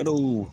Hello.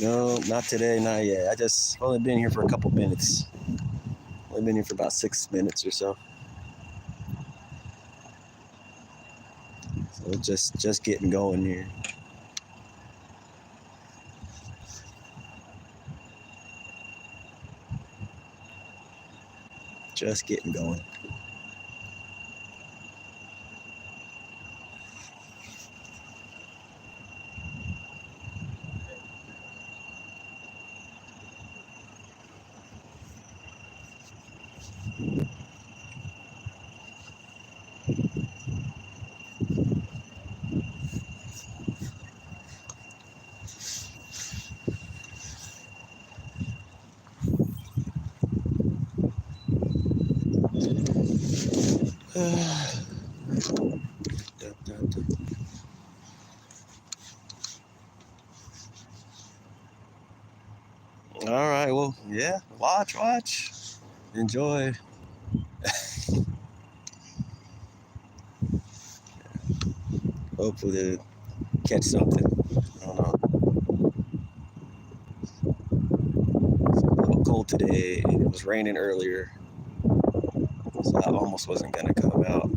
No, not today, not yet. I just only been here for a couple minutes. Only been here for about 6 minutes or so. So just getting going here. Just getting going. All right, well, yeah, watch. Enjoy. Hopefully they catch something. I don't know. It's a little cold today. It was raining earlier, so I almost wasn't gonna come out.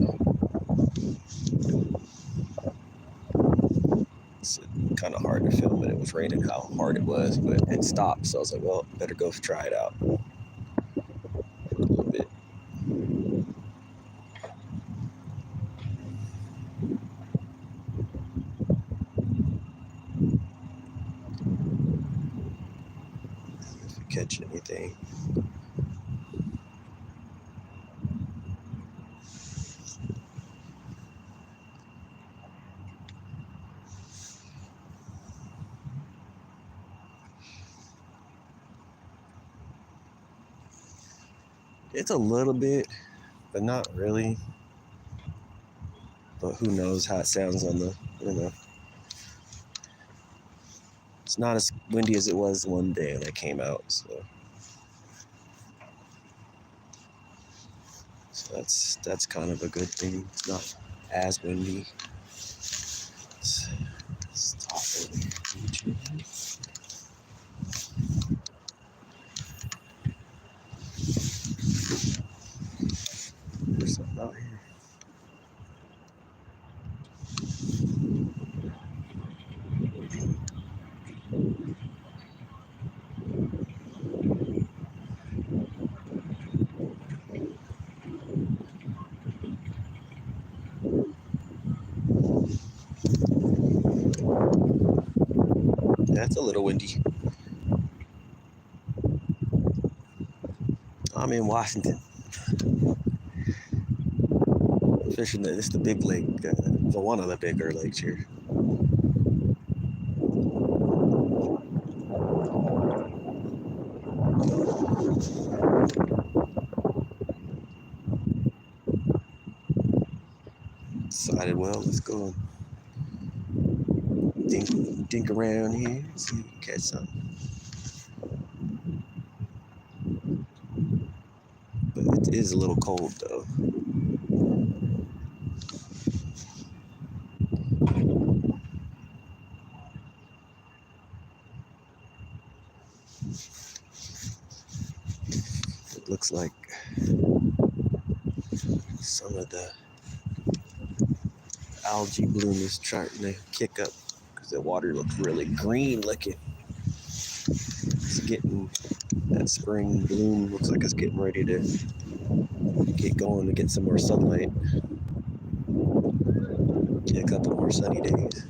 It's kind of hard to film it. It was raining how hard it was, but it stopped. So I was like, well, better go try it out for a little bit. If you catch anything. It's a little bit, but not really. But who knows how it sounds on the, It's not as windy as it was one day when I came out, so that's kind of a good thing. It's not as windy. Let's stop over here. There's something out here. That's a little windy. I'm in Washington. Fishing it's the big lake, the one of the bigger lakes here. Decided, well, let's go dink around here, see if we can catch something. But it is a little cold though. It looks like some of the algae bloom is starting to kick up because the water looks really green looking. It's getting, that spring bloom looks like it's getting ready to get going to get some more sunlight. Get a couple more sunny days.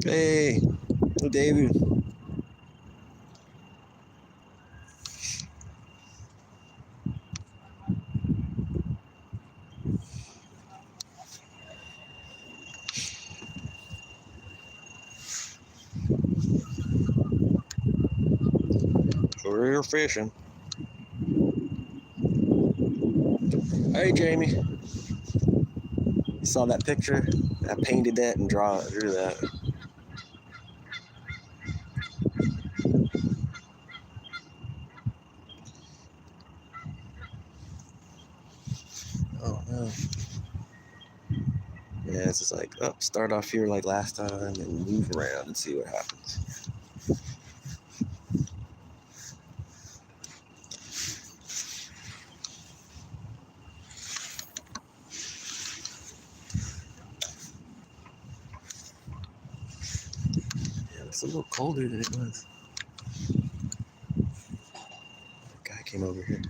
Hey, David. We're fishing. Hey, Jamie. You saw that picture? I painted that and drew that. Oh no. Yeah, it's just like, start off here like last time and move around and see what happens. Yeah, it's a little colder than it was. The guy came over here.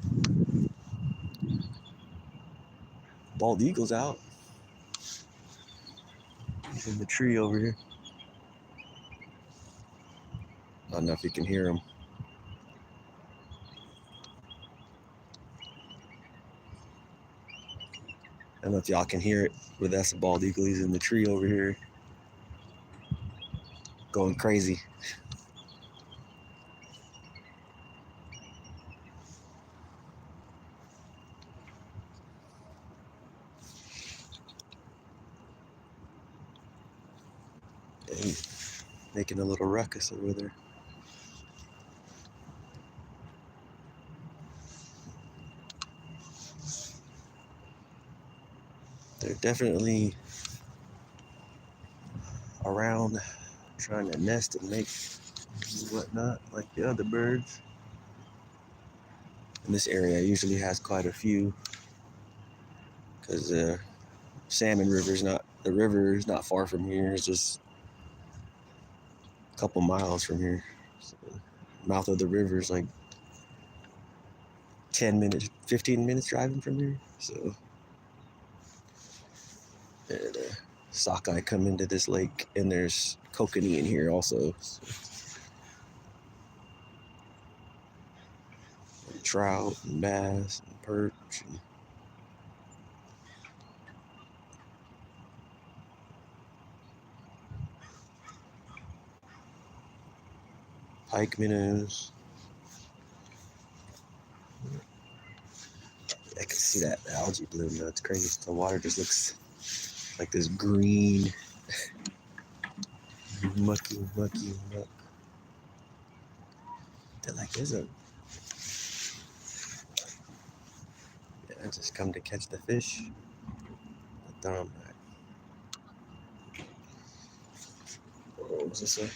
Bald eagle's out. He's in the tree over here. I don't know if you can hear him. I don't know if y'all can hear it, but that's a bald eagle. He's in the tree over here, going crazy. And he's making a little ruckus over there. They're definitely around trying to nest and make whatnot like the other birds. And this area usually has quite a few because the river is not far from here. It's just a couple miles from here. So the mouth of the river is like 10 minutes, 15 minutes driving from here. So the sockeye come into this lake, and there's kokanee in here also. So, trout and bass and perch and pike minnows. I can see that algae bloom though. It's crazy. The water just looks like this green, mucky muck. They're like, I just come to catch the fish. Throw them back. What was this way?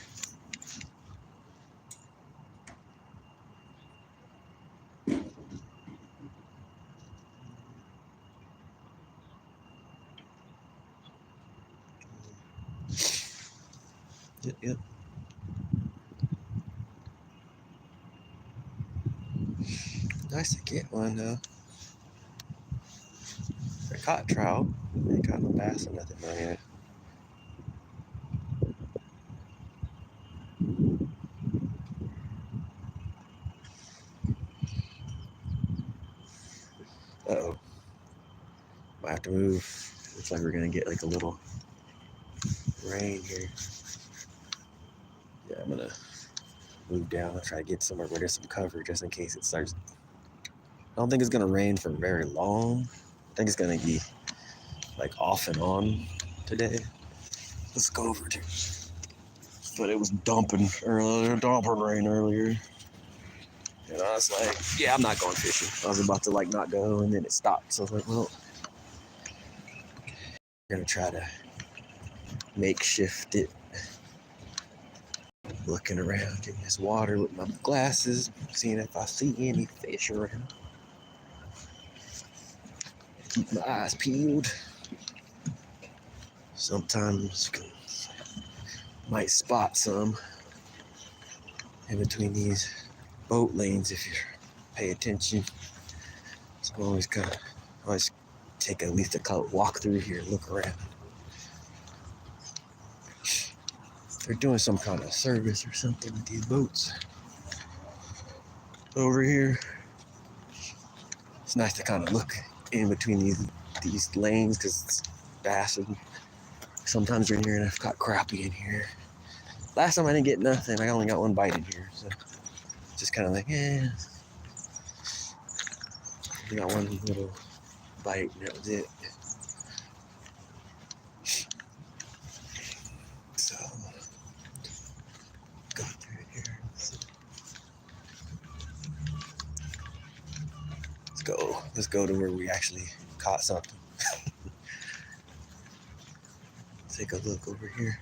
Yep. Nice to get one though. I caught trout. I ain't caught no bass or nothing down here. Uh-oh. Might have to move. Looks like we're gonna get like a little rain here. Yeah, I'm gonna move down and try to get somewhere where there's some cover just in case it starts. I don't think it's gonna rain for very long. I think it's gonna be like off and on today. Let's go over to. But it was dumping earlier, dumping rain earlier. And I was like, yeah, I'm not going fishing. I was about to like not go, and then it stopped. So I was like, well, I'm gonna try to makeshift it. Looking around in this water with my glasses, seeing if I see any fish around. Keep my eyes peeled. Sometimes you might spot some in between these boat lanes if you pay attention. So I always take at least a walk through here, look around. They're doing some kind of service or something with these boats over here. It's nice to kind of look in between these lanes because it's bass and sometimes they're in here, and I've caught crappie in here. Last time I didn't get nothing. I only got one bite in here, so just kind of like, I got one little bite and that was it. So go through here. Let's go to where we actually caught something. Take a look over here.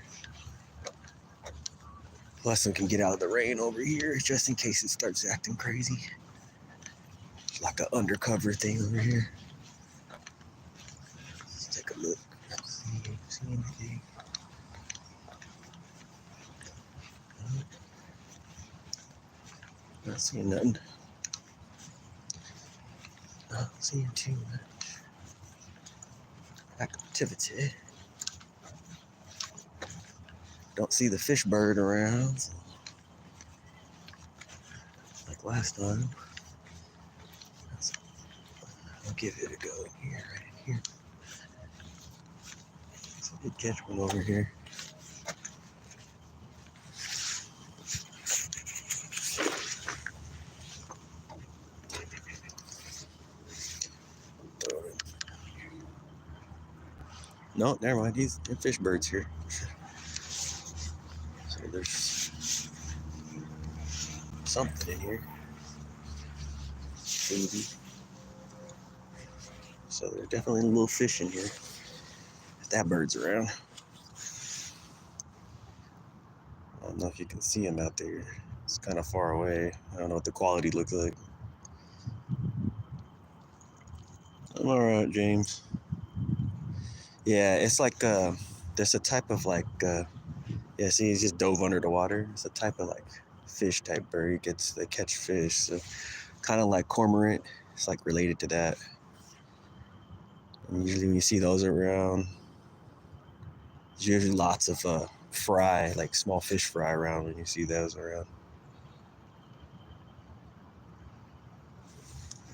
Plus, we can get out of the rain over here just in case it starts acting crazy. It's like an undercover thing over here. Let's take a look. See anything? Not seeing nothing. Not seeing too much activity. Don't see the fish bird around. So like last time. I'll give it a go in here, right in here. So I did catch one over here. No, never mind. These fish birds here. So there's something in here. Maybe. So there's definitely a little fish in here. If that bird's around. I don't know if you can see him out there. It's kind of far away. I don't know what the quality looks like. I'm alright, James. Yeah, it's like there's a type of like yeah, see, he's just dove under the water. It's a type of like fish type bird. They catch fish, so kind of like cormorant. It's like related to that. And usually when you see those around, there's usually lots of fry, like small fish fry around when you see those around.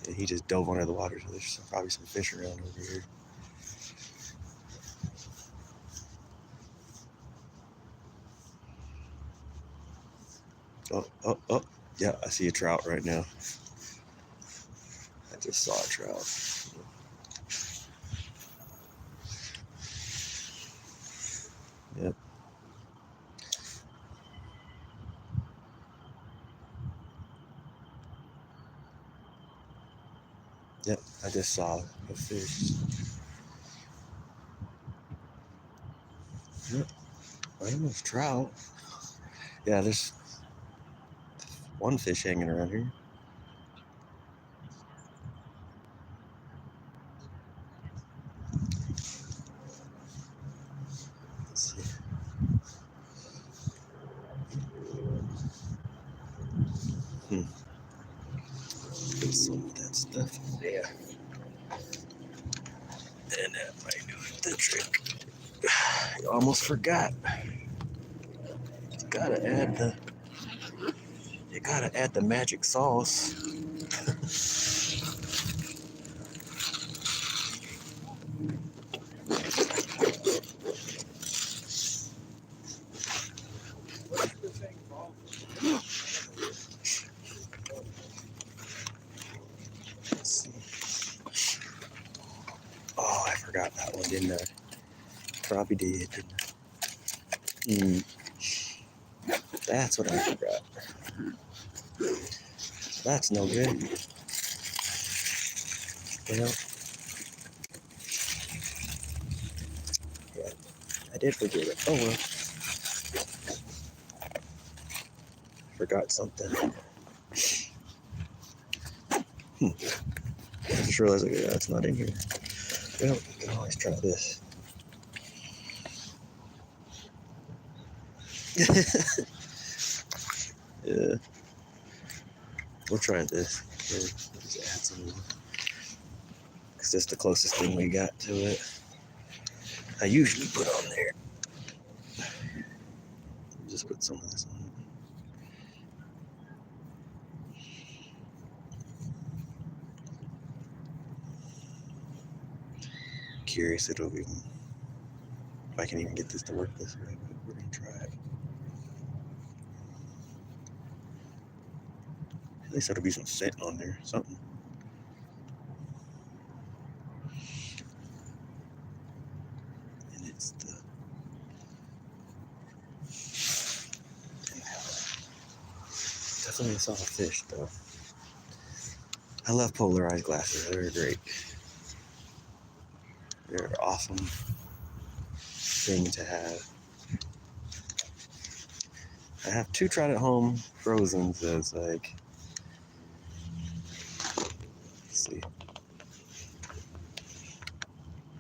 And he just dove under the water, so there's probably some fish around over here. Oh, yeah, I see a trout right now. I just saw a trout. Yep. Yep, I just saw a fish. Yep, almost trout. Yeah, there's one fish hanging around here. Let's see. Put some of that stuff in there. And that might do the trick. I almost forgot. You gotta add the magic sauce. Let's see. Oh, I forgot that one, didn't I? Probably did, didn't I? That's what I forgot. That's no good. Well, yeah, I did forget it. Oh well. Forgot something. I just realized it's not in here. Well, you can always try this. Yeah. We'll try this. Okay, just add some. Because that's the closest thing we got to it. I usually put on there. Just put some of this on. Curious if I can even get this to work this way, but we're gonna try it. At least there'll be some scent on there, something. And it's the definitely saw a fish though. I love polarized glasses. They're great. They're an awesome thing to have. I have 2 tried at home frozen, so it's like, let's see.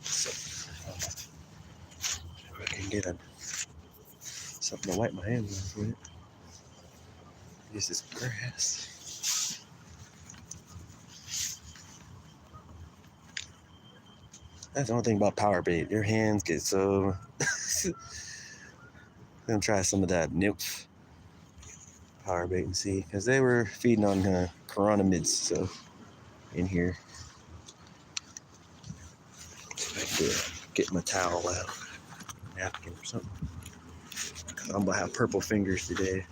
So, if I can get something to wipe my hands with it. Use this grass. That's the only thing about power bait. Your hands get so. I'm gonna try some of that nymph power bait and see, because they were feeding on Chironomids, so in here. I can get my towel out, napkin or something. I'm gonna have purple fingers today.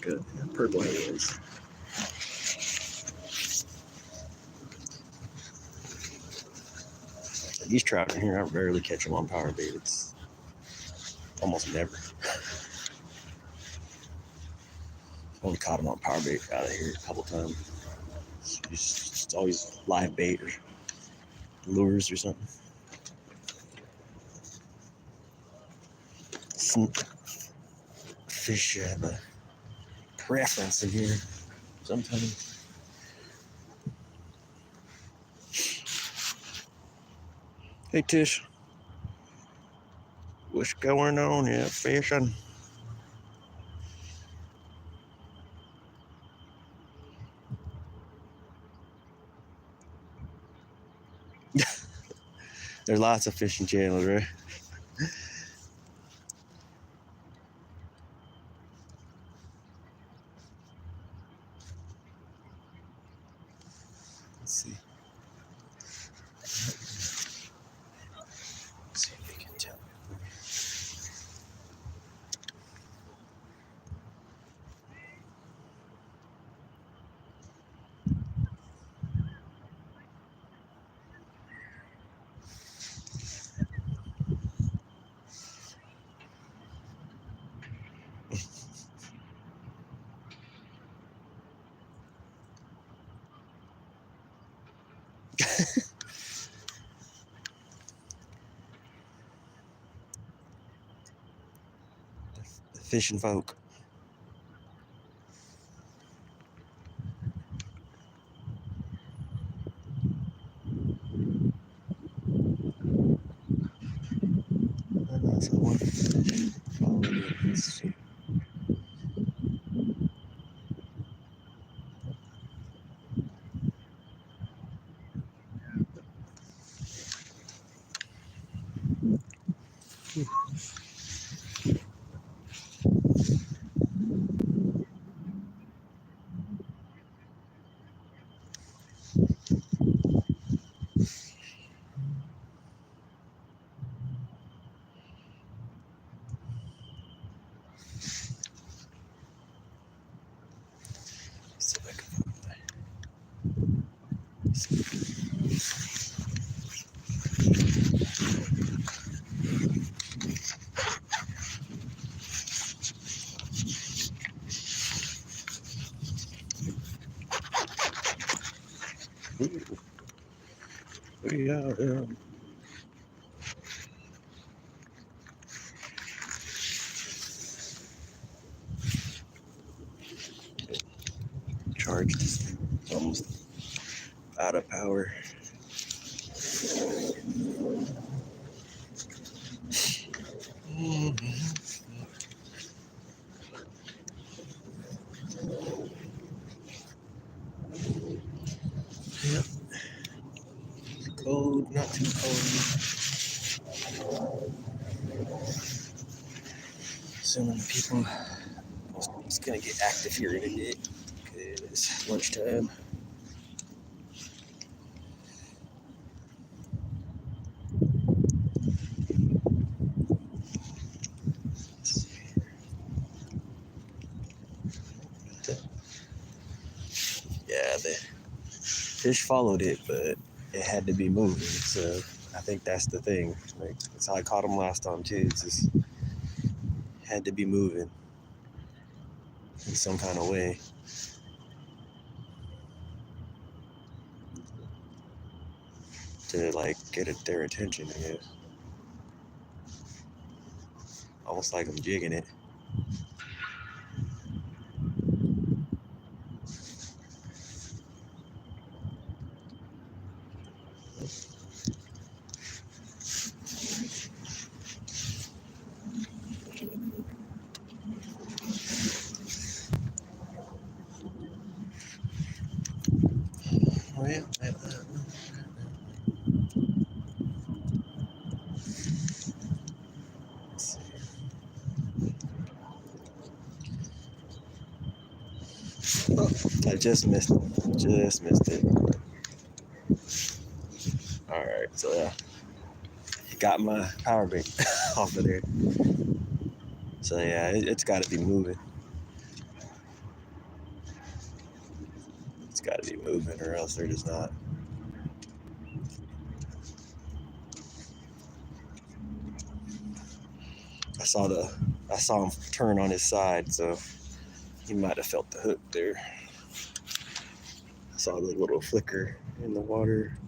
Good, purple hands. These trout in here, I rarely catch them on power bait. It's almost never. Only caught them on power bait out of here a couple times. It's always live bait or lures or something. Some fish have a preference in here sometimes. Hey Tish, what's going on? Yeah, fishing. There's lots of fishing channels, right? Let's see. Let's see if we can tell. The fishing folk. So one Follow it. Let's see. See if I can find that. Ooh. Yeah. Charge this thing. Almost out of power. Yep. Cold, not too cold. Assuming the people, it's gonna get active here in a bit. It's lunchtime. Yeah, the fish followed it, but it had to be moving. So I think that's the thing. Like that's how I caught them last time too. It's just had to be moving in some kind of way. To like get their attention, I guess. Almost like I'm jigging it. Well, let's see. Oh, I just missed it. Just missed it. Alright, so yeah. Got my power bank off of there. So yeah, it's got to be moving. It's got to be moving, or else they're just not. I saw him turn on his side, so he might have felt the hook there. I saw the little flicker in the water.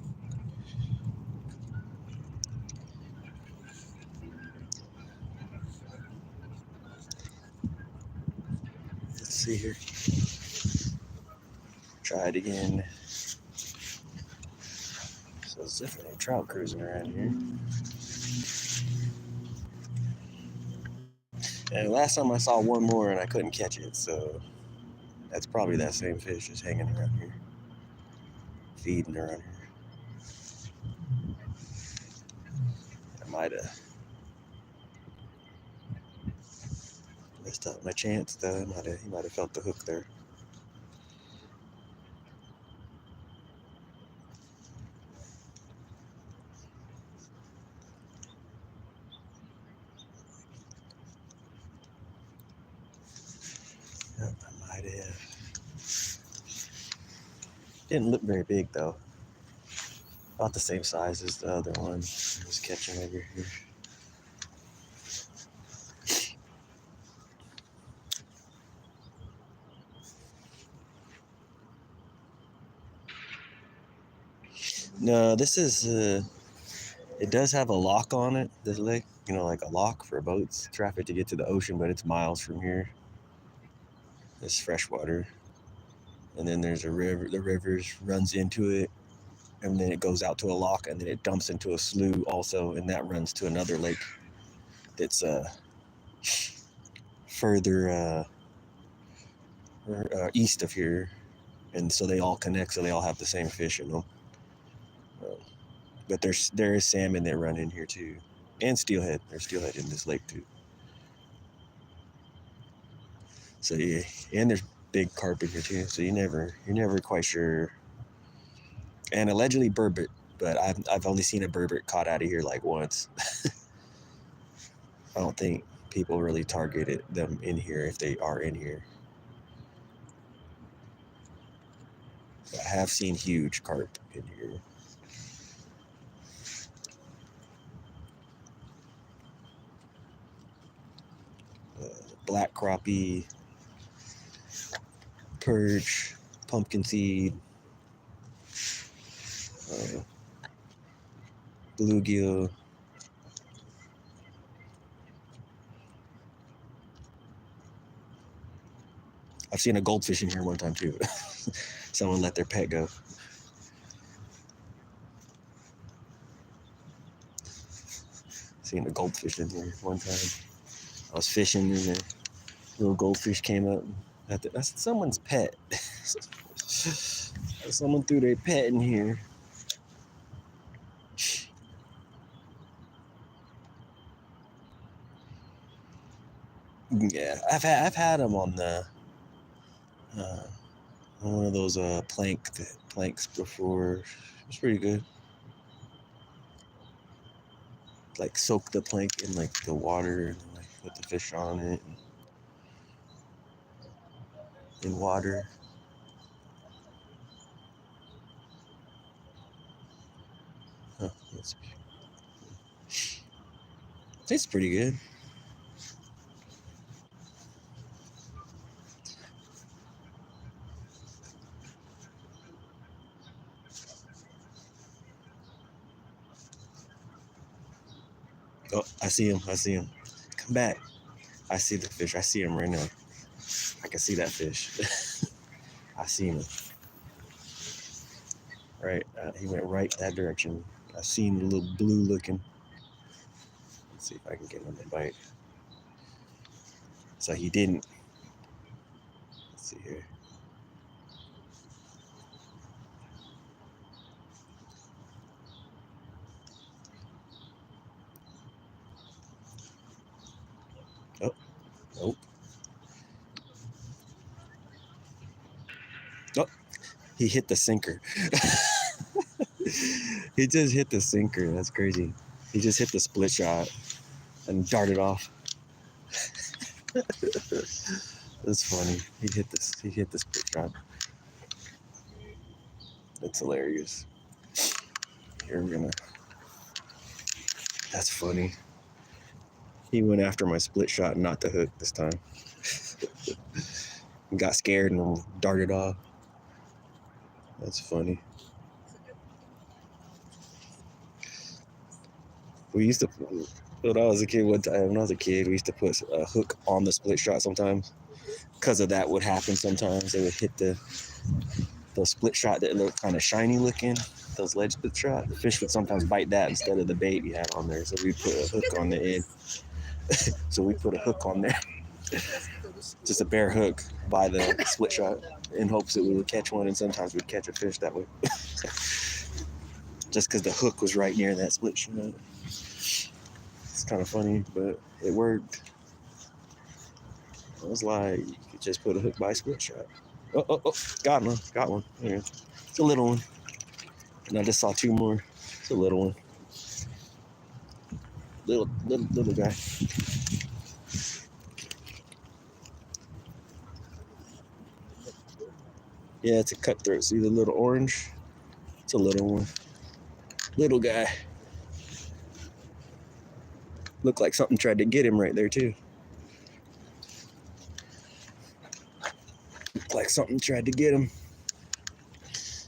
Let's see here. Try it again. So it's definitely a trout cruising around here. And last time I saw one more and I couldn't catch it, so that's probably that same fish just hanging around here, feeding around here. I might have messed up my chance though. He might have felt the hook there. Yep, I might have. Didn't look very big though. About the same size as the other one I was catching over here. No, this is it does have a lock on it. This lake, like a lock for boats traffic to get to the ocean, but it's miles from here. It's freshwater, and then there's a river. The river runs into it, and then it goes out to a lock, and then it dumps into a slough also, and that runs to another lake. that's further east of here, and so they all connect, so they all have the same fish in them. But there is salmon that run in here too, and steelhead. There's steelhead in this lake too. So yeah, and there's big carp in here too. So you're never quite sure. And allegedly burbot, but I've only seen a burbot caught out of here like once. I don't think people really targeted them in here if they are in here. But I have seen huge carp in here. Black crappie, perch, pumpkin seed, bluegill. I've seen a goldfish in here one time too. Someone let their pet go. Seen a goldfish in here one time. I was fishing and a little goldfish came up. That's someone's pet. Someone threw their pet in here. Yeah, I've had them on the one of those planks before. It's pretty good. Like soak the plank in like the water and like put the fish on it in water. Huh, tastes pretty good. Oh, I see him. Come back. I see the fish. I see him right now. I can see that fish. I see him. Right. He went right that direction. I seen the little blue looking. Let's see if I can get him to bite. So he didn't. Let's see here. Oh, nope. Oh, he hit the sinker. He just hit the sinker. That's crazy. He just hit the split shot and darted off. That's funny. He hit the split shot. That's hilarious. Here we're gonna. That's funny. He went after my split shot, not the hook this time. Got scared and darted off. That's funny. We used to, when I was a kid, we used to put a hook on the split shot sometimes. Because of that would happen sometimes. They would hit those split shot that look kind of shiny looking, those ledge split shot. The fish would sometimes bite that instead of the bait you had on there. So we put a hook on the end. So we put a hook on there. Just a bare hook by the split shot in hopes that we would catch one, and sometimes we'd catch a fish that way. Just because the hook was right near that split shot. It's kind of funny, but it worked. I was like, you could just put a hook by split shot. Oh, got one. There. It's a little one. And I just saw two more. It's a little one. Little guy. Yeah, it's a cutthroat. See the little orange? It's a little one. Little guy. Looked like something tried to get him right there too. Looked like something tried to get him.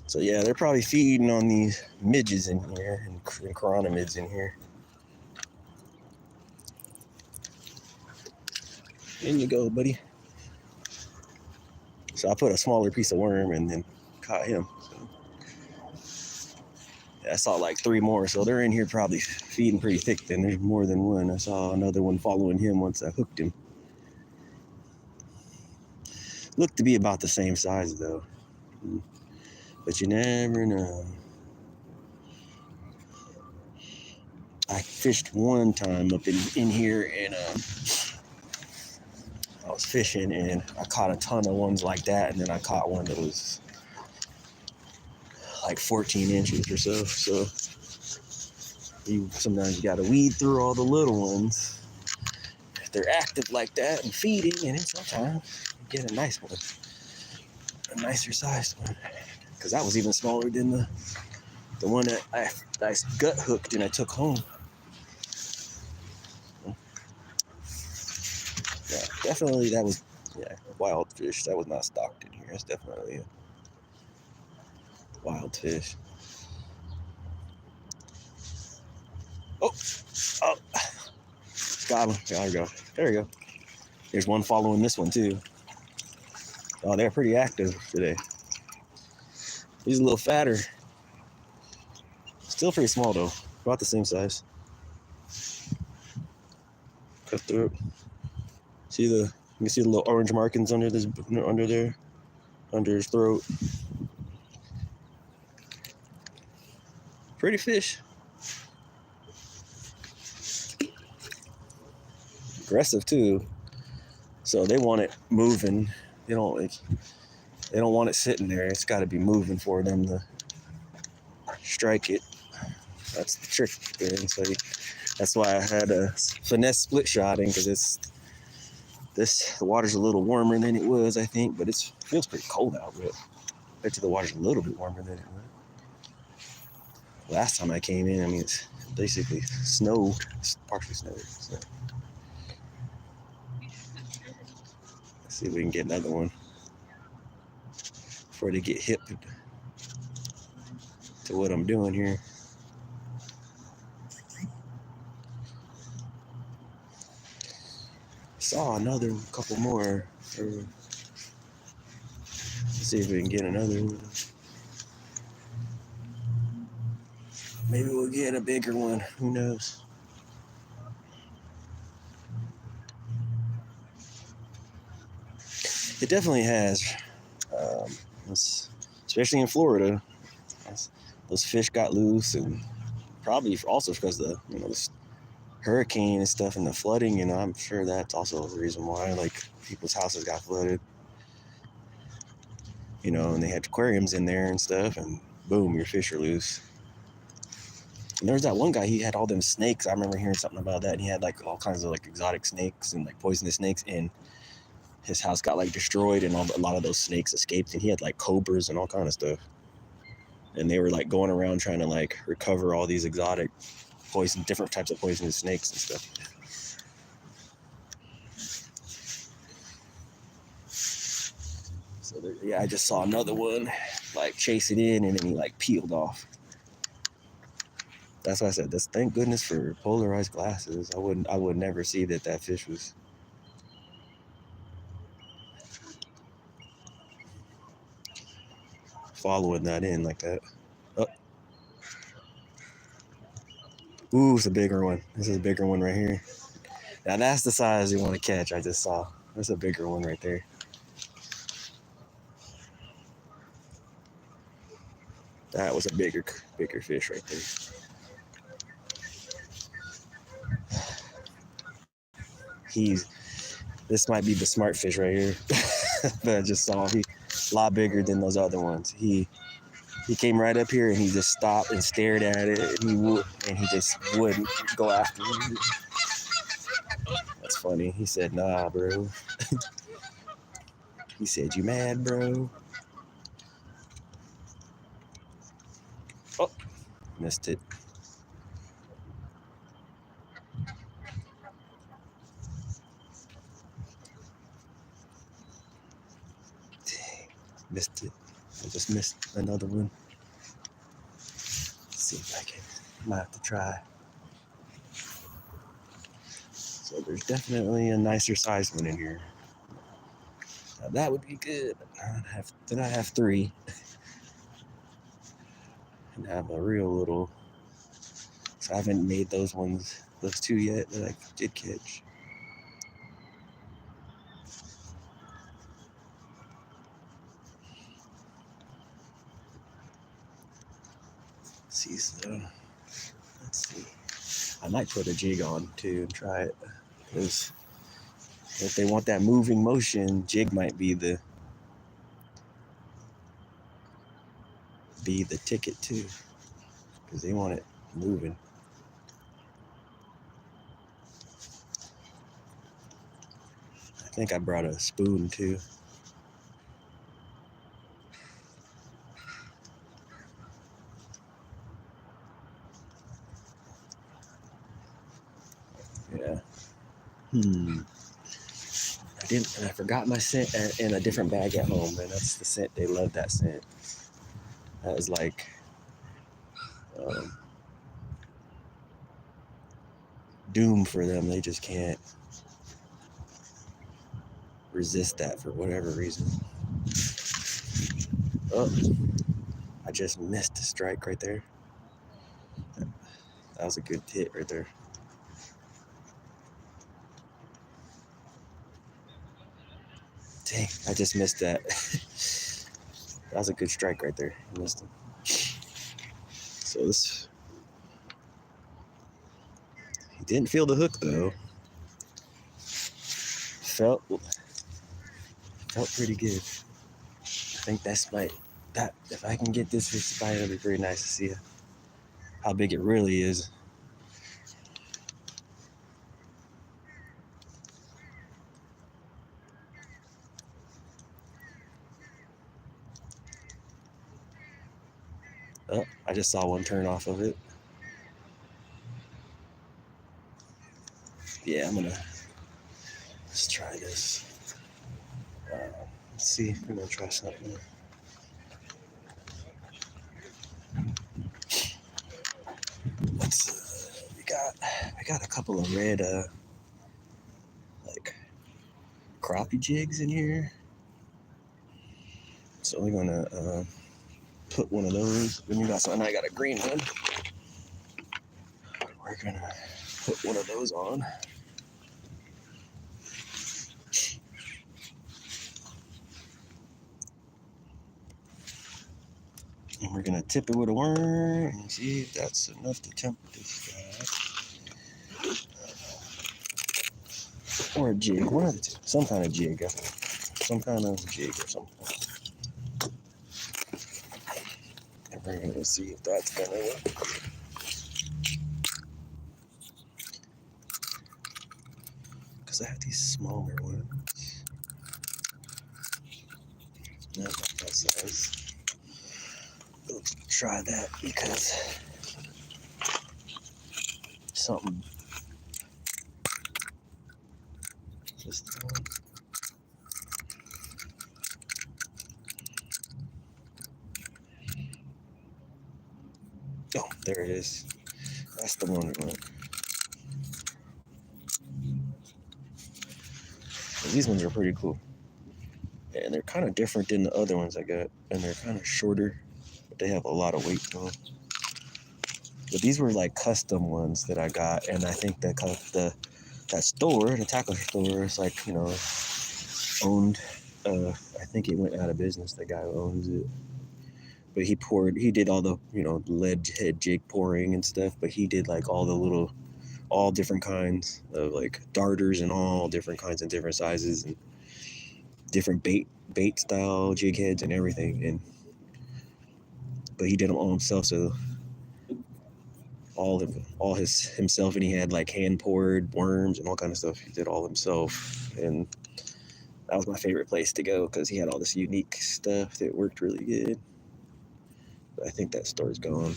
So yeah, they're probably feeding on these midges in here and chironomids in here. In you go, buddy. So I put a smaller piece of worm and then caught him. So, I saw like 3 more, so they're in here probably feeding pretty thick. Then there's more than one. I saw another one following him once I hooked him. Looked to be about the same size though, but you never know. I fished one time up in here, and I was fishing and I caught a ton of ones like that, and then I caught one that was like 14 inches or so. So sometimes you gotta weed through all the little ones if they're active like that and feeding, and then sometimes you get a nice one, a nicer sized one. Because that was even smaller than the one that I gut hooked and I took home. Yeah, definitely that was, yeah, wild fish. That was not stocked in here. That's definitely a wild fish. Oh, got him. There we go. There we go. There's one following this one too. Oh, they're pretty active today. He's a little fatter. Still pretty small though. About the same size. Cutthroat. You can see the little orange markings under there, under his throat. Pretty fish. Aggressive too. So they want it moving. They don't want it sitting there. It's got to be moving for them to strike it. That's the trick there. And so that's why I had a finesse split shotting, because the water's a little warmer than it was, I think, but it feels pretty cold out. But I bet you the water's a little bit warmer than it was. Last time I came in, I mean, it's basically snowed. It's partially snowed. So. Let's see if we can get another one before they get hip to what I'm doing here. Saw another couple more. Let's see if we can get another one. Maybe we'll get a bigger one. Who knows? It definitely has. Especially in Florida, those fish got loose, and probably also because this hurricane and stuff and the flooding. I'm sure that's also the reason why, like, people's houses got flooded. And they had aquariums in there and stuff, and boom, your fish are loose. And there was that one guy, he had all them snakes. I remember hearing something about that. And he had like all kinds of like exotic snakes and like poisonous snakes, and his house got like destroyed, and a lot of those snakes escaped, and he had like cobras and all kind of stuff. And they were like going around trying to like recover all these exotic different types of poisonous snakes and stuff. So I just saw another one like chase it in, and then he like peeled off. That's why I said, thank goodness for polarized glasses. I would never see that fish was following that in like that. Oh. Ooh, it's a bigger one. This is a bigger one right here. Now that's the size you want to catch. I just saw. That's a bigger one right there. That was a bigger fish right there. This might be the smart fish right here that I just saw. He's a lot bigger than those other ones. He came right up here and he just stopped and stared at it, and he just wouldn't go after it. That's funny. He said, "Nah, bro." He said, "You mad, bro?" Oh, missed it. Dang, missed it. I just missed another one. Let's see if I can. Might have to try. So there's definitely a nicer size one in here. Now that would be good. Then I have 3. and have a real little. So I haven't made those two yet that I did catch. See, so let's see. I might put a jig on too and try it, because if they want that moving motion, jig might be the ticket too, because they want it moving. I think I brought a spoon too. Yeah. I forgot my scent in a different bag at home, and that's the scent. They love that scent. That is like doom for them. They just can't resist that for whatever reason. Oh, I just missed a strike right there. That was a good hit right there. Dang, I just missed that. That was a good strike right there. I missed him. So he didn't feel the hook though. Felt pretty good. I think that if I can get this fish to bite, it'll be very nice to see how big it really is. Oh, I just saw one turn off of it. Yeah, I'm gonna just try this. Let's see, we're gonna try something. I got a couple of red like crappie jigs in here, so we're gonna put one of those. When you got something, I got a green one. We're gonna put one of those on. And we're gonna tip it with a worm and see if that's enough to tempt this guy. Or a jig, one of the two. Some kind of jig. Some kind of jig or something. And we're gonna see if that's gonna work. Because I have these smaller ones. No, not that size. Let's try that because something. Just one. Oh, there it is. That's the one we want. These ones are pretty cool. And they're kind of different than the other ones I got. And they're kind of shorter, but they have a lot of weight to them. But these were like custom ones that I got. And I think that store, the tackle store, is like, owned. I think it went out of business, the guy who owns it. But he did all the, lead head jig pouring and stuff. But he did like all different kinds of like darters and all different kinds and different sizes and different bait style jig heads and everything. But he did them all himself, so all himself, and he had like hand poured worms and all kind of stuff. He did all himself, and that was my favorite place to go because he had all this unique stuff that worked really good. But I think that store's gone.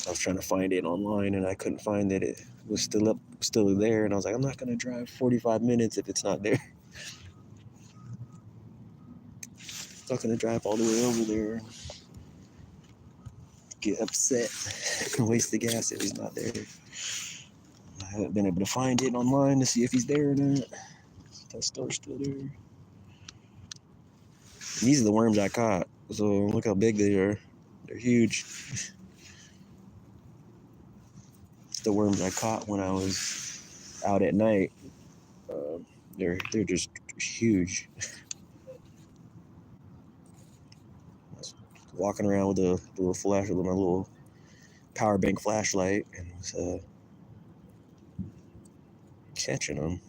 I was trying to find it online and I couldn't find it. It was still there, and I was like, I'm not gonna drive 45 minutes if it's not there. I'm not gonna drive all the way over there, get upset, and waste the gas if he's not there. I haven't been able to find it online to see if he's there or not. That store's still there. These are the worms I caught, so look how big they are. They're huge. It's the worms I caught when I was out at night. They're just huge. I was walking around with a little flash, with my little power bank flashlight, and was catching them.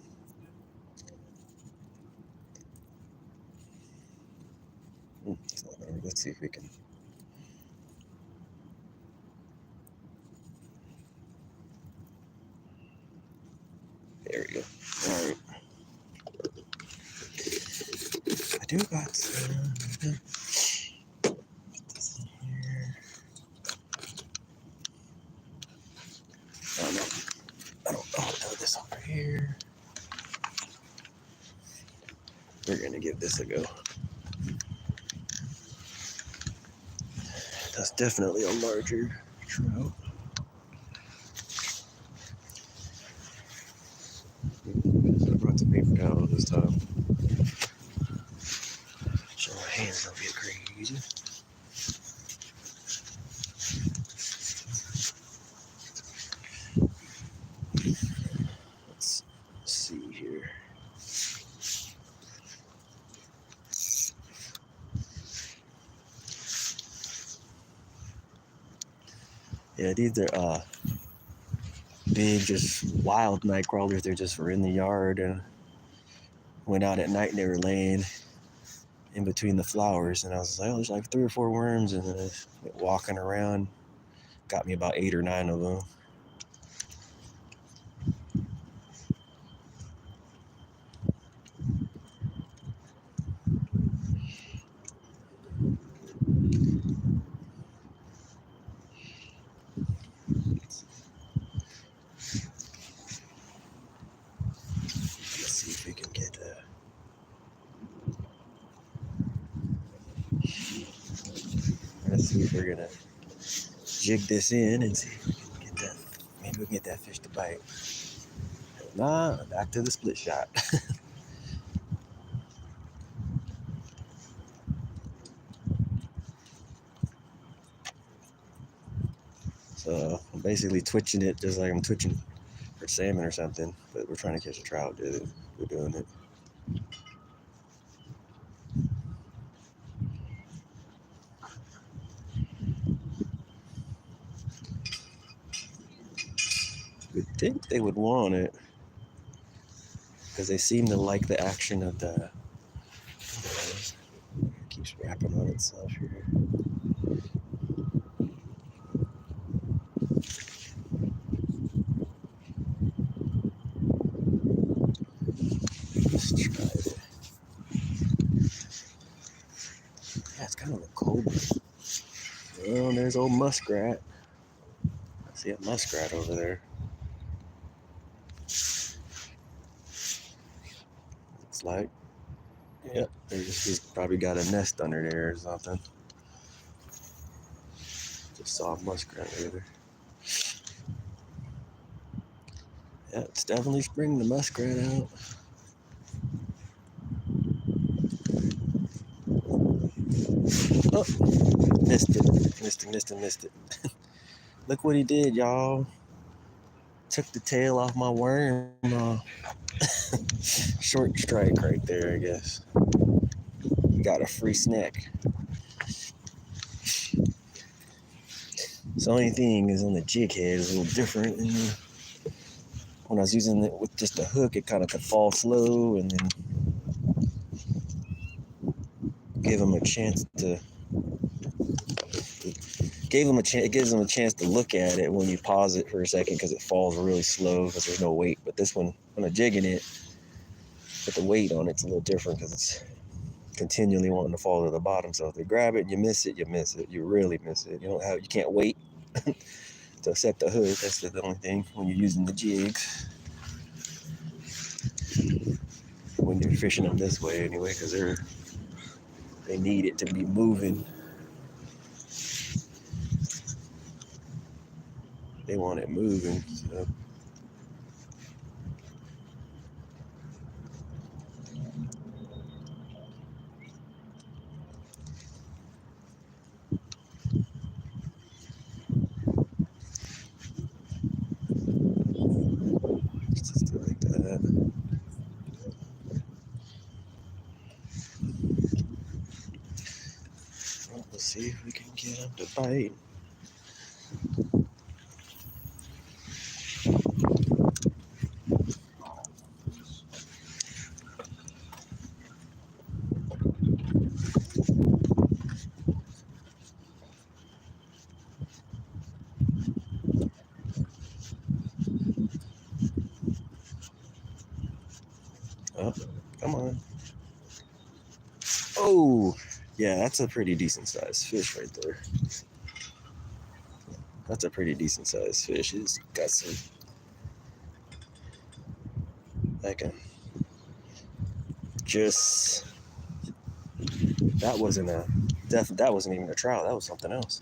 Let's see if we can. There we go. All right. I do got some. This in here. Oh no. I don't know this over here. We're gonna give this a go. That's definitely a larger trout. I brought the paper towel this time. So my hands don't get crazy. Let's see here. Yeah, these are big, just wild night crawlers. They're just were in the yard and went out at night and they were laying in between the flowers. And I was like, oh, there's like 3 or 4 worms. And then I went walking around. Got me about 8 or 9 of them. Let's see if we can get let's see if we're gonna jig this in and see if we can get that. Maybe we can get that fish to bite. Nah, back to the split shot. So I'm basically twitching it just like I'm twitching for salmon or something, but we're trying to catch a trout, dude. We're doing it. You'd think they would want it because they seem to like the action of the. It keeps wrapping on itself here. Let's try it. Yeah, it's kind of a cold one. Oh, there's old muskrat. I see a muskrat over there. Looks like. Yep, he's probably got a nest under there or something. Just saw a muskrat over. Yeah, it's definitely spring the muskrat out. Oh, missed it. Look what he did, y'all. Took the tail off my worm. Short strike right there, I guess. Got a free snack. So the only thing is on the jig head is a little different. And when I was using it with just a hook, it kind of could fall slow and then give him a chance to. It gives them a chance to look at it when you pause it for a second because it falls really slow because there's no weight. But this one, when I'm jigging it, with the weight on it's a little different because it's continually wanting to fall to the bottom. So if they grab it and you miss it, you really miss it. You can't wait to set the hook. That's the only thing when you're using the jigs. When you're fishing them this way anyway, because they need it to be moving. They want it moving. So. see if we can get him to bite. Oh, come on. Oh, yeah, that's a pretty decent sized fish right there. That's a pretty decent sized fish. He's got some, like a, just, that wasn't that wasn't even a trout. That was something else.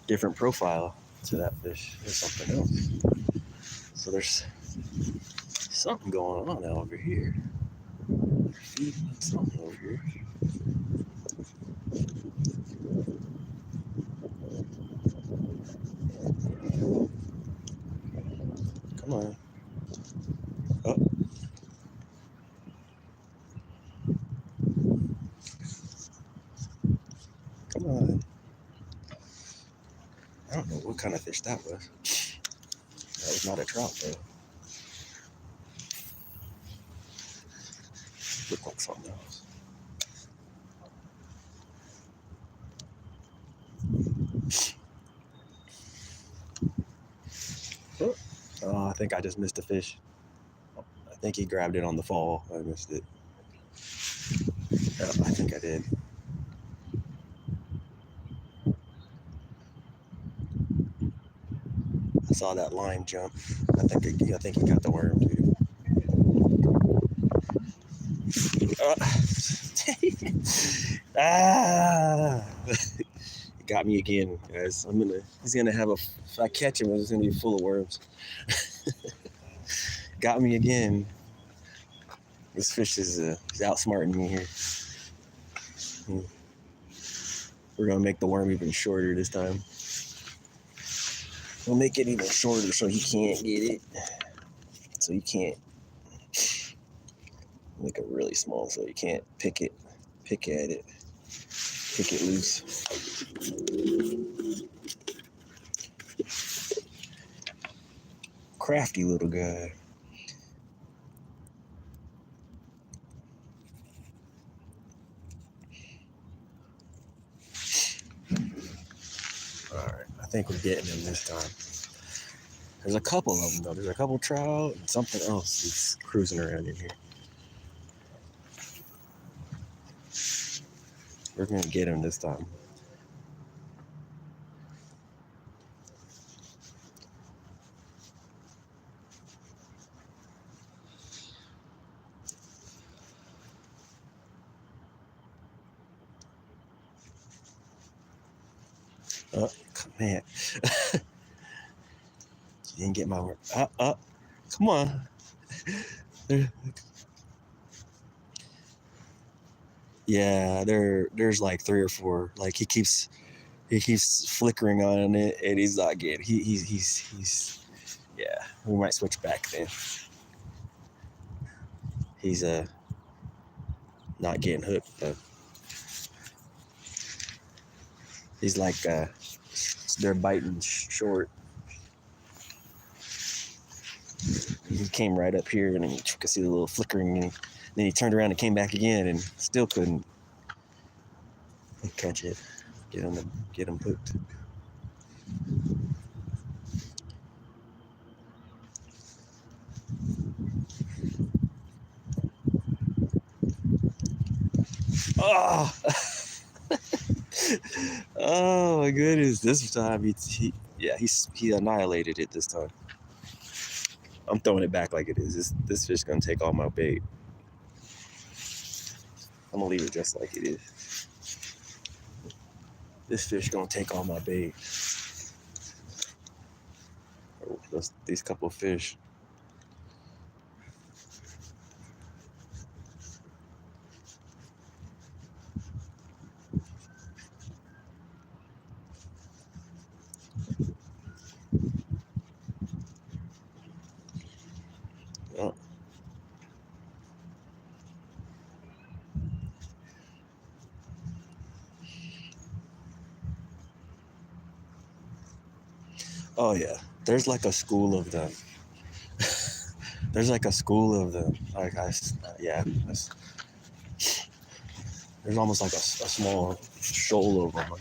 Different profile to that fish. There's something else. So there's something going on over here. They're feeding on something over here. Come on. Oh. Come on. I don't know what kind of fish that was. That was not a trout, though. Looked like something else. Oh, I think I just missed a fish. I think he grabbed it on the fall. I missed it. I think I did. I saw that line jump. I think he got the worm too. He got me again, guys. He's gonna have if I catch him, it's gonna be full of worms. Got me again. This fish is he's outsmarting me here. We're gonna make the worm even shorter this time. We'll make it even shorter so he can't get it. So you can't make it really small so you can't pick at it, pick it loose. Crafty little guy. All right, I think we're getting him this time. There's a couple of them though. There's a couple trout and something else that's cruising around in here. We're gonna get him this time. Oh, man. You didn't get my word. Come on. Yeah, there's like 3 or 4. Like he keeps flickering on it and he's not getting. He's yeah. We might switch back then. He's not getting hooked though. He's like they're biting short. He came right up here and you could see the little flickering and then he turned around and came back again and still couldn't catch it. Get him hooked. Oh, oh my goodness! This time he annihilated it this time. I'm throwing it back like it is. This fish gonna take all my bait. I'm gonna leave it just like it is. This fish gonna take all my bait. Oh, these couple of fish. Oh. Oh yeah, there's like a school of them. There's like a school of them. Like yeah, there's almost like a small shoal of them. I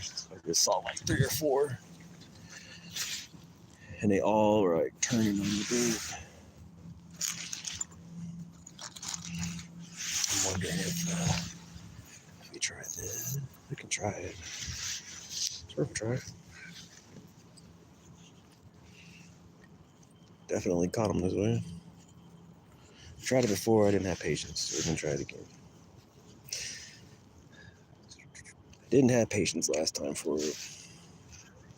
just saw like 3 or 4, and they all are like turning on the boat. I'm wondering if we try this. We can try it. Sure, try it. Definitely caught them this way. Tried it before. I didn't have patience, so we're gonna try it again. Didn't have patience last time for it.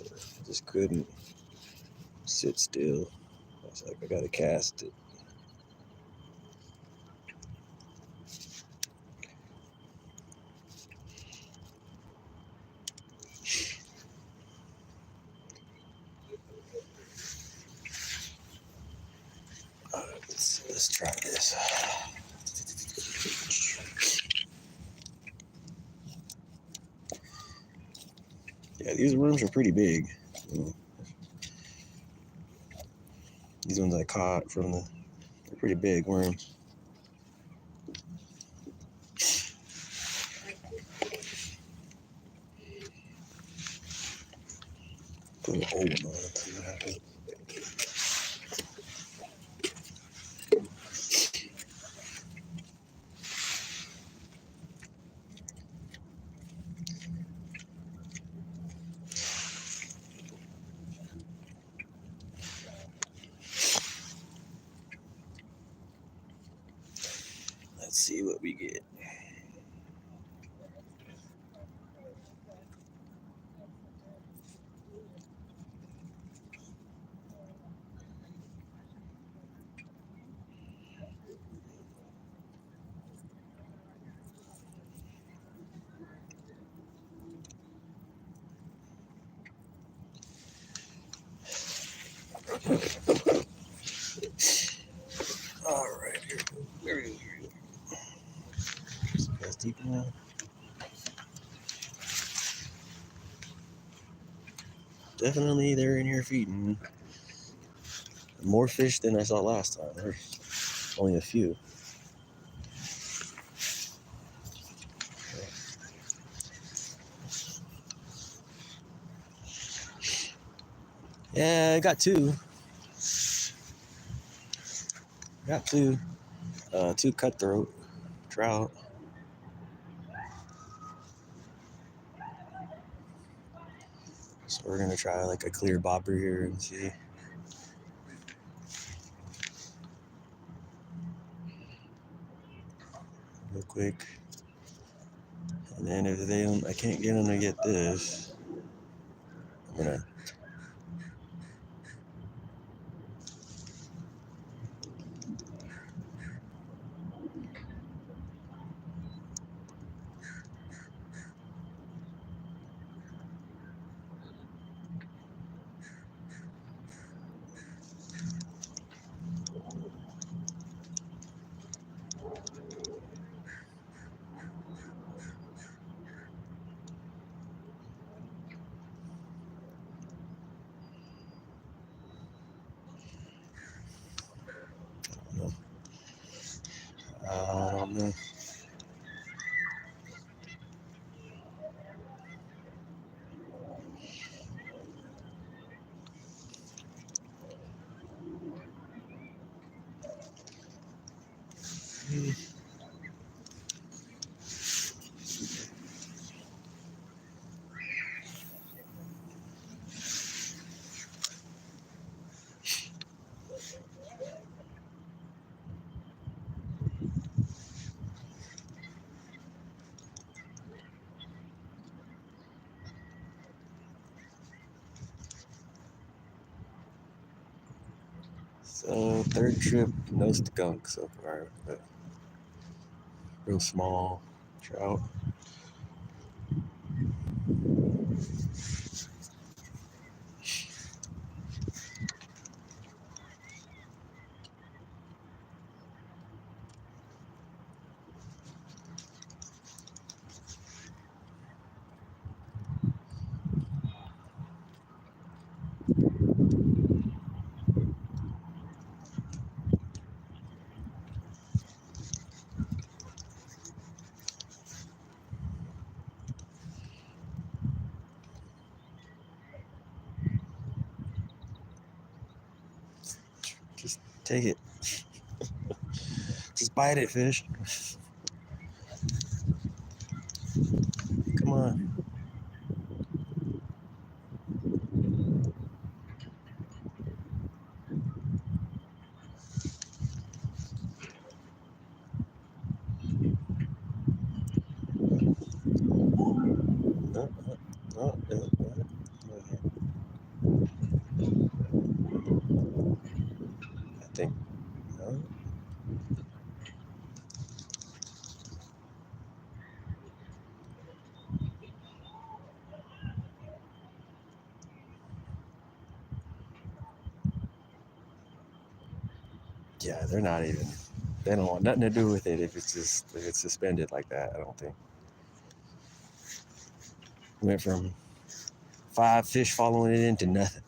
I just couldn't sit still. I was like, I gotta cast it. Let's try this. Yeah, these worms are pretty big. These ones I caught from they're pretty big worms. Put an old one on it, see what happens. Let's see what we get. All right, here we go. That's deep enough. Definitely, they're in here feeding. More fish than I saw last time. There's only a few. Yeah, I got two. Got two. Two cutthroat trout. So we're gonna try like a clear bobber here and see. Real quick. And then if they don't, I can't get them to get this. I'm gonna. I don't know. So third trip, no skunk so far, but real small trout. Just take it. Just bite it, fish. Come on. No, no, no, no. I think, no. Yeah, they're not even. They don't want nothing to do with it if it's suspended like that. I don't think. Went from 5 fish following it into nothing.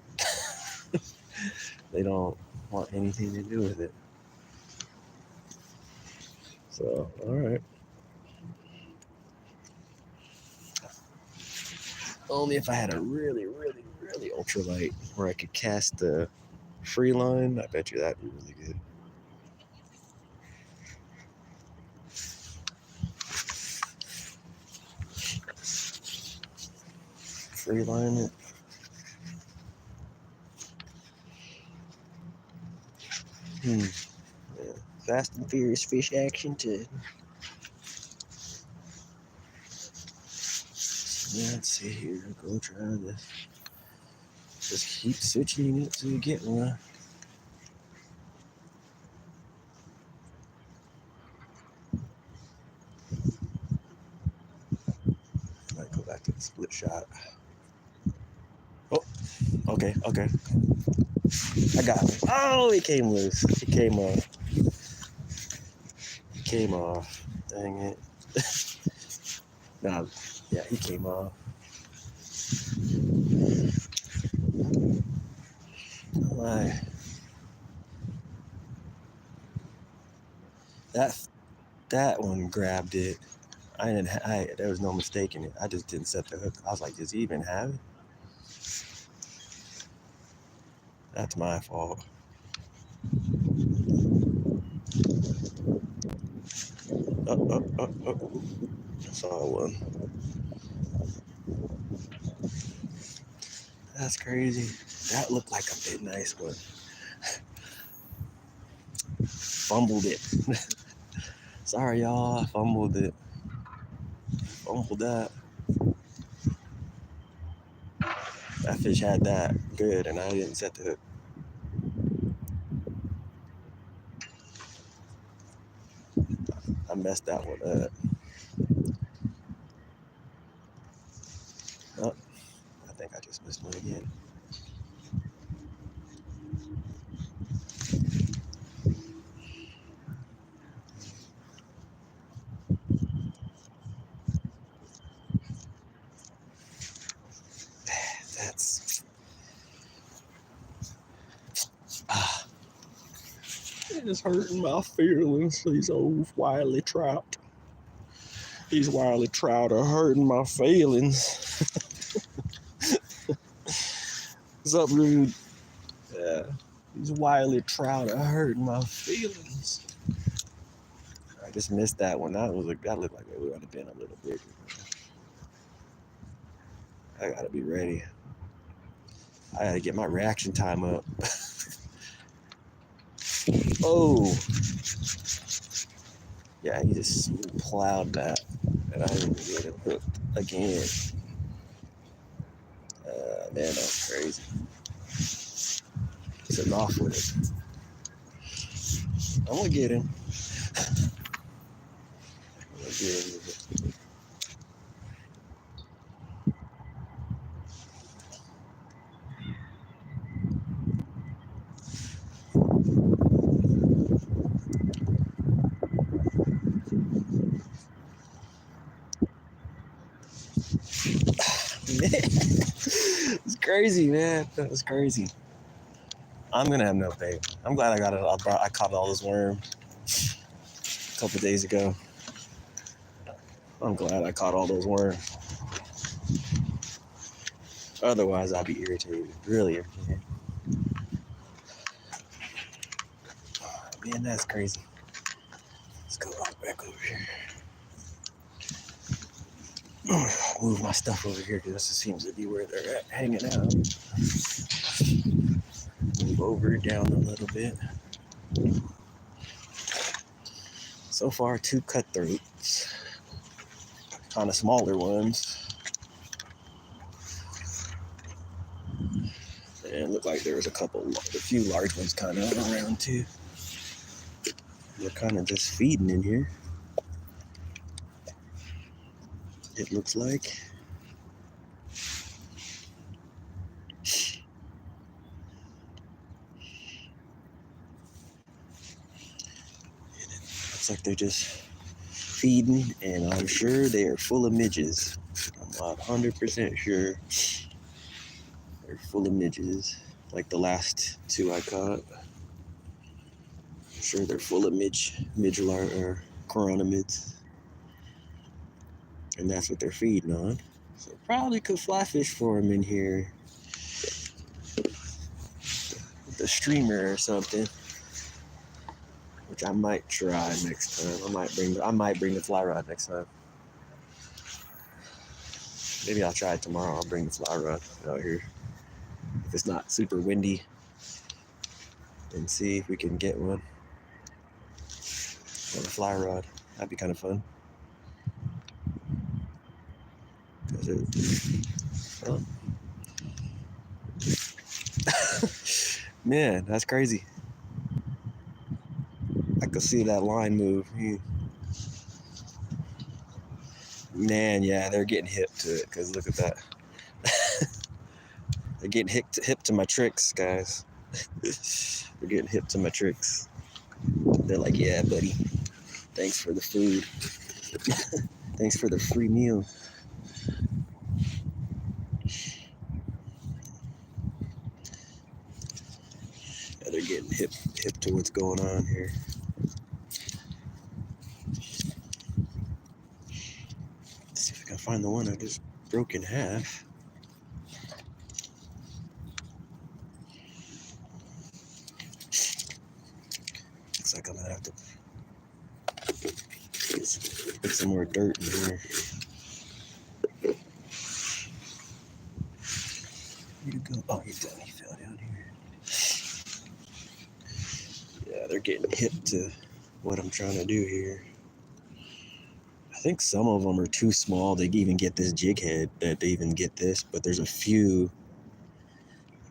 They don't want anything to do with it. So, all right. Only if I had a really, really, really ultralight where I could cast the free line. I bet you that'd be really good. Free line it. Yeah. Fast and Furious fish action too. Yeah, let's see here. Go try this. Just keep switching it till you get one. Might go back to the split shot. Oh, okay. I got it. Oh, he came loose. He came off. Dang it. Nah, yeah, he came off. Why? That one grabbed it. There was no mistaking it. I just didn't set the hook. I was like, does he even have it? That's my fault. Oh. I saw one. That's crazy. That looked like a big nice one. Fumbled it. Sorry, y'all. I fumbled it. Fumbled that. That fish had that good, and I didn't set the hook. I messed that one up. Oh, I think I just missed one again. That's. It is hurting my feelings. These old wily trout. These wily trout are hurting my feelings. What's up, Rude? Yeah. These wily trout are hurting my feelings. I just missed that one. That looked like it would have been a little bigger. I gotta be ready. I gotta get my reaction time up. Oh. Yeah, he just plowed that. And I didn't get it hooked again. Man, that was crazy. It's enough with it. I'm gonna get him. It's crazy, man. That was crazy. I'm gonna have no pay. I'm glad I got it. I caught all this worm a couple days ago. I'm glad I caught all those worms. Otherwise, I'd be irritated. Really irritated. Man, that's crazy. Let's go back over here. Move my stuff over here because this seems to be where they're at, hanging out. Move over down a little bit. So far, 2 cutthroats. Kind of smaller ones. And it looked like there was a few large ones kind of around too. They're kind of just feeding in here. It looks like. Looks like they're just feeding, and I'm sure they are full of midges. I'm not 100% sure they're full of midges, like the last 2 I caught. I'm sure they're full of or chironomids, and that's what they're feeding on. So probably could fly fish for them in here with a streamer or something, which I might try next time. I might bring the fly rod next time. Maybe I'll try it tomorrow. I'll bring the fly rod out here if it's not super windy, and see if we can get one on a fly rod. That'd be kind of fun. Oh. Man, that's crazy. I could see that line move. Man, yeah, they're getting hip to it, because look at that. They're getting hip to my tricks, guys. They're getting hip to my tricks. They're like, yeah, buddy, thanks for the food. Thanks for the free meal. Yeah, they're getting hip to what's going on here. Let's see if I can find the one I just broke in half. Looks like I'm gonna have to put some more dirt in here. Where'd you go? Oh, he fell down here. Yeah, they're getting hip to what I'm trying to do here. I think some of them are too small to even get this jig head, that they even get this, but there's a few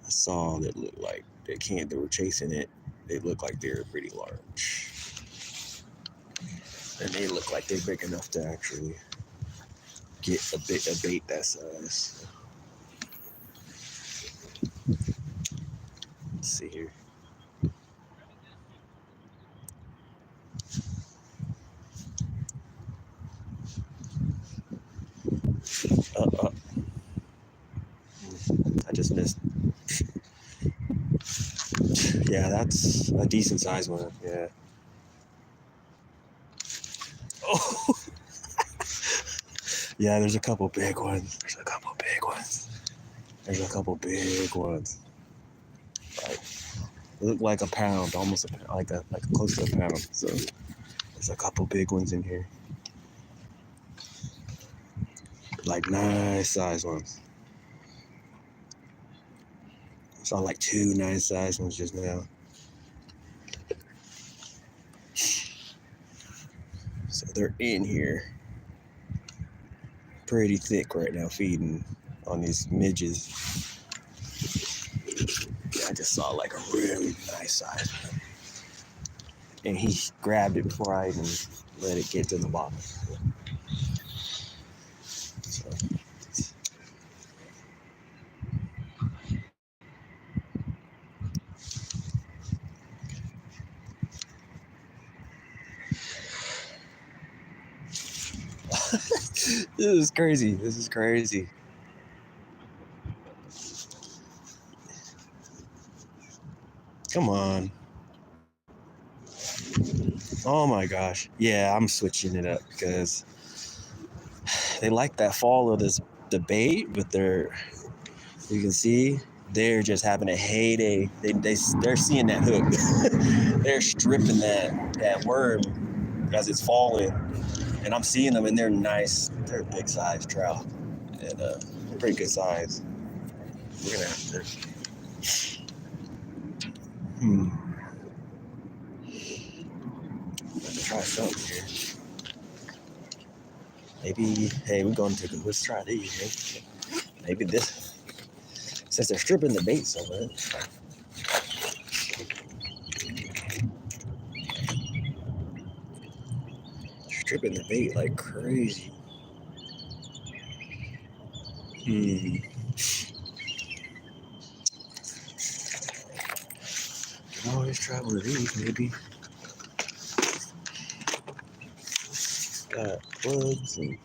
I saw that looked like they were chasing it. They look like they're pretty large. And they look like they're big enough to actually get a bait that size. Let's see here. I just missed. Yeah, that's a decent size one. Yeah. Oh. Yeah, there's a couple big ones. Like, they look like a pound, almost like close to a pound. So there's a couple big ones in here. Like nice size ones. I saw like 2 nice size ones just now. So they're in here pretty thick right now, feeding on these midges. Yeah, I just saw like a really nice size one. And he grabbed it before I even let it get to the bottom. So, This is crazy. Come on. Oh my gosh. Yeah, I'm switching it up because they like that fall of the bait, but you can see they're just having a heyday. They're seeing that hook. They're stripping that worm as it's falling, and I'm seeing them, and they're nice. They're big size trout, and pretty good size. We're gonna have to. Let's try something here. Maybe, hey, let's try these. Maybe this, since they're stripping the bait so much. Stripping the bait like crazy. Can always try one of these, maybe. Got plugs and.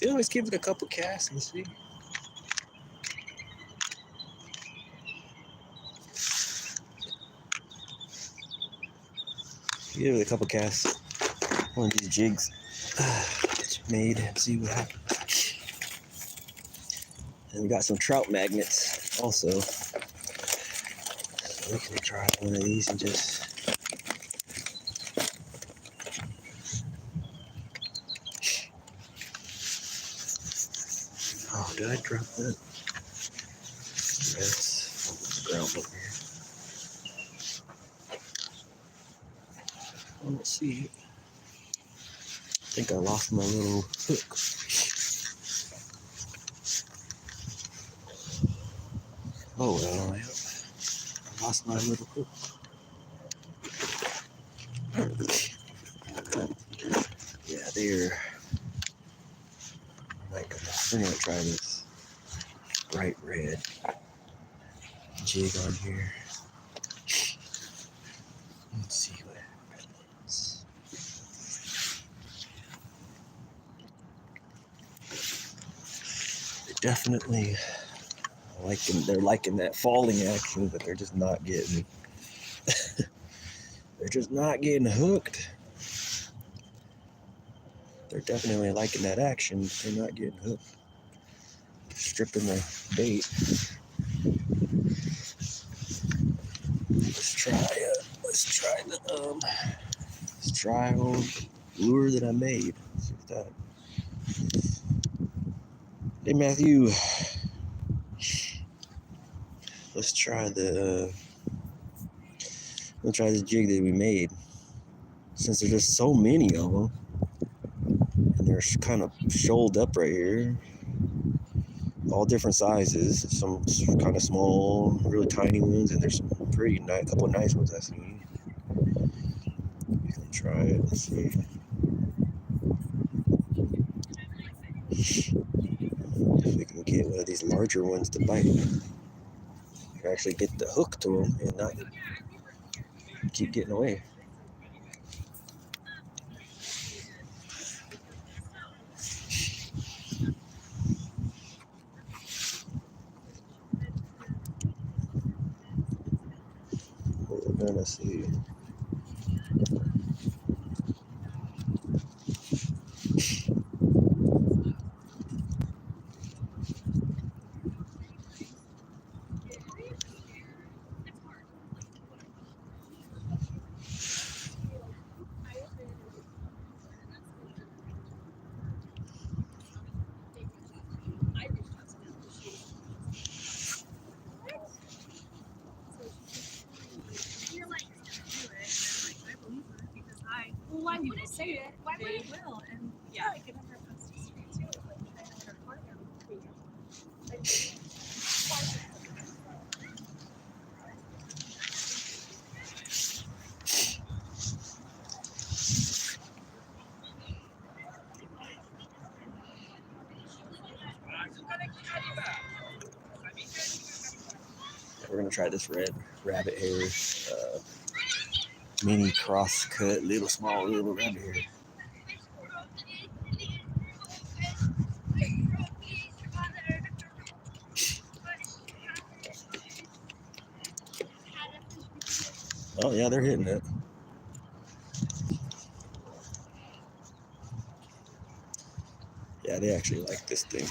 You always give it a couple casts and see. Give it a couple casts. One of these jigs made and see what happens. And we got some trout magnets also. So we can try one of these and just. Oh, did I drop that? That's ground over here. I don't see it. I think I lost my little hook. Oh well, I lost my little hook. Yeah, we're gonna try this bright red jig on here. Let's see what happens. They're liking that falling action, but they're just not getting hooked. They're definitely liking that action, but they're not getting hooked. Stripping the bait. Let's try old lure that I made. Let's see if that. Hey Matthew, let's try the jig that we made. Since there's just so many of them, and they're kind of shoaled up right here, all different sizes. Some kind of small, really tiny ones, and there's some pretty nice, couple of nice ones I see. We can try it. Let's see. If we can get one of these larger ones to bite. Actually get the hook to them and not keep getting away. We're gonna see. When people say it, why they will, and yeah, I can never post a street too. Like I know how to record them. We're gonna try this red rabbit hair mini cross cut, small little rabbit hair. Oh yeah, they're hitting it. Yeah, they actually like this thing.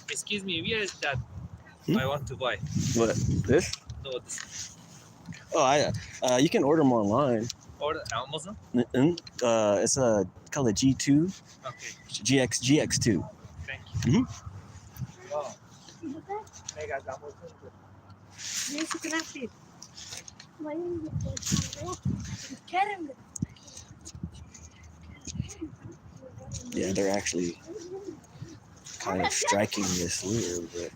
Excuse me, where is that? I want to buy. What, this? No, this. Oh, you can order them online. Or Amazon? It's called a G2, Okay, GX2. thank you. Mhm. Wow. Yeah, they're actually kind of striking this lure, but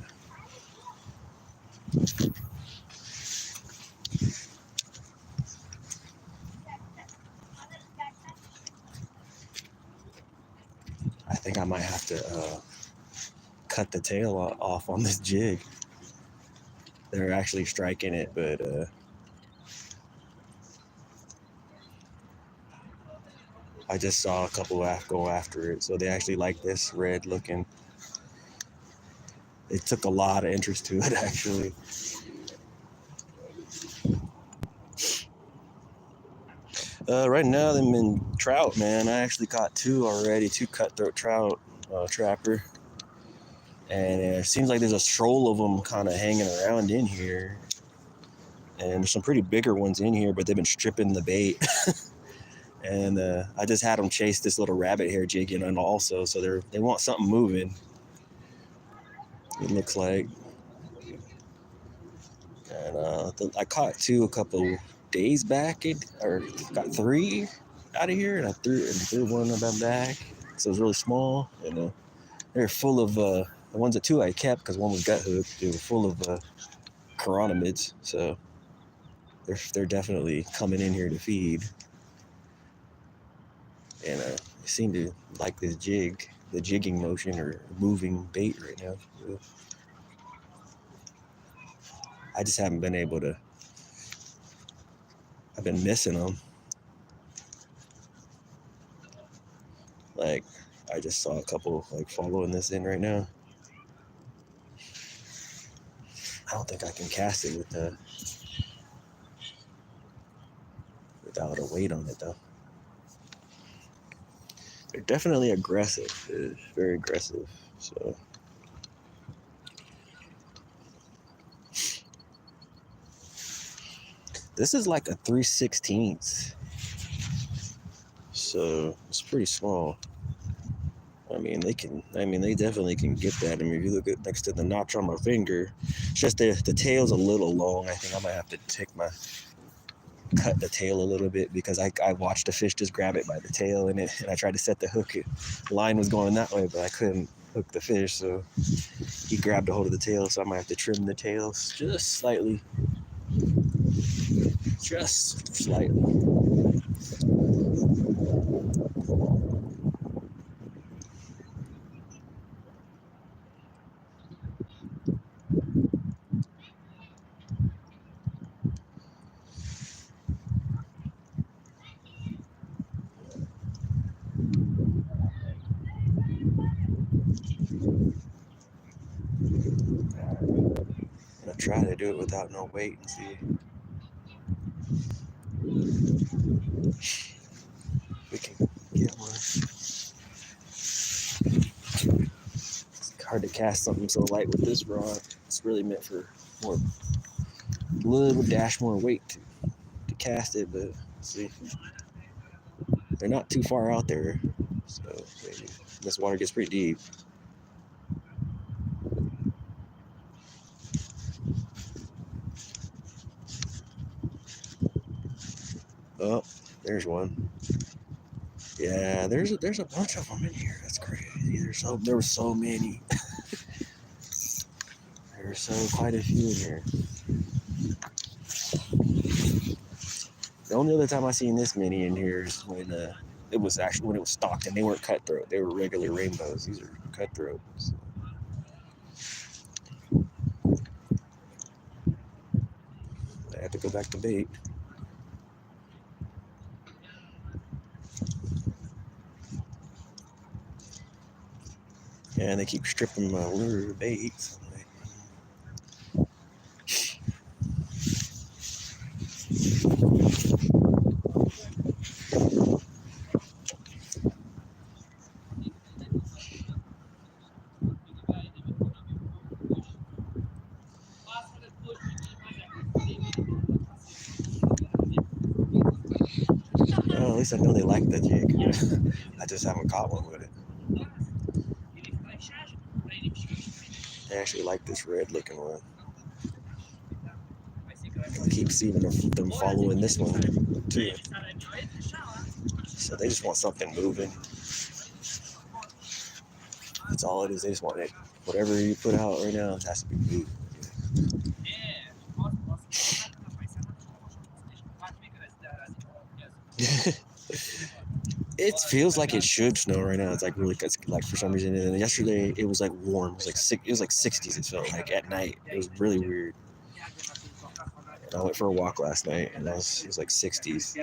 I think I might have to cut the tail off on this jig. They're actually striking it, but I just saw a couple go after it, so they actually like this red looking. It took a lot of interest to it, actually. Right now, I'm in trout, man. I actually caught two already, two cutthroat trout trapper. And it seems like there's a stroll of them kind of hanging around in here. And there's some pretty bigger ones in here, but they've been stripping the bait. And I just had them chase this little rabbit hair jigging on also, so they want something moving. It looks like. And I caught two a couple days back, or got three out of here, and I threw one of them back. So it was really small, and they're full of the ones that two I kept because one was gut hooked. They were full of Chironomids, so they're definitely coming in here to feed, and they seem to like this jig, the jigging motion or moving bait right now. So I just haven't been able to. I've been missing them. Like, I just saw a couple like following this in right now. I don't think I can cast it without a weight on it though. They're definitely aggressive. It's very aggressive. So this is like a 3/16. So it's pretty small. They definitely can get that. If you look at next to the notch on my finger, it's just the tail's a little long. I think I might have to cut the tail a little bit because I watched the fish just grab it by the tail and I tried to set the hook. The line was going that way, but I couldn't hook the fish, so he grabbed a hold of the tail, so I might have to trim the tails just slightly. Just slightly. I'm gonna try to do it without no weight and see if we can get one. It's hard to cast something so light with this rod. It's really meant for a little dash more weight to cast it, but let's see. They're not too far out there, so maybe this water gets pretty deep. There's one. Yeah, there's a bunch of them in here. That's crazy. There were so many. There's quite a few in here. The only other time I seen this many in here is when it was stocked, and they weren't cutthroat. They were regular rainbows. These are cutthroats. I had to go back to bait. And they keep stripping my lure baits. Well, at least I know they like the jig. I just haven't caught one with it. I actually like this red looking one. I keep seeing them following this one too. So they just want something moving. That's all it is. They just want it. Whatever you put out right now, it has to be moving. It feels like it should snow right now. It's like really, like for some reason. And yesterday it was like warm. It was like 60s. It felt like at night. It was really weird. And I went for a walk last night, and it was like 60s.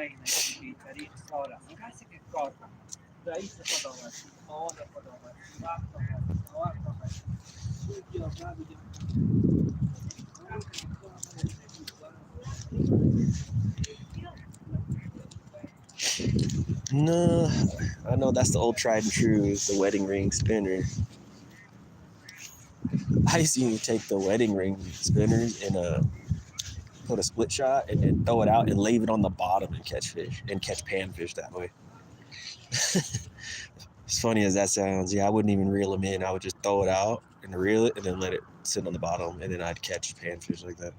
No, I know that's the old tried and true is the wedding ring spinner. I used to take the wedding ring spinners and put a split shot and then throw it out and leave it on the bottom and catch fish and catch panfish that way. As funny as that sounds, yeah, I wouldn't even reel them in. I would just throw it out and reel it and then let it sit on the bottom, and then I'd catch panfish like that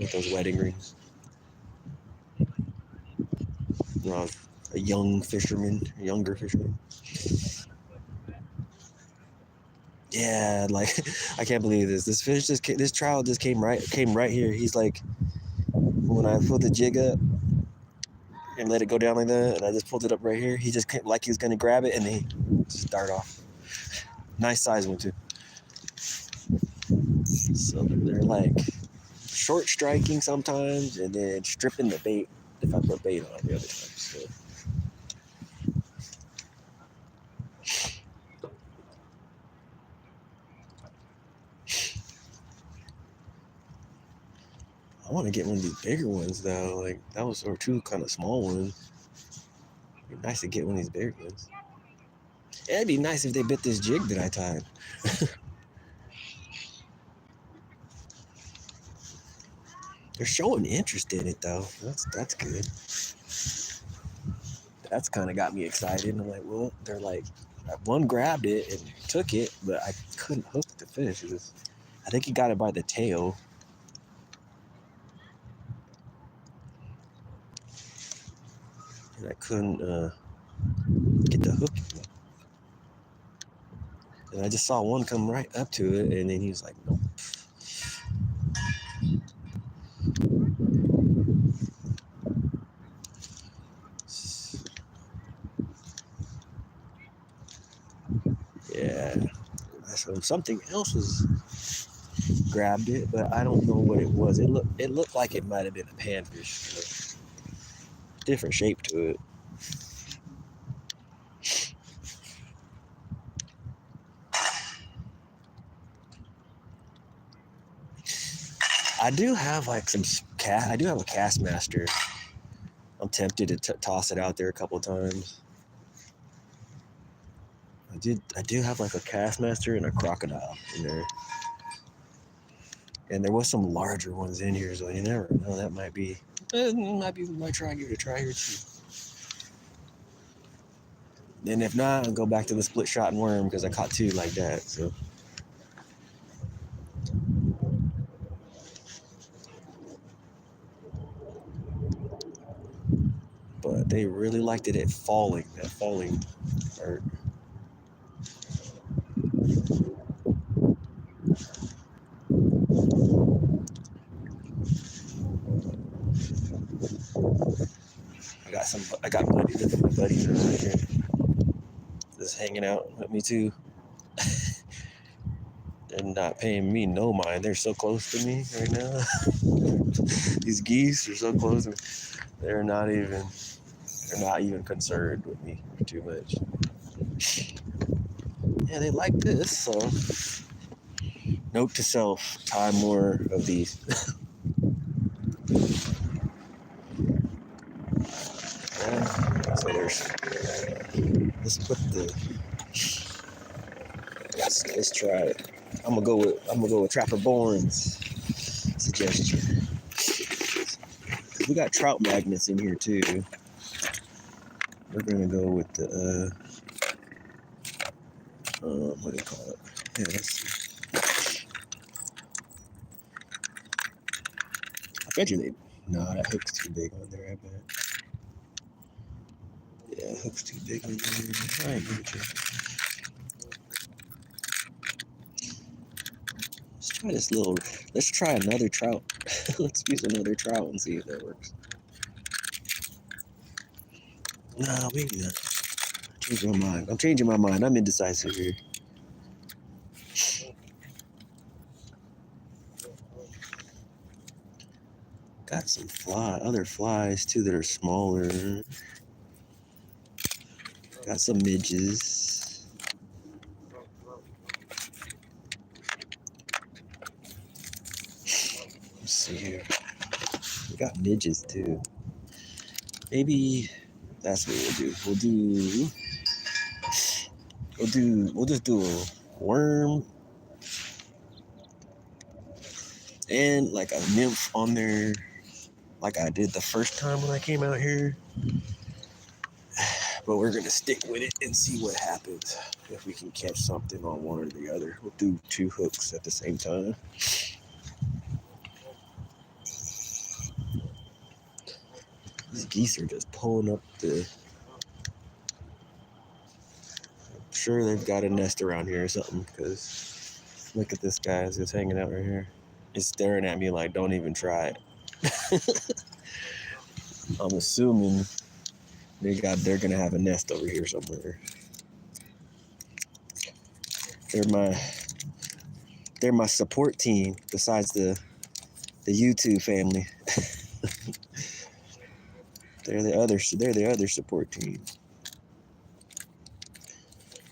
with those wedding rings. When I was a younger fisherman. Yeah, like I can't believe this. This trout just came right here. He's like, when I put the jig up and let it go down like that, and I just pulled it up right here, he just came, like he was gonna grab it, and he just dart off. Nice size one too. So they're like short striking sometimes, and then stripping the bait if I put bait on the other times. So. I want to get one of these bigger ones though. Like that was or two kind of small ones. It'd be nice to get one of these bigger ones. It'd be nice if they bit this jig that I tied. They're showing interest in it though. That's good. That's kind of got me excited. I'm like, well, they're like, one grabbed it and took it, but I couldn't hook the fish. I think he got it by the tail. And I couldn't get the hook. And I just saw one come right up to it, and then he was like, nope. Yeah. So something else was grabbed it, but I don't know what it was. It looked like it might have been a panfish. Different shape to it. I do have like I do have a cast master. I'm tempted to toss it out there a couple of times. I do have like a cast master and a crocodile in there. And there was some larger ones in here, so you never know. That might be might try give it a try here too. And if not, I'll go back to the split shot and worm because I caught two like that. So. They really liked it at falling, that falling part. I got buddies, my buddies are right here, just hanging out with me too. They're not paying me no mind. They're so close to me right now. These geese are so close to me. They're not even concerned with me too much. Yeah, they like this, so note to self, tie more of these. So let's put the, let's try it. I'm gonna go with Trapper Bourne's suggestion. We got trout magnets in here too. We're gonna go with the what do you call it? Yeah, let's see. I bet you that hook's too big on there, I bet. Yeah, hook's too big on there. I ain't gonna check. Let's try another trout. Let's use another trout and see if that works. Nah, maybe not. I'm changing my mind. I'm indecisive here. Got some other flies too that are smaller. Got some midges. Let's see here. We got midges too. Maybe that's what we'll do. We'll just do a worm and like a nymph on there, like I did the first time when I came out here. But we're gonna stick with it and see what happens if we can catch something on one or the other. We'll do 2 hooks at the same time. These geese are just pulling up the. I'm sure they've got a nest around here or something, because look at this guy, he's just hanging out right here. He's staring at me like, don't even try it. I'm assuming they're gonna have a nest over here somewhere. They're my support team besides the YouTube family. They're the other support team.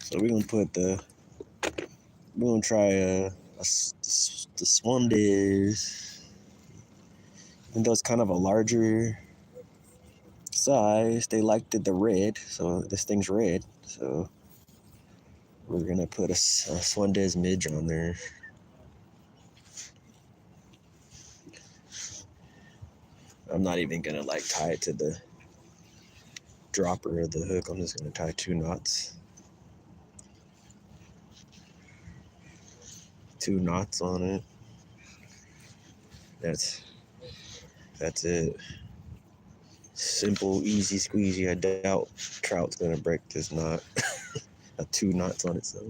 So we're gonna try the Swanders. And those kind of a larger size. They liked the red, so this thing's red. So we're gonna put a Swanders midge on there. I'm not even gonna tie it to the dropper of the hook. I'm just gonna tie 2 knots. 2 knots on it. That's it. Simple, easy squeezy. I doubt trout's gonna break this knot. 2 knots on itself.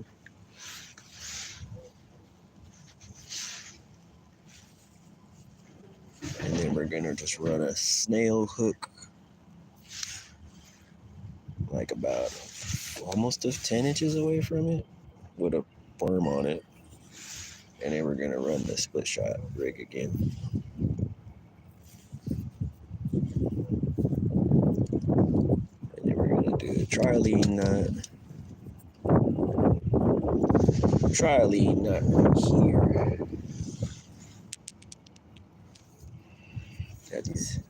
And then we're gonna just run a snail hook, like about almost 10 inches away from it, with a worm on it. And then we're gonna run the split shot rig again. And then we're gonna do a tri-lead knot. Tri-lead knot right here. Yeah, these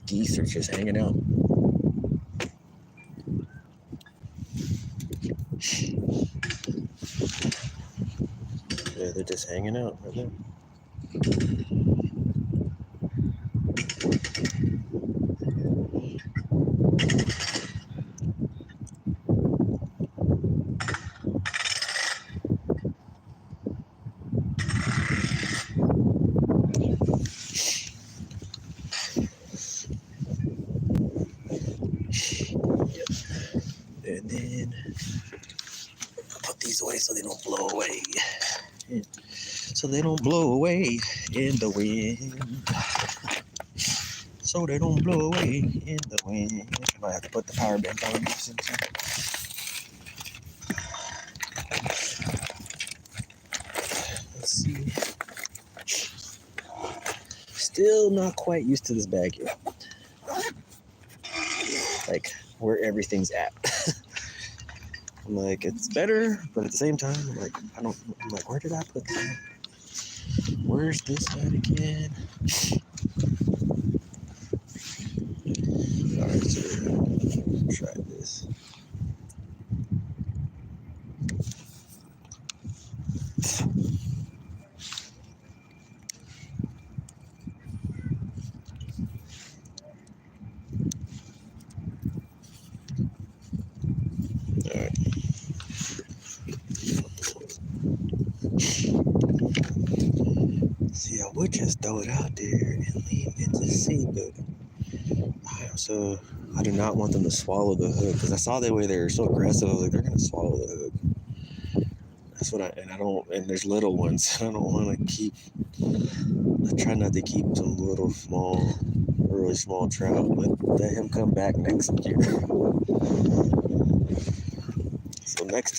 geese are just hanging out. Yeah, they're just hanging out right there. put these away so they don't blow away. So they don't blow away in the wind. So they don't blow away in the wind. I might have to put the power bank on this. Let's see. Still not quite used to this bag yet. Like where everything's at. I'm like, it's better, but at the same time, I'm like, where did I put that? Where's this at again? Alright, so we're gonna try this. Alright. See, I would just throw it out there and leave it to see, but I do not want them to swallow the hook because I saw the way they were so aggressive. I was like, they're gonna swallow the hook. That's what and there's little ones. I don't want to keep. I try not to keep some little really small trout. Let him come back next year. So next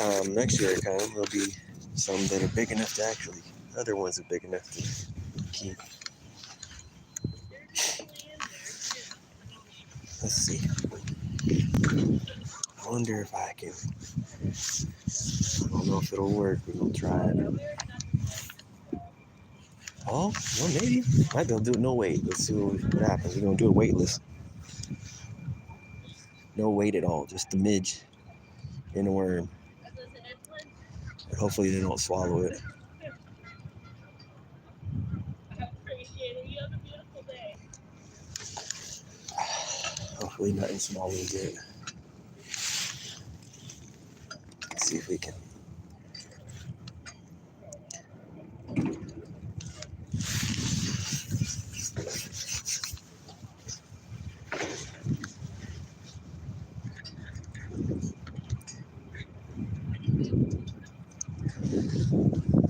year I come, there'll be some that are big enough to actually. Other ones are big enough to keep. Let's see. I wonder if I can. I don't know if it'll work. We're gonna try it. Oh, well, maybe. Might be able to do it no weight. Let's see what happens. We're gonna do it weightless. No weight at all, just the midge and a worm. And hopefully they don't swallow it. Hopefully nothing swallows it. Let's see if we can.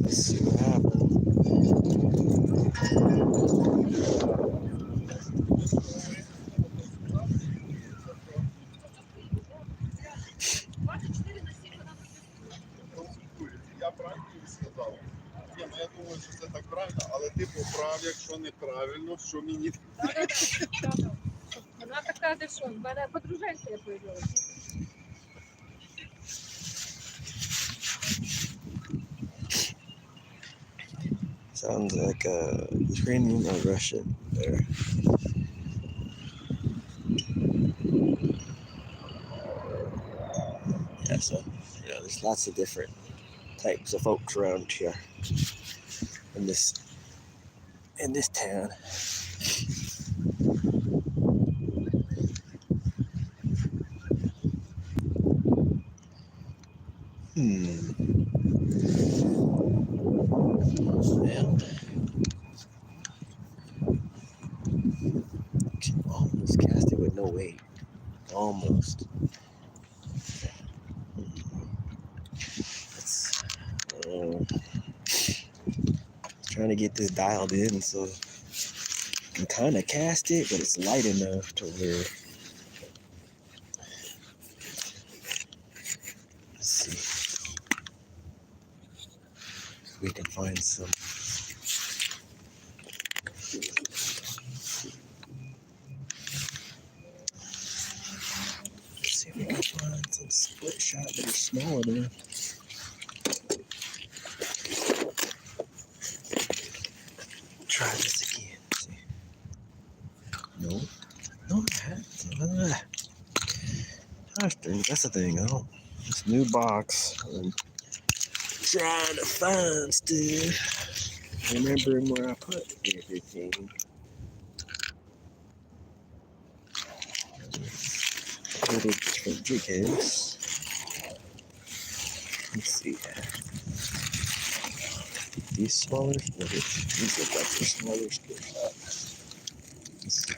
Let's see what happens. Я правильно сказав? Ні, ну я думаю, що це так правильно, але ти поправ, якщо неправильно, що мені. Вона така, де що, в мене подруженька появилася. Sounds like Ukrainian or Russian there. Yeah, so there's lots of different types of folks around here in this town. Well, almost cast it with no weight. Almost. Trying to get this dialed in so I can kind of cast it, but it's light enough to where. Let's see if we can find some. Let's see if we can find some split shot that are small enough. Try this again. See. No, that's the thing. This new box. I'm trying to find stuff. Remembering where I put everything. Little different jig heads. Let's see. These smaller, these look like they're smaller split shots. Let's see.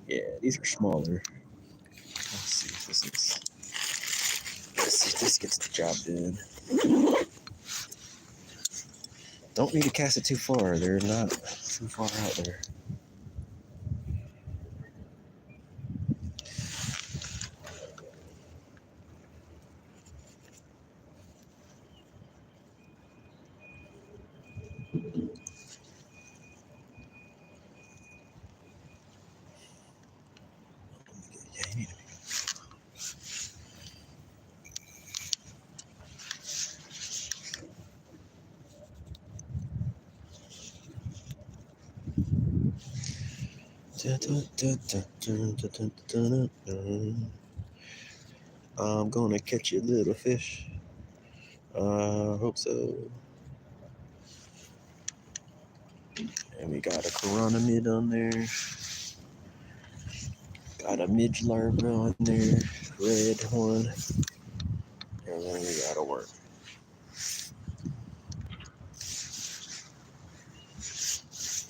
Yeah, these are smaller. Let's see if this is. This gets the job done. Don't need to cast it too far. They're not too far out there. Yeah, you need to I'm gonna catch a little fish. Hope so. And we got a Chironomid on there. Got a midge larva on there. Red one. And then we got a worm.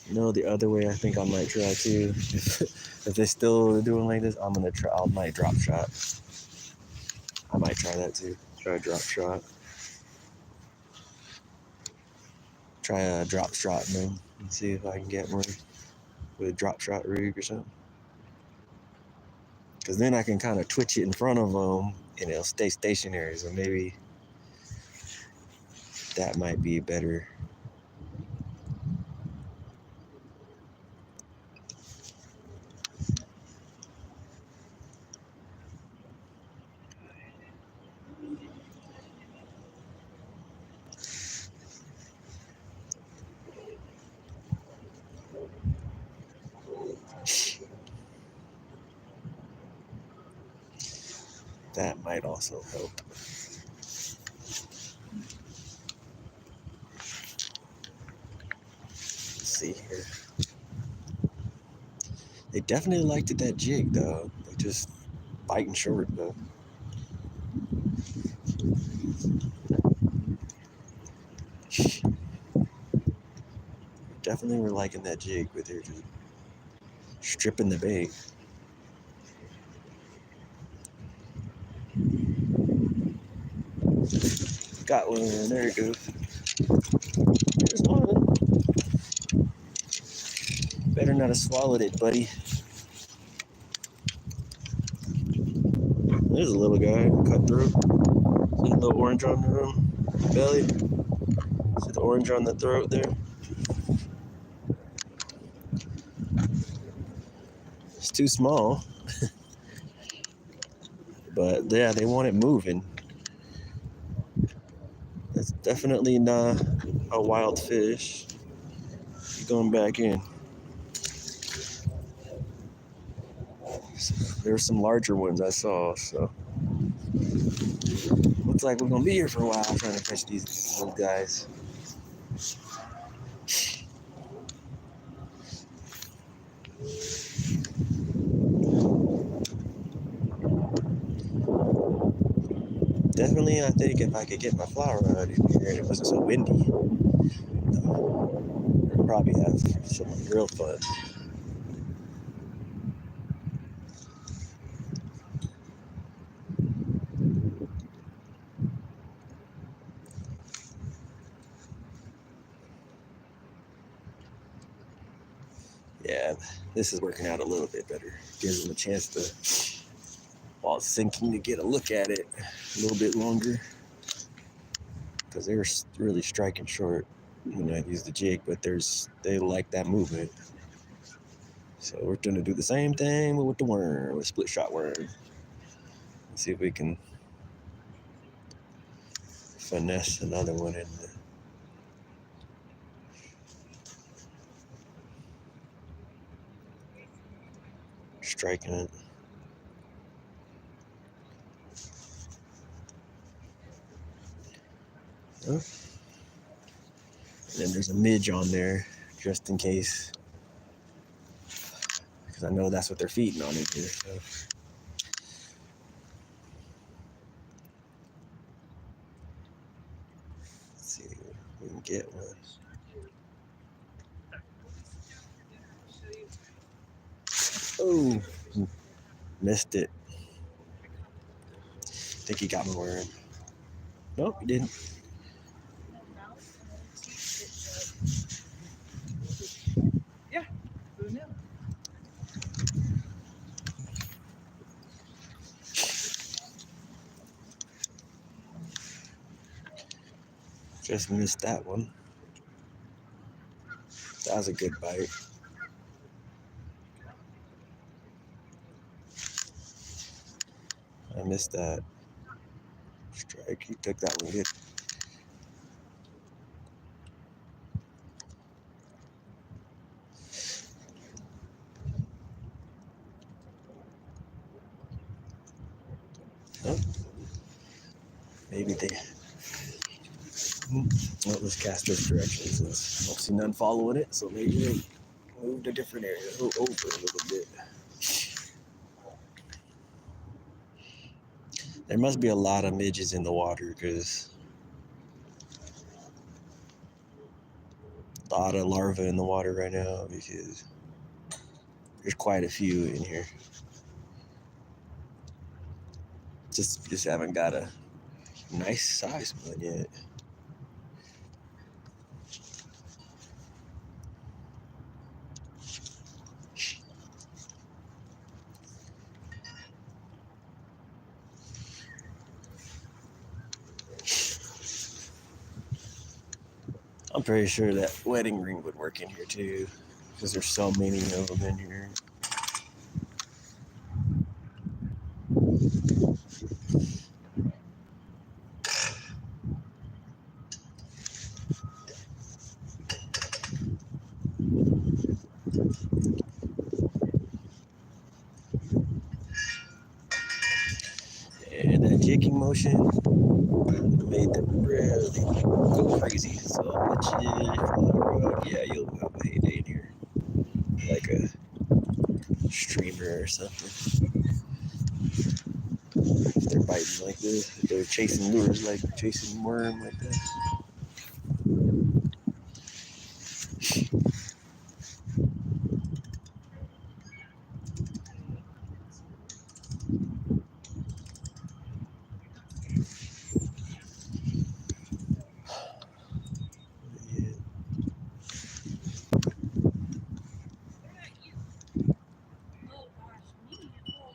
You know, the other way I think I might try too. If they're still doing like this, I'm gonna try. I might drop shot. I might try that too. Try a drop shot. Try a drop shot and see if I can get one with a drop shot rig or something. Because then I can kind of twitch it in front of them and it'll stay stationary. So maybe that might be better. That might also help. Let's see here. They definitely liked it, that jig though. They just biting short though. Definitely were liking that jig, but they're just stripping the bait. Got one. There it goes. There's one. Better not have swallowed it, buddy. There's a little guy, cutthroat. See the little orange on the belly? See the orange on the throat there? It's too small. But yeah, they want it moving. It's definitely not a wild fish. Going back in. There's some larger ones I saw, so looks like we're gonna be here for a while trying to catch these little guys. Definitely, I think if I could get my flower rod in here and it wasn't so windy, I'd probably have some real fun. Yeah, this is working out a little bit better. Gives them a chance to, while sinking, to get a look at it a little bit longer. Because they were really striking short when I used the jig, but they like that movement. So we're gonna do the same thing with the worm, with split shot worm. Let's see if we can finesse another one in the striking it. Oh. And then there's a midge on there, just in case, because I know that's what they're feeding on in here. So. Let's see if we can get one. Oh, missed it. think he got my worm. Nope, he didn't. Who knew? Just missed that one. That was a good bite. I missed that strike. He took that one good. Oh, maybe they. Well, let's cast this direction since I don't see none following it. So maybe they moved a different area over a little bit. There must be a lot of midges in the water because a lot of larvae in the water right now because there's quite a few in here. Just haven't got a nice size one yet. I'm pretty sure that wedding ring would work in here too because there's so many of them in here. And that jigging motion made them really go crazy. So I bet you from the road, yeah, you'll have a heyday in here. Like a streamer or something. If they're biting like this, if they're chasing lures like chasing worm like that. Yeah. Oh gosh, me. Well,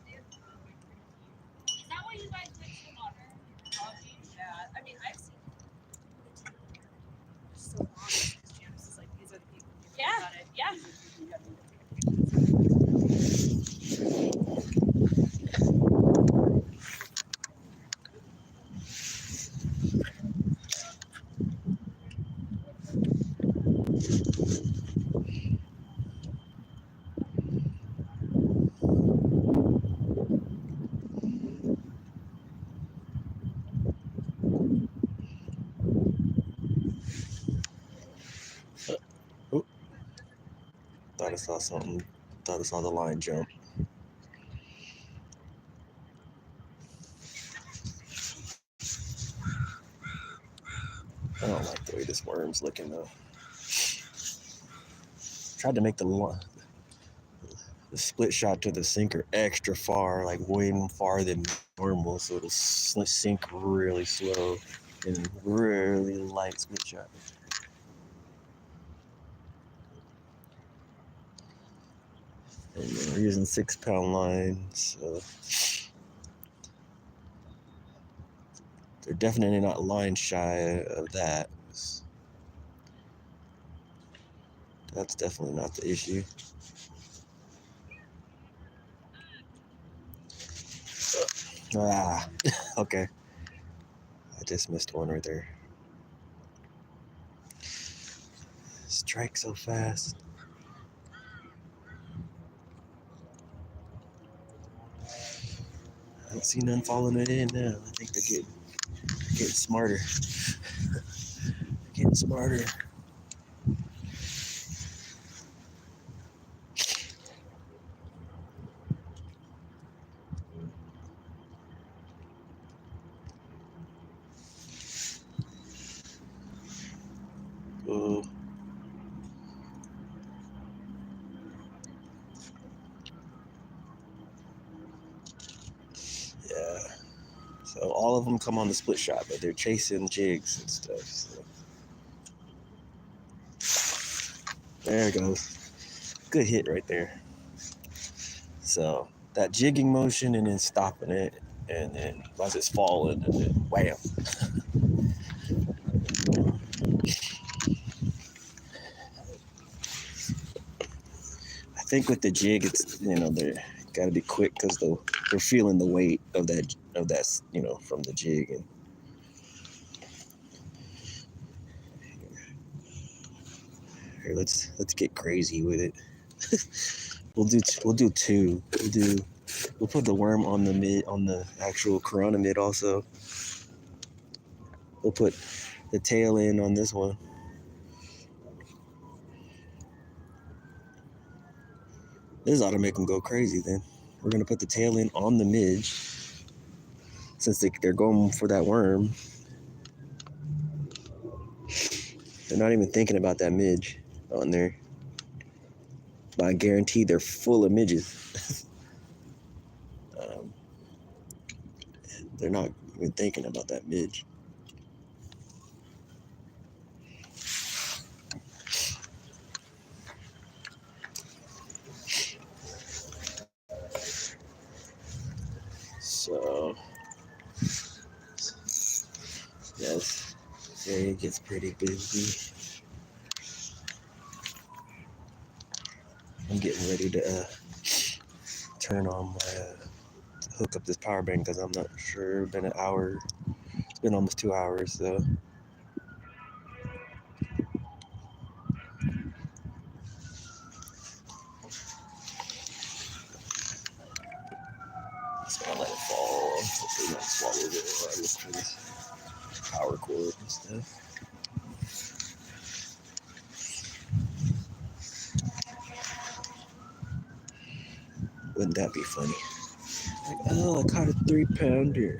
you know, is that why you guys went to the water? Yeah. I mean, I've seen so long since Janice is like, these are the people who got it. Yeah. Oh, thought I saw something. Thought I saw the line jump. I don't like the way this worm's looking though. Tried to make the split shot to the sinker extra far, like way farther than normal, so it'll sink really slow and really light split shot. And then we're using 6-pound lines, so they're definitely not line shy of that. That's definitely not the issue. Ah, okay. I just missed one right there. Strike so fast. I don't see none following it in now. I think they're getting smarter. Getting smarter. Oh. So all of them come on the split shot, but they're chasing jigs and stuff. So. There it goes. Good hit right there. So that jigging motion and then stopping it, and then as it's falling, and then wham. I think with the jig, it's they're got to be quick because they're feeling the weight of that from the jig. And here, let's get crazy with it. we'll do two. We'll put the worm on the actual Chironomid also. We'll put the tail in on this one. This ought to make them go crazy then. We're going to put the tail in on the midge since they're going for that worm. They're not even thinking about that midge on there. But I guarantee they're full of midges. They're not even thinking about that midge. So, yes, it gets pretty busy. I'm getting ready to turn on my hook up this power bank because I'm not sure. It's been an hour. It's been almost 2 hours, so. Just gonna let it fall. Hopefully not swallow it while I look for this power cord and stuff. Wouldn't that be funny? Like, oh, I caught a 3-pounder.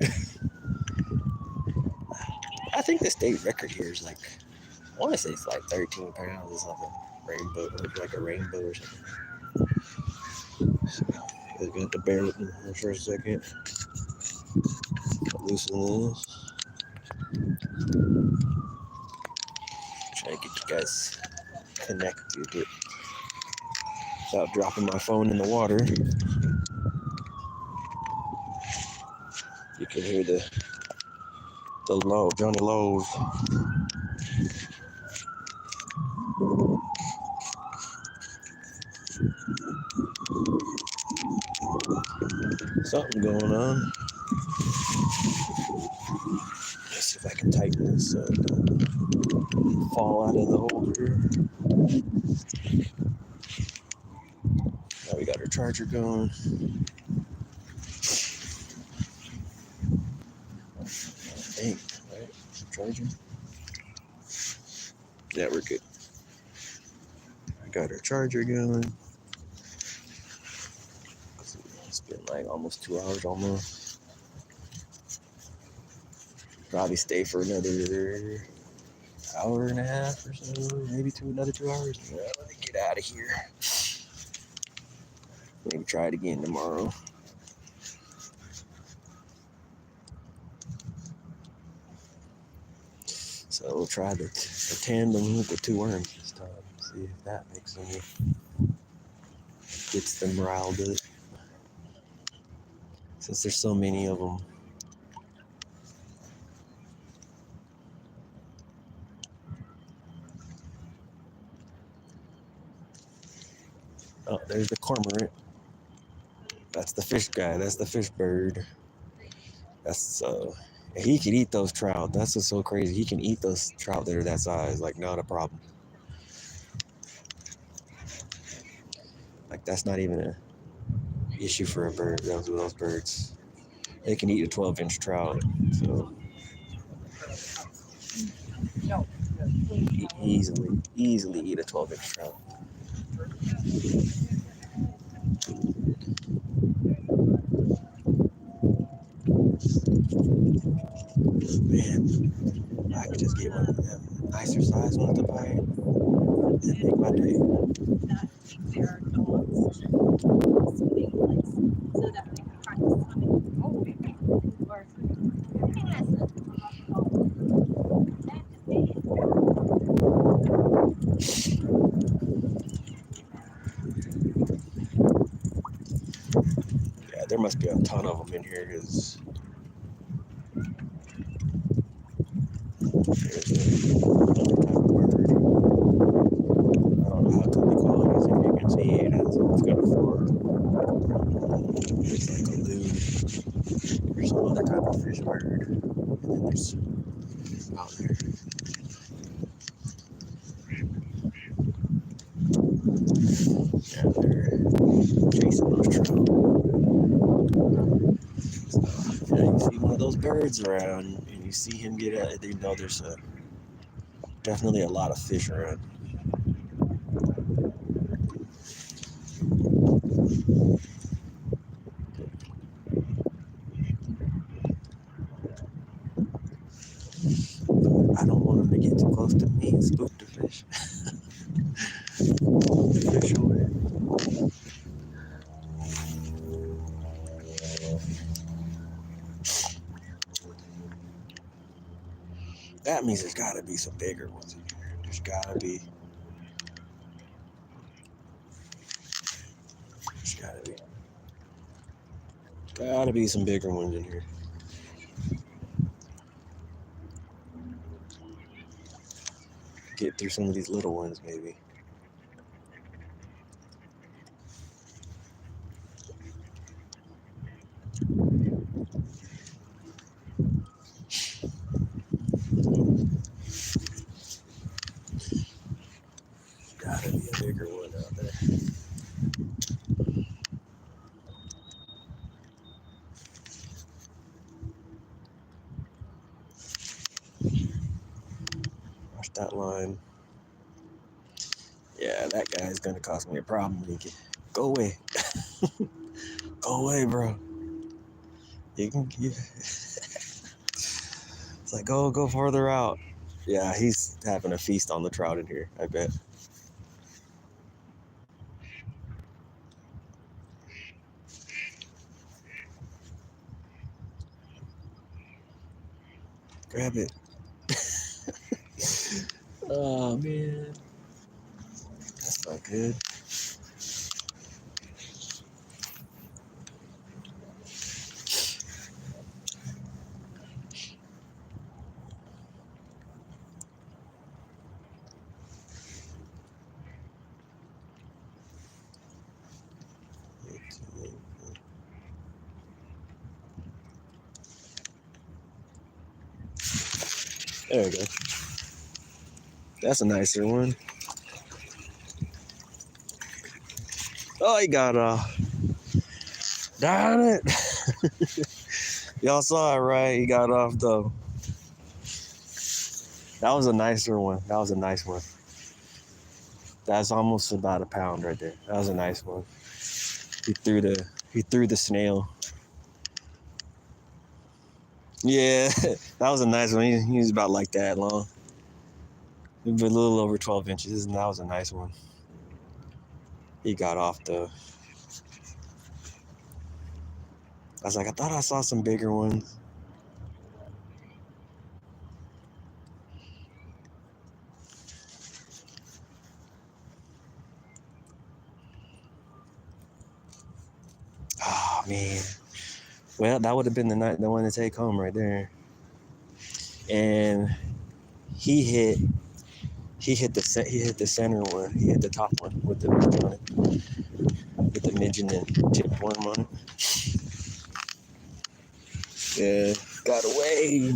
I think the state record here is like, I want to say it's like 13 pounds or something. Rainbow, like a rainbow or something. So, I got to bear with me for a second. Loosen this. Try to get you guys connected without dropping my phone in the water. You can hear the Johnny Lowe's. Something going on. Let's see if I can tighten this so it don't fall out of the holder. Now we got our charger going. Dang, right? Charging. Yeah, we're good. I got our charger going. It's been like almost 2 hours almost. Probably stay for another hour and a half or so, maybe another 2 hours. Yeah, let me get out of here. Maybe try it again tomorrow. So we'll try the tandem hook with 2 worms this time. See if that makes any, gets them riled up. Since there's so many of them. Oh, there's the cormorant. That's the fish guy. That's the fish bird. That's he can eat those trout. That's what's so crazy. He can eat those trout that are that size, like not a problem. Like that's not even an issue for a bird. Those birds, they can eat a 12-inch trout. So easily eat a 12-inch trout. Man, I could just get one of them nicer size ones to buy and make my day. There are dogs swimming so that they can practice swimming. Oh, or there must be a ton of them in here because there's another type of bird. I don't know how to the qualities. If you can see it, it's got a fork. It's like a loon. There's some other type of fish bird. And then there's out there. Yeah, they're chasing those trout. So, you see one of those birds around and you see him get out, you know there's definitely a lot of fish around. I don't want him to get too close to me and spook the fish. The fish away. That means there's got to be some bigger ones in here. There's got to be. There's got to be some bigger ones in here. Get through some of these little ones, maybe. Gotta be a bigger one out there. Watch that line. Yeah, that guy's gonna cause me a problem. Go away. Go away, bro. You can. It's like go farther out. Yeah, he's having a feast on the trout in here, I bet. Grab it. Oh man. That's not good. There we go. That's a nicer one. Oh, he got off. Darn it. Y'all saw it, right? He got off, though. That was a nicer one. That was a nice one. That's almost about a pound right there. That was a nice one. He threw the snail. Yeah, that was a nice one. He was about like that long. A little over 12 inches, and that was a nice one. He got off though. I was like, I thought I saw some bigger ones. Oh man. Well, that would have been the one to take home right there. And he hit the center one. He hit the top one with the midget on it, with the midget and tip worm on it. Yeah, got away.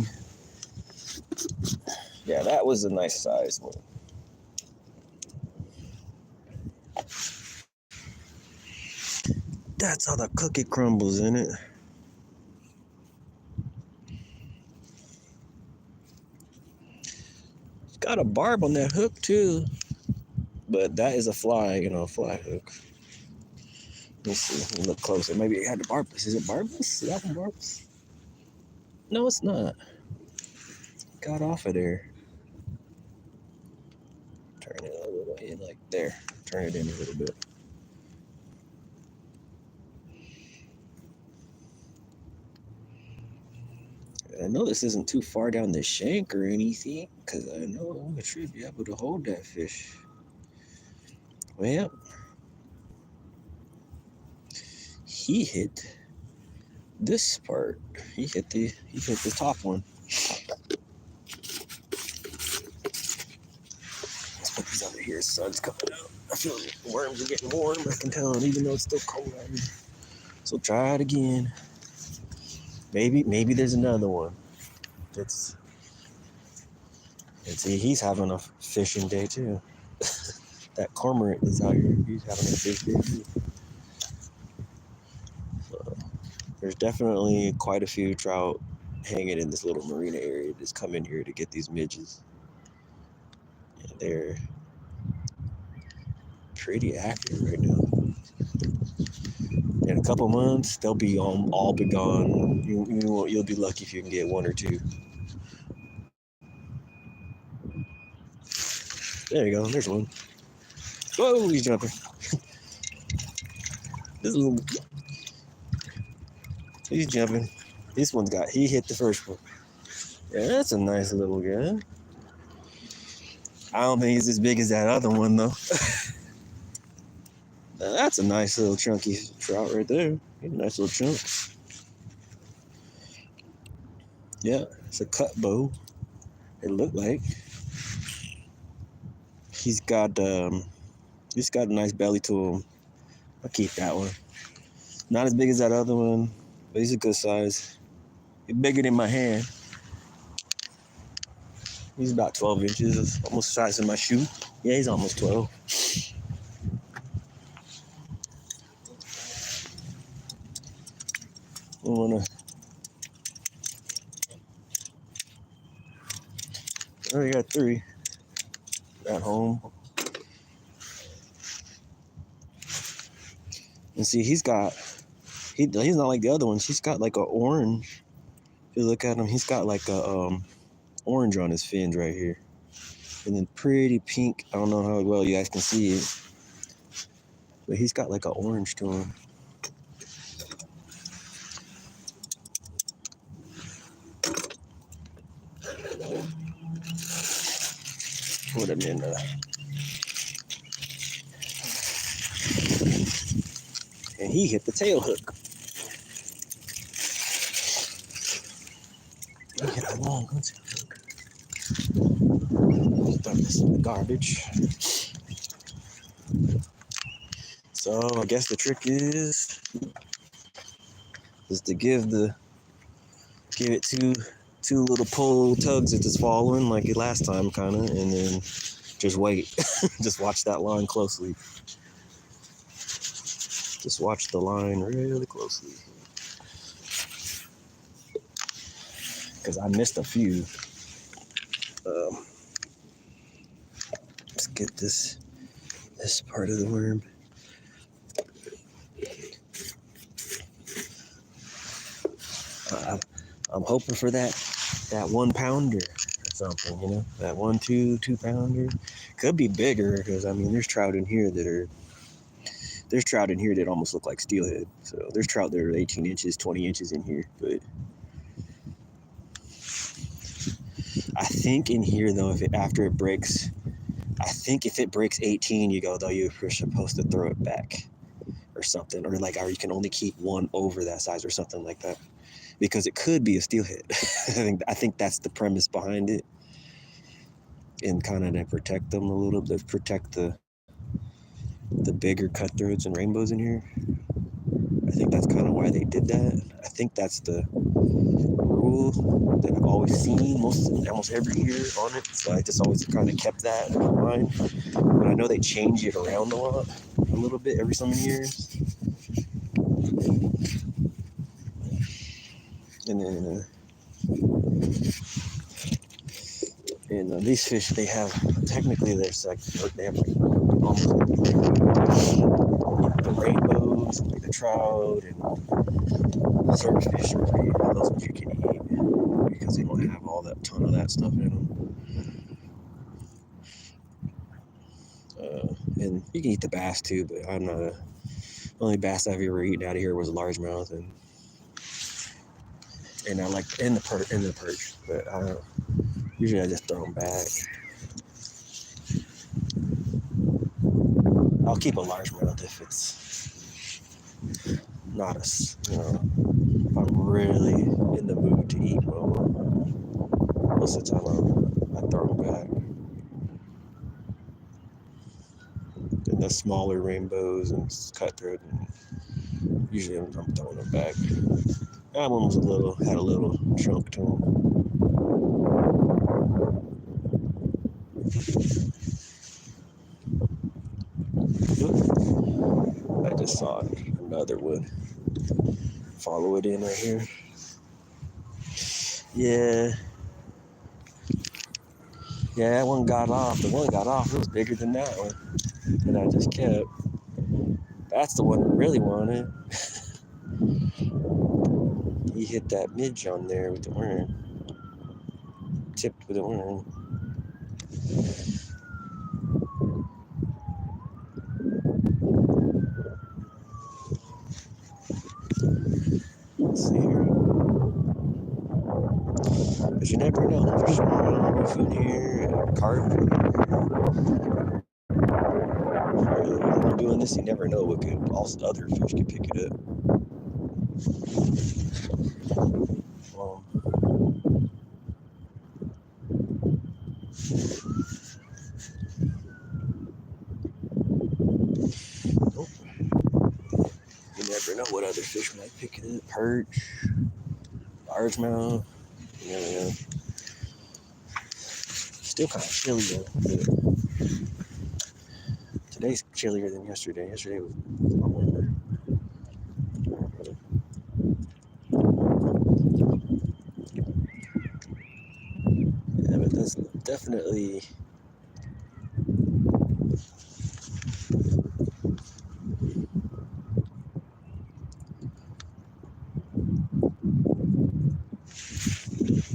Yeah, that was a nice size one. That's how the cookie crumbles, isn't it? It's got a barb on that hook too, but that is a fly hook. Let me see. Let me look closer. Maybe it had the barbless. Is it barbless? Is that one barbless? No, it's not. Got off of there. Turn it a little in, like there. Turn it in a little bit. I know this isn't too far down the shank or anything, because I know I should be able to hold that fish. Well, he hit This part, he hit the top one. Let's put these over here. Sun's coming out. I feel the worms are getting warm. I can tell, even though it's still cold out here. So try it again. Maybe there's another one. And see, he's having a fishing day too. That cormorant is out here. He's having a fish day too. So there's definitely quite a few trout hanging in this little marina area. Just come in here to get these midges. And they're pretty active right now. In a couple months, they'll be all be gone. You'll be lucky if you can get one or two. There you go. There's one. Whoa, he's jumping. He's jumping. This one's he hit the first one. Yeah, that's a nice little guy. I don't think he's as big as that other one though. That's a nice little chunky trout right there. He's a nice little chunk. Yeah, it's a cut bow. It looked like. He's got a nice belly to him. I'll keep that one. Not as big as that other one, but he's a good size. He's bigger than my hand. He's about 12 inches, almost the size of my shoe. Yeah, he's almost 12. Oh, you got 3 at home. And see, he's not like the other ones. He's got like a orange. If you look at him, he's got like a orange on his fins right here. And then pretty pink. I don't know how well you guys can see it. But he's got like an orange to him. Put him in and he hit the tail hook. He hit a long tail hook. Throw this in the garbage. So I guess the trick is to give it two little pull tugs at this following like it last time kind of, and then just wait. Just watch that line closely. Just watch the line really closely. Because I missed a few. Let's get this part of the worm. I'm hoping for that 1 pounder or something, you know, that 2 pounder. Could be bigger because I mean there's trout in here that almost look like steelhead. So there's trout that are 18 inches, 20 inches in here. But I think in here though, if it breaks 18, you're supposed to throw it back or something, or you can only keep one over that size or something like that. Because it could be a steelhead. I think that's the premise behind it, and kind of to protect them a little bit, protect the bigger cutthroats and rainbows in here. I think that's kind of why they did that. I think that's the rule that I've always seen almost every year on it. So I just always kind of kept that in mind. But I know they change it around a little bit every so many years. And then these fish, they have almost like the rainbows, like the trout, and certain fish are pretty. Those ones you can eat because they don't have all that ton of that stuff in them. And you can eat the bass too, but I'm not the only bass I've ever eaten out of here was largemouth, and I like in the perch, but usually I just throw them back. I'll keep a largemouth if it's not if I'm really in the mood to eat one. Most of the time I throw them back. And the smaller rainbows and cutthroat, and usually I'm throwing them back. That one was had a little chunk to him. I just saw another one. Follow it in right here. Yeah, that one got off. The one got off. It was bigger than that one. And I just kept. That's the one I really wanted. He hit that midge on there with the worm. Tipped with the worm. Let's see here. But you never know. There's smallmouth in here, carp. When I'm doing this, you never know what could. Also, other fish could pick it up. Nope. You never know what other fish might pick it up. Perch, largemouth. You never know. Still kind of chilly though. Today's chillier than yesterday. Yesterday was a lot warmer. Yeah, but that's definitely.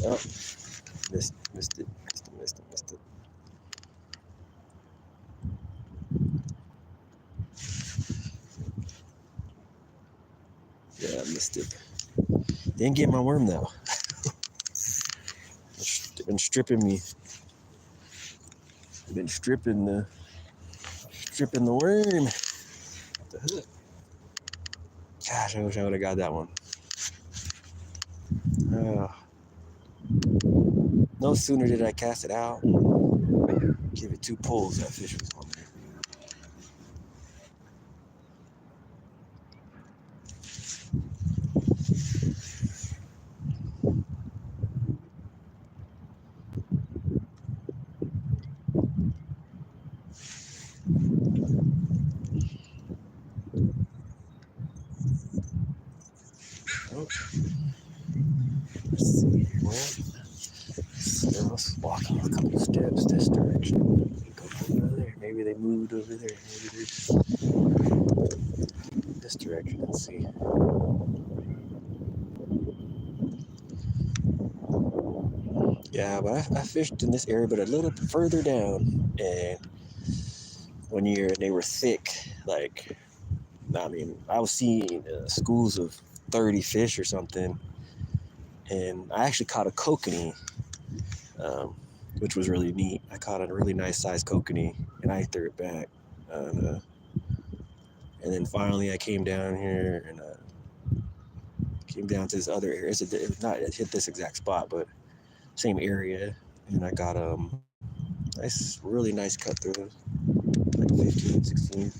Oh, missed it. Missed it. Yeah, I missed it. Didn't get my worm though. They've been stripping me. They've been stripping the worm. The hook. Gosh, I wish I would have got that one. No sooner did I cast it out, give it 2 pulls, that fish was on there. Oh. Let's see here. Well, let's walk a couple steps this direction. Go over there. Maybe they moved over there. Maybe they're just this direction. Let's see. Yeah, but I fished in this area, but a little bit further down. And one year they were thick. Like, I mean, I was seeing schools of 30 fish or something. And I actually caught a kokanee, which was really neat. I caught a really nice sized kokanee, and I threw it back. And then finally I came down here and came down to this other area. It hit this exact spot, but same area. And I got really nice cut through, like 15, 16.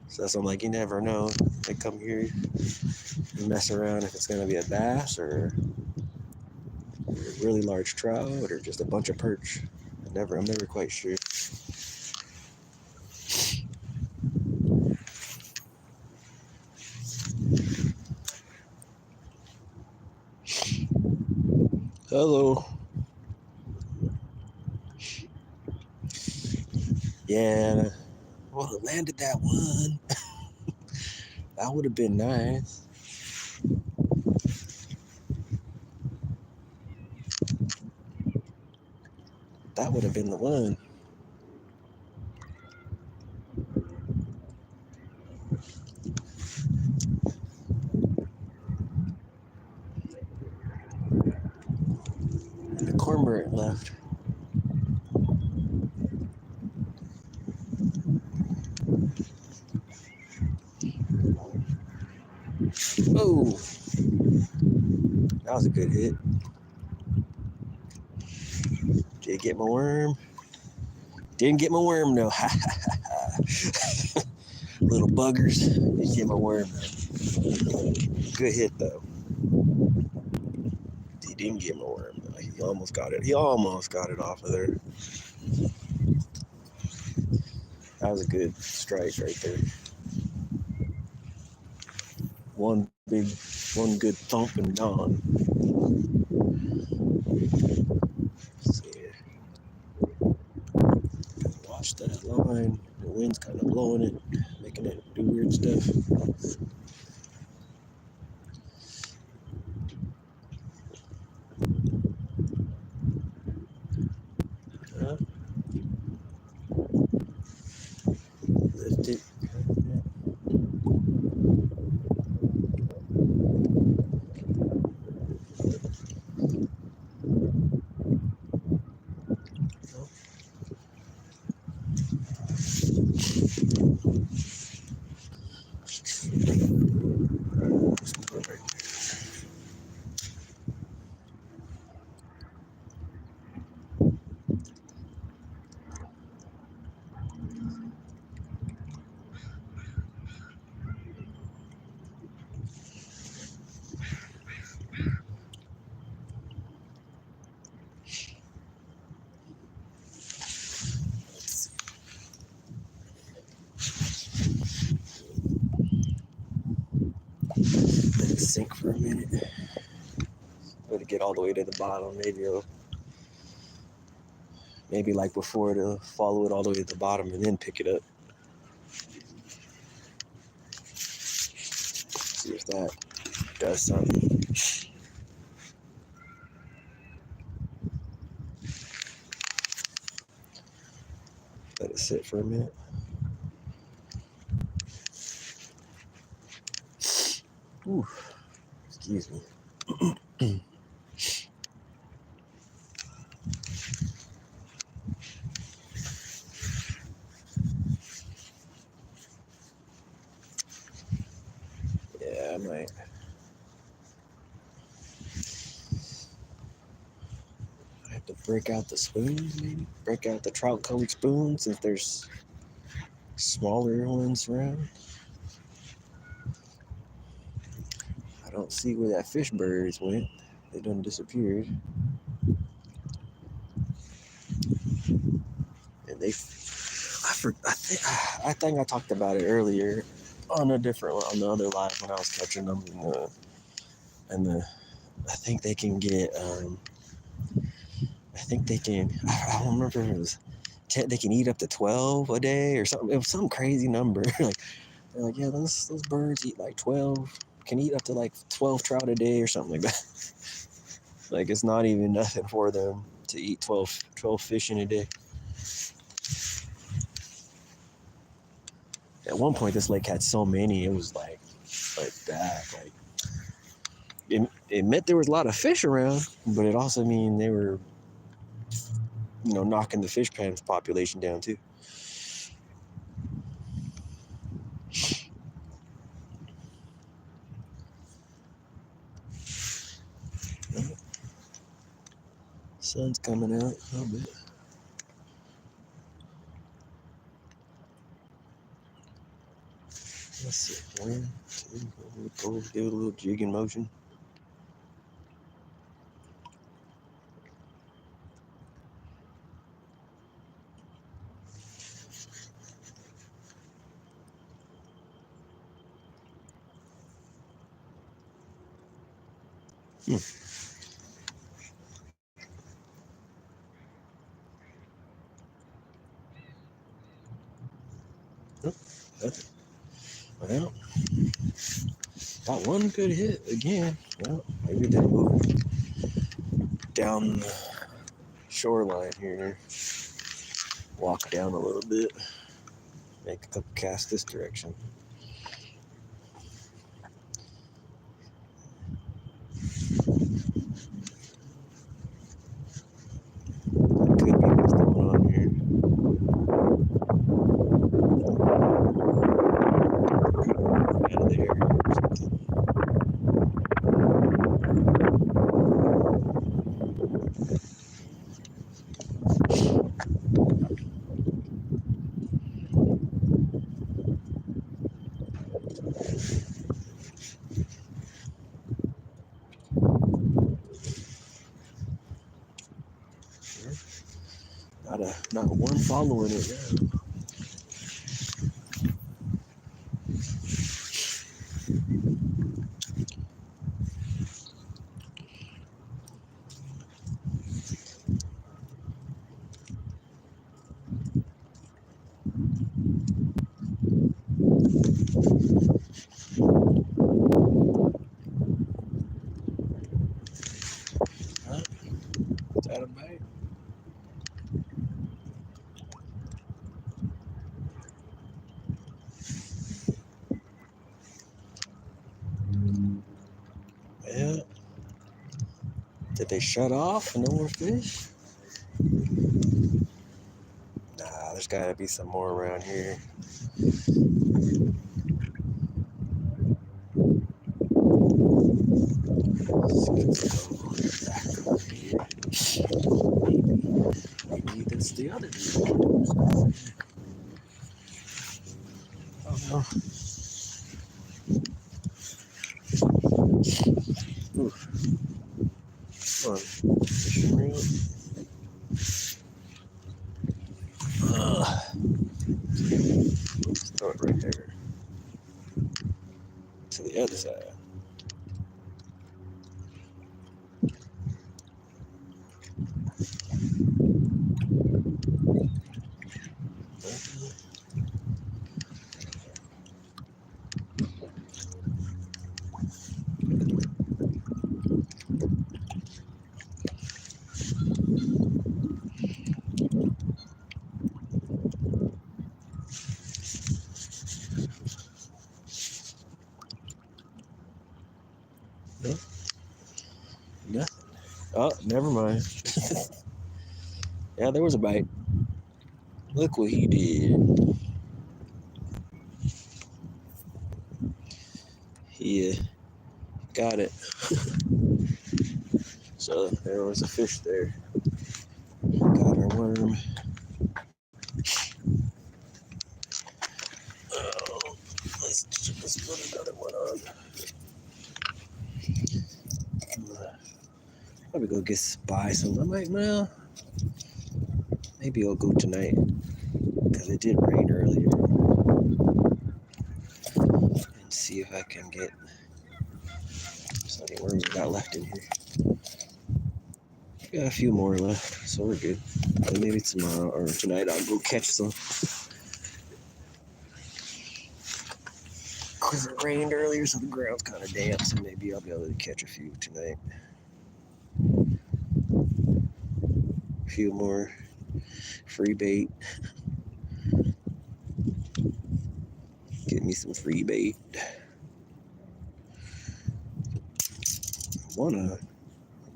So I'm like, you never know. They come here and mess around if it's gonna be a bass or a really large trout or just a bunch of perch. I'm never quite sure. Hello. Yeah. Well, I landed that one. That would have been nice. That would have been the one. And the cormorant left. Oh, that was a good hit. Did get my worm? Didn't get my worm though. Little buggers. Didn't get my worm though. Good hit though. He didn't get my worm though. He almost got it. He almost got it off of there. That was a good strike right there. One good thump and gone. So yeah. Watch that line. The wind's kind of blowing it, making it do weird stuff. Lift it. Let it sink for a minute. Let it get all the way to the bottom. Maybe like before to follow it all the way to the bottom and then pick it up. See if that does something. Let it sit for a minute. Ooh, excuse me. Yeah, I might. I have to break out the spoons, maybe? Break out the trout colored spoons if there's smaller ones around. I don't see where that fish birds went. They done disappeared. And I think I talked about it earlier on the other live when I was catching them. I think they can get, I don't remember if it was 10, they can eat up to 12 a day or something. It was some crazy number. Like, they're like, yeah, those birds eat like 12, can eat up to like 12 trout a day or something like that. Like, it's not even nothing for them to eat 12 fish in a day. At one point, this lake had so many, it was like that. Like, it meant there was a lot of fish around, but it also mean they were, knocking the fish pan population down too. Sun's coming out a little bit. Let's see. 1, 2, give it a little jigging motion. Well, got one good hit again. Well, maybe they move down the shoreline here. Walk down a little bit. Make a couple casts this direction. That could be what's going on here. Out of there or something. Not one following it now. Is that a bite? Yeah. Did they shut off? No more fish? Nah, there's gotta be some more around here. Let's get some back over here. Maybe that's the other dude. Oh no. Ooh. Come on. Fishing reel. Let's throw it right there. To the other side. No, nothing. Oh, never mind. Yeah, there was a bite. Look what he did. He got it. So there was a fish there. Got our worm. Oh, let's put another one on. Probably go buy some. I might, well, maybe I'll go tonight because it did rain earlier. And see if I can get some worms we got left in here. Got a few more left, so we're good. But maybe tomorrow or tonight I'll go catch some. Because it rained earlier, so the ground's kind of damp, so maybe I'll be able to catch a few tonight. A few more free bait. Get me some free bait. I'm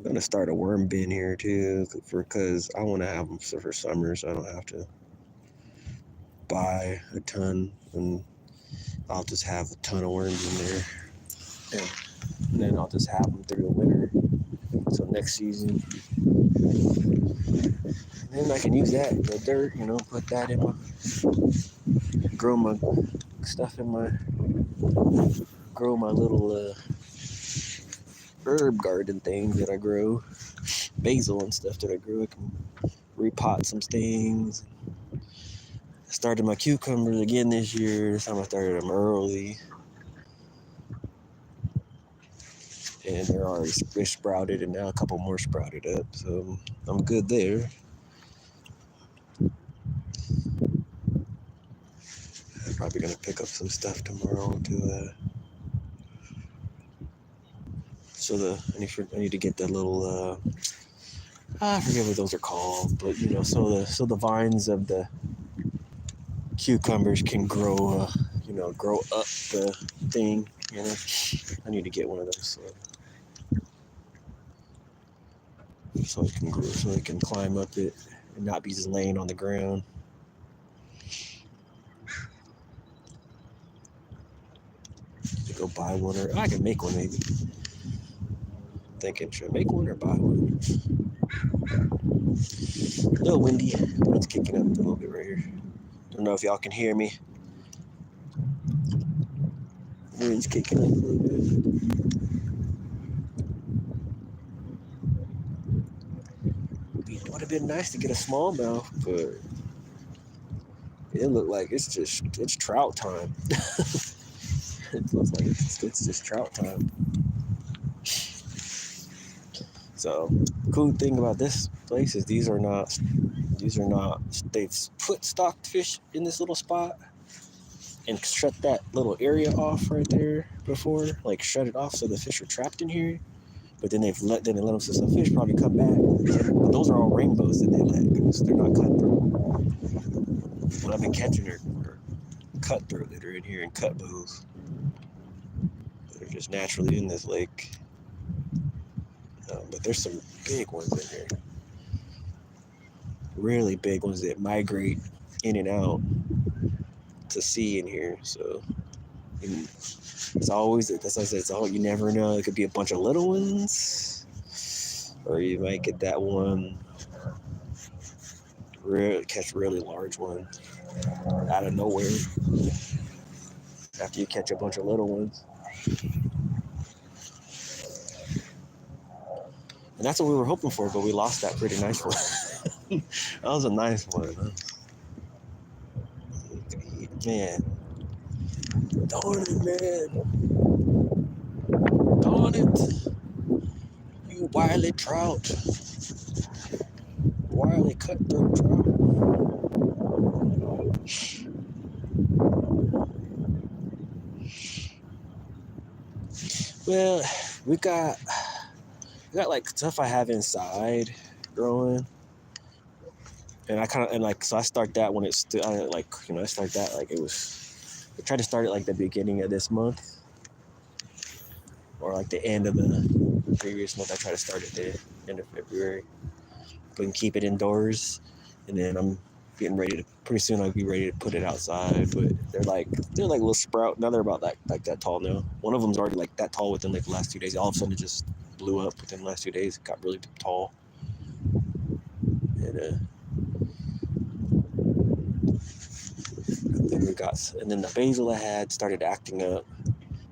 gonna start a worm bin here too, because I want to have them for summer, so I don't have to buy a ton, and I'll just have a ton of worms in there, and then I'll just have them through the winter. So next season, then I can use that, the dirt, put that in grow my stuff in grow my little herb garden things that I grow, basil and stuff that I grew. I can repot some things. I started my cucumbers again this year. This time I started them early, and they're already sprouted, and now a couple more sprouted up, so I'm good there. I'm probably gonna pick up some stuff tomorrow to I need to get that little I forget what those are called, but so the vines of the cucumbers can grow grow up the thing. I need to get one of those so it can grow, so it can climb up it and not be just laying on the ground. Go buy one, or I can make one maybe. Thinking, should I make one or buy one? A little windy. It's kicking up a little bit right here. Don't know if y'all can hear me. The wind's kicking up a little bit. It would have been nice to get a smallmouth, but it looked like it's trout time. It looks like it's just trout time. So, cool thing about this place is these are not. They've put stocked fish in this little spot and shut that little area off right there before, like shut it off so the fish are trapped in here. But then they let them so some fish probably come back. But those are all rainbows that they let, so they're not cutthroat. What I've been catching are cutthroat that are in here and cut bows. They're just naturally in this lake. But there's some big ones in here. Really big ones that migrate in and out to sea in here. So it's always, that's what I said, you never know. It could be a bunch of little ones, or you might get that one, catch a really large one out of nowhere after you catch a bunch of little ones. And that's what we were hoping for, but we lost that pretty nice one. That was a nice one, huh? Man. Darn it, man. Darn it. You wily trout. Wily cutthroat trout. Well, we got like stuff I have inside growing. And I start that when it's still, I start that like it was, I tried to start it like the beginning of this month. Or like the end of the previous month. I try to start it the end of February. But keep it indoors. And then I'm getting ready to, pretty soon I'll be ready to put it outside. But they're like little sprout. Now they're about like that tall now. One of them's already like that tall within like the last 2 days. All of a sudden it just blew up within the last 2 days. It got really tall. And then the basil I had started acting up.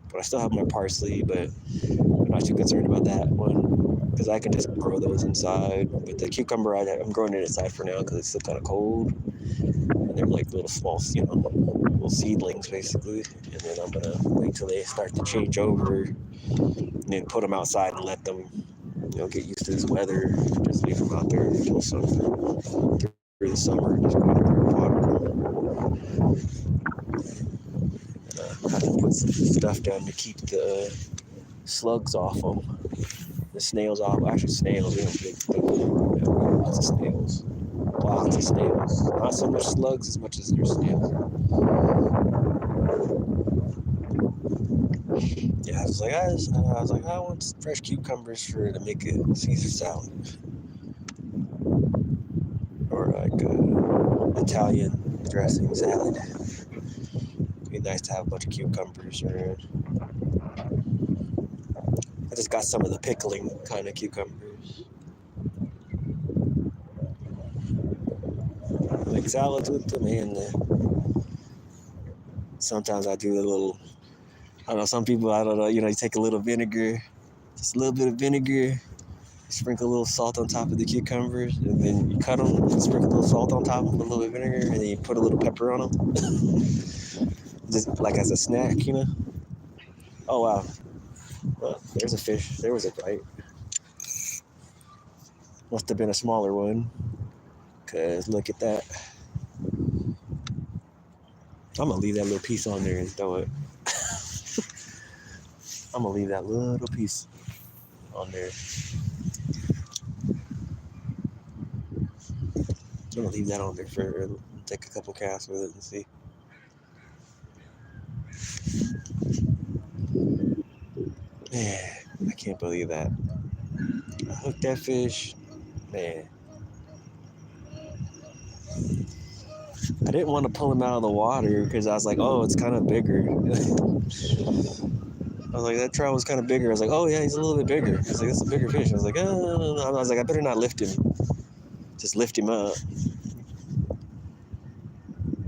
But I still have my parsley, but I'm not too concerned about that one because I can just grow those inside. But the cucumber, I'm growing it inside for now because it's still kind of cold. And they're like little small, little seedlings basically. And then I'm going to wait till they start to change over and then put them outside and let them, get used to this weather. Just leave them out there until through the summer. Just go out there and water them. Have to put some stuff down to keep the slugs off them. The snails off. Actually, snails. Lots of snails. Lots of snails. Not so much slugs as much as there's snails. Yeah, I was like, I want some fresh cucumbers to make a Caesar salad. Or like Italian dressing salad. It'd be nice to have a bunch of cucumbers around. I just got some of the pickling kind of cucumbers. I make salads with them, and sometimes I do a little, I don't know, some people, I don't know, you take a little vinegar, just a little bit of vinegar, sprinkle a little salt on top of the cucumbers, and then you cut them, and sprinkle a little salt on top of a little bit of vinegar, and then you put a little pepper on them. Just like as a snack, Oh, wow. Well, there's a fish. There was a bite. Must have been a smaller one. Because look at that. I'm going to leave that little piece on there and throw it. I'm going to leave that little piece on there. I'm going to leave that on there for take a couple casts with it and see. Man, I can't believe that. I hooked that fish. Man. I didn't want to pull him out of the water because I was like, oh, it's kind of bigger. I was like, that trout was kind of bigger. I was like, oh, yeah, he's a little bit bigger. I was like, that's a bigger fish. I was like, oh. I was like, I better not lift him. Just lift him up.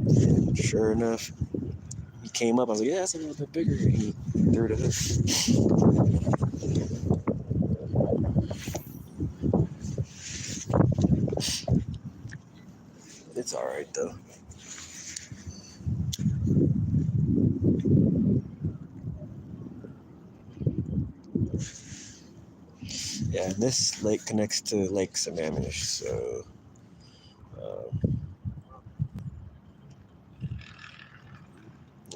And sure enough, he came up. I was like, yeah, that's a little bit bigger. And he threw it. It's all right, though. and this lake connects to Lake Sammamish. So,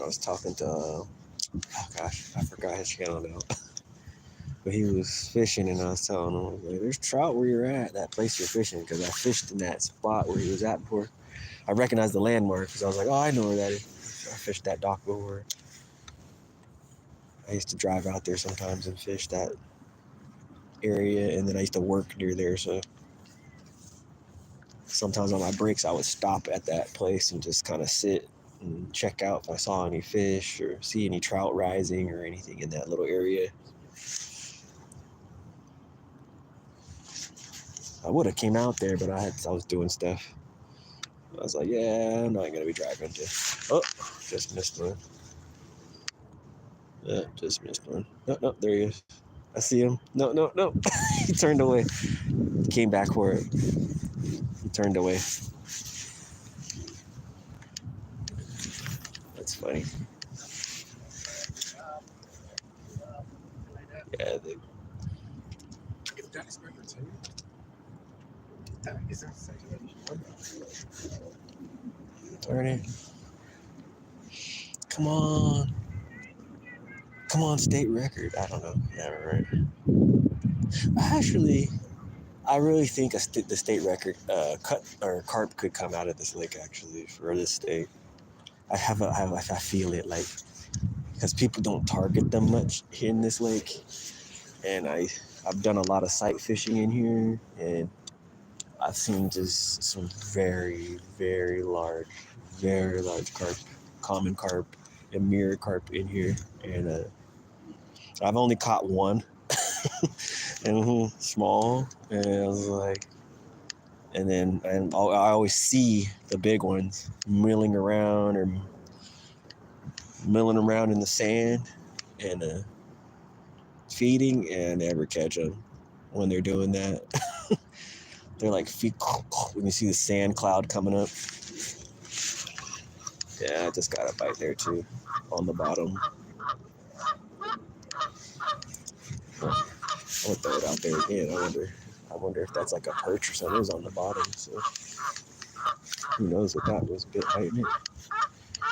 I was talking to, oh gosh, I forgot his channel now. But he was fishing, and I was telling him, like, there's trout where you're at, that place you're fishing, because I fished in that spot where he was at before. I recognized the landmark, because I was like, oh, I know where that is. I fished that dock before. I used to drive out there sometimes and fish that area, and then I used to work near there, so sometimes on my breaks I would stop at that place and just kind of sit and check out if I saw any fish or see any trout rising or anything in that little area. I would have came out there, but I was doing stuff. I was like, yeah, I'm not gonna be driving to. Oh, just missed one. Yeah, just missed one. No, there he is. I see him. No. He turned away. Came back for it. He turned away. That's funny. Yeah, turn it. Come on, state record. I don't know. Yeah, right. Actually, I really think the state record cut or carp could come out of this lake. Actually, for this state, I feel it, like, because people don't target them much in this lake, and I've done a lot of sight fishing in here, and I've seen just some very, very large carp, common carp, and mirror carp in here, and I've only caught one, and small, and I was like, and I always see the big ones milling around in the sand, and feeding, and I never catch them when they're doing that. They're like when you see the sand cloud coming up. Yeah, I just got a bite there too, on the bottom. I'll throw it out there again. I wonder if that's like a perch or something. It was on the bottom, so who knows what that was biting it.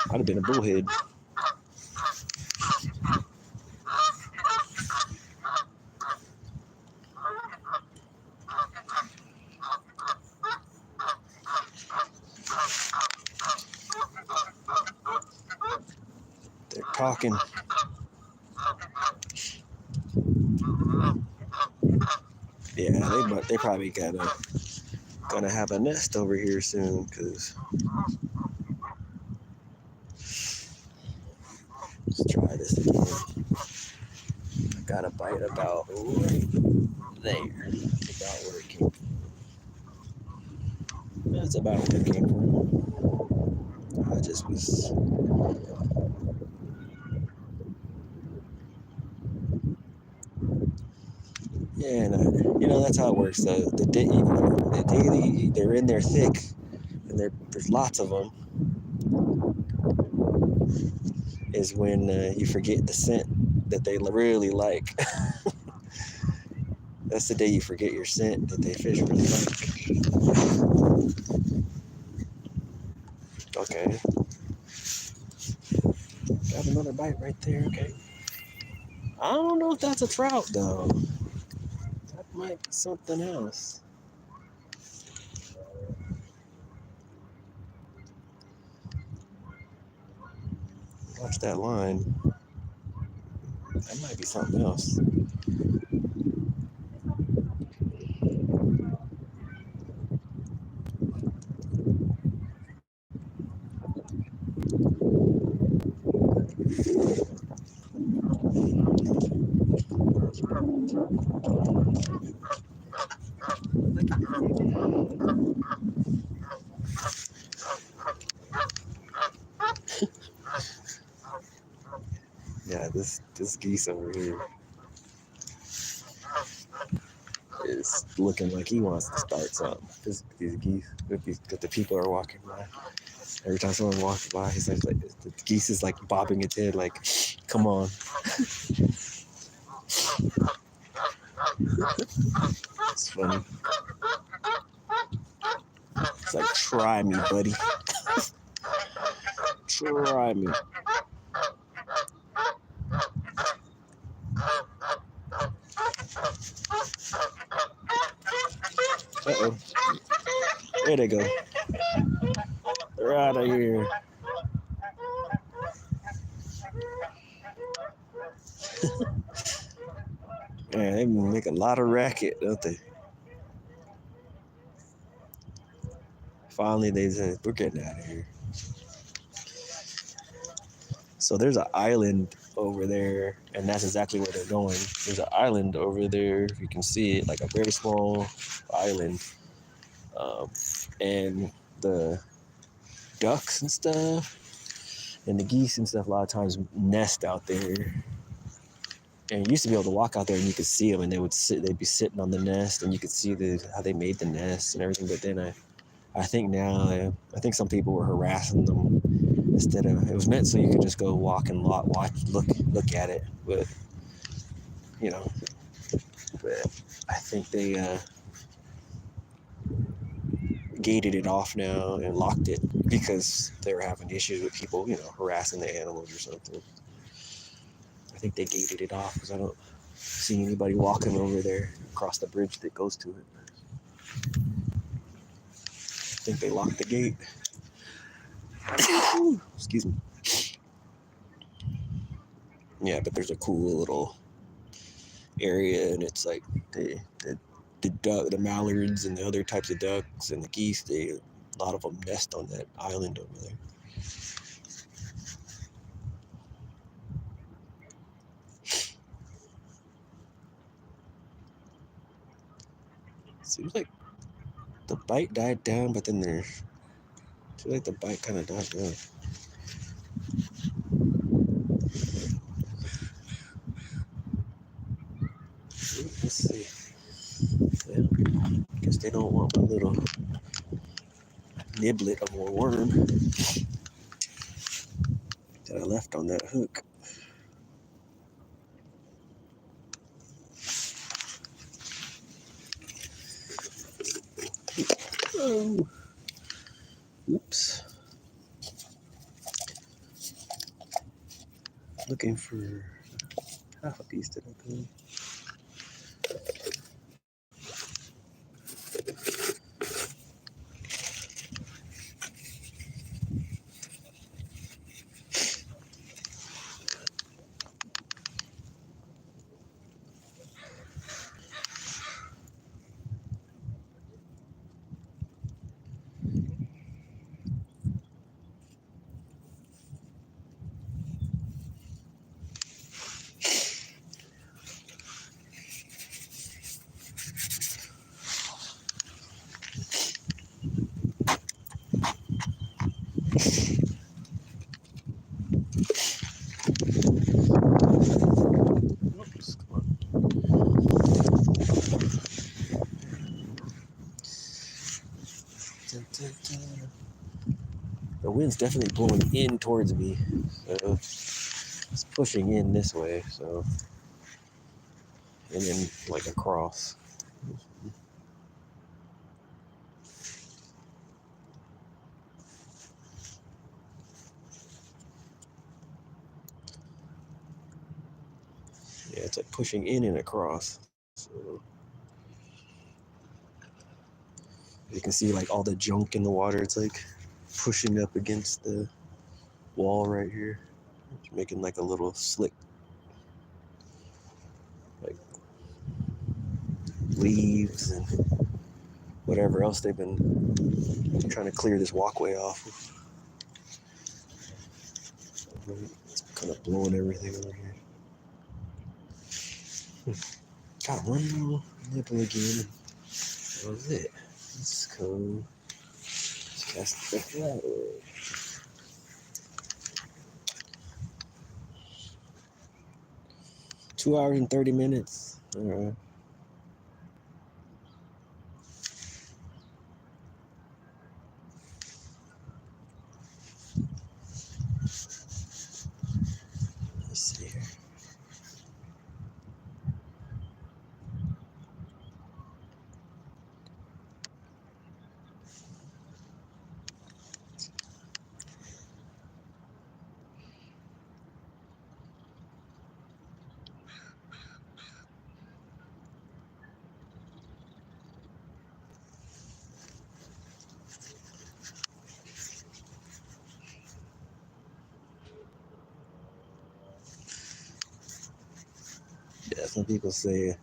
Might have been a bullhead. They're talking. Yeah, they probably gonna have a nest over here soon, because let's try this again. I got a bite about right there. That's about where it came from. That's about where it came from. I just was. Yeah, and that's how it works. The daily, they're in there thick, and there's lots of them. Is when you forget the scent that they really like. That's the day you forget your scent that they fish really like. Okay. Got another bite right there. Okay. I don't know if that's a trout though. That might be something else. Watch that line. That might be something else. Yeah, this geese over here is looking like he wants to start something. These geese, if the people are walking by. Every time someone walks by, he's like the geese is like bobbing its head, like, come on. It's funny. It's like, try me, buddy. Try me. Uh-oh. There they go. They're out of here. Man, they make a lot of racket, don't they? Finally, they said, we're getting out of here. So there's an island over there, and that's exactly where they're going. There's an island over there, if you can see it, like a very small island. And the ducks and stuff, and the geese and stuff, a lot of times nest out there. And you used to be able to walk out there and you could see them, and they'd be sitting on the nest, and you could see how they made the nest and everything. But then I think now, I think some people were harassing them instead of, it was meant so you could just go walk and watch, look at it. But, you know, but I think they gated it off now and locked it because they were having issues with people, harassing the animals or something. I think they gated it off because I don't see anybody walking over there across the bridge that goes to it. I think they locked the gate. Excuse me. Yeah, but there's a cool little area, and it's like the mallards and the other types of ducks and the geese. A lot of them nest on that island over there. Seems like the bite died down, but then I feel like the bite kind of died down. Let's see. Yeah, guess they don't want my little niblet of a worm that I left on that hook. Oh, oops. Looking for half a piece that I put. Oops, come on. Dun, dun, dun. The wind's definitely blowing in towards me, so it's pushing in this way, so, and then like across. Yeah, it's like pushing in and across. So you can see like all the junk in the water. It's like pushing up against the wall right here. It's making like a little slick, like leaves and whatever else they've been trying to clear this walkway off of. It's kind of blowing everything over here. Got one little nibble again. That was it. Let's go. Let's cast it back that way. Two hours and 30 minutes. All right. Let's see here. Yeah, some people say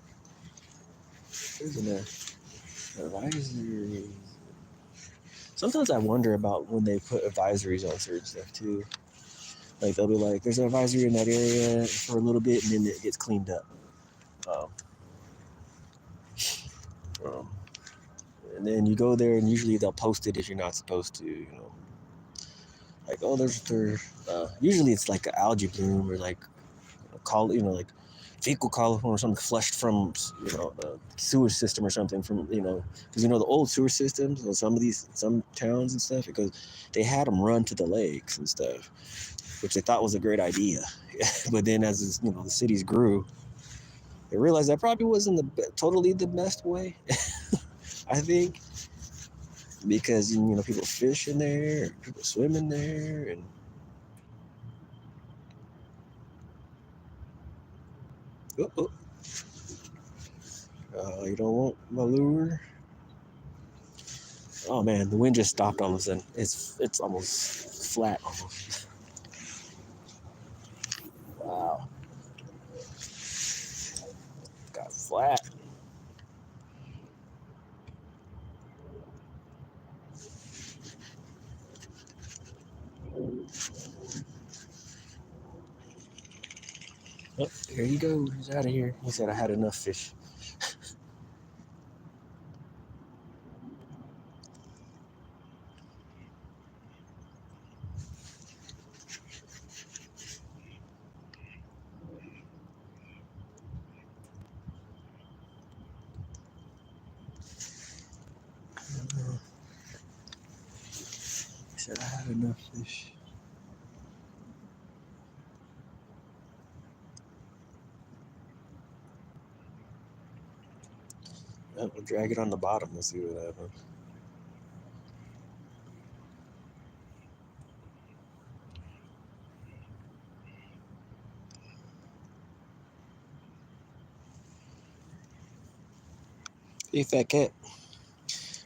there's an advisory. Sometimes I wonder about when they put advisories on certain stuff too. Like they'll be like, "There's an advisory in that area for a little bit, and then it gets cleaned up." Um, um, and then you go there, and usually they'll post it if you're not supposed to. You know, like, oh, usually it's like an algae bloom or like like fecal coliform or something flushed from the sewage system or something from because the old sewer systems in some towns and stuff, because they had them run to the lakes and stuff, which they thought was a great idea. But then as the cities grew, they realized that probably wasn't totally the best way. I think, because people fish in there, people swim in there, and oh, you don't want my lure. Oh man, the wind just stopped all of a sudden. It's almost flat almost. Wow, got flat. Oh, here you go. He's out of here. He said I had enough fish. He said I had enough fish. Oh, we'll drag it on the bottom. Let's see what happens. Hey, fat cat.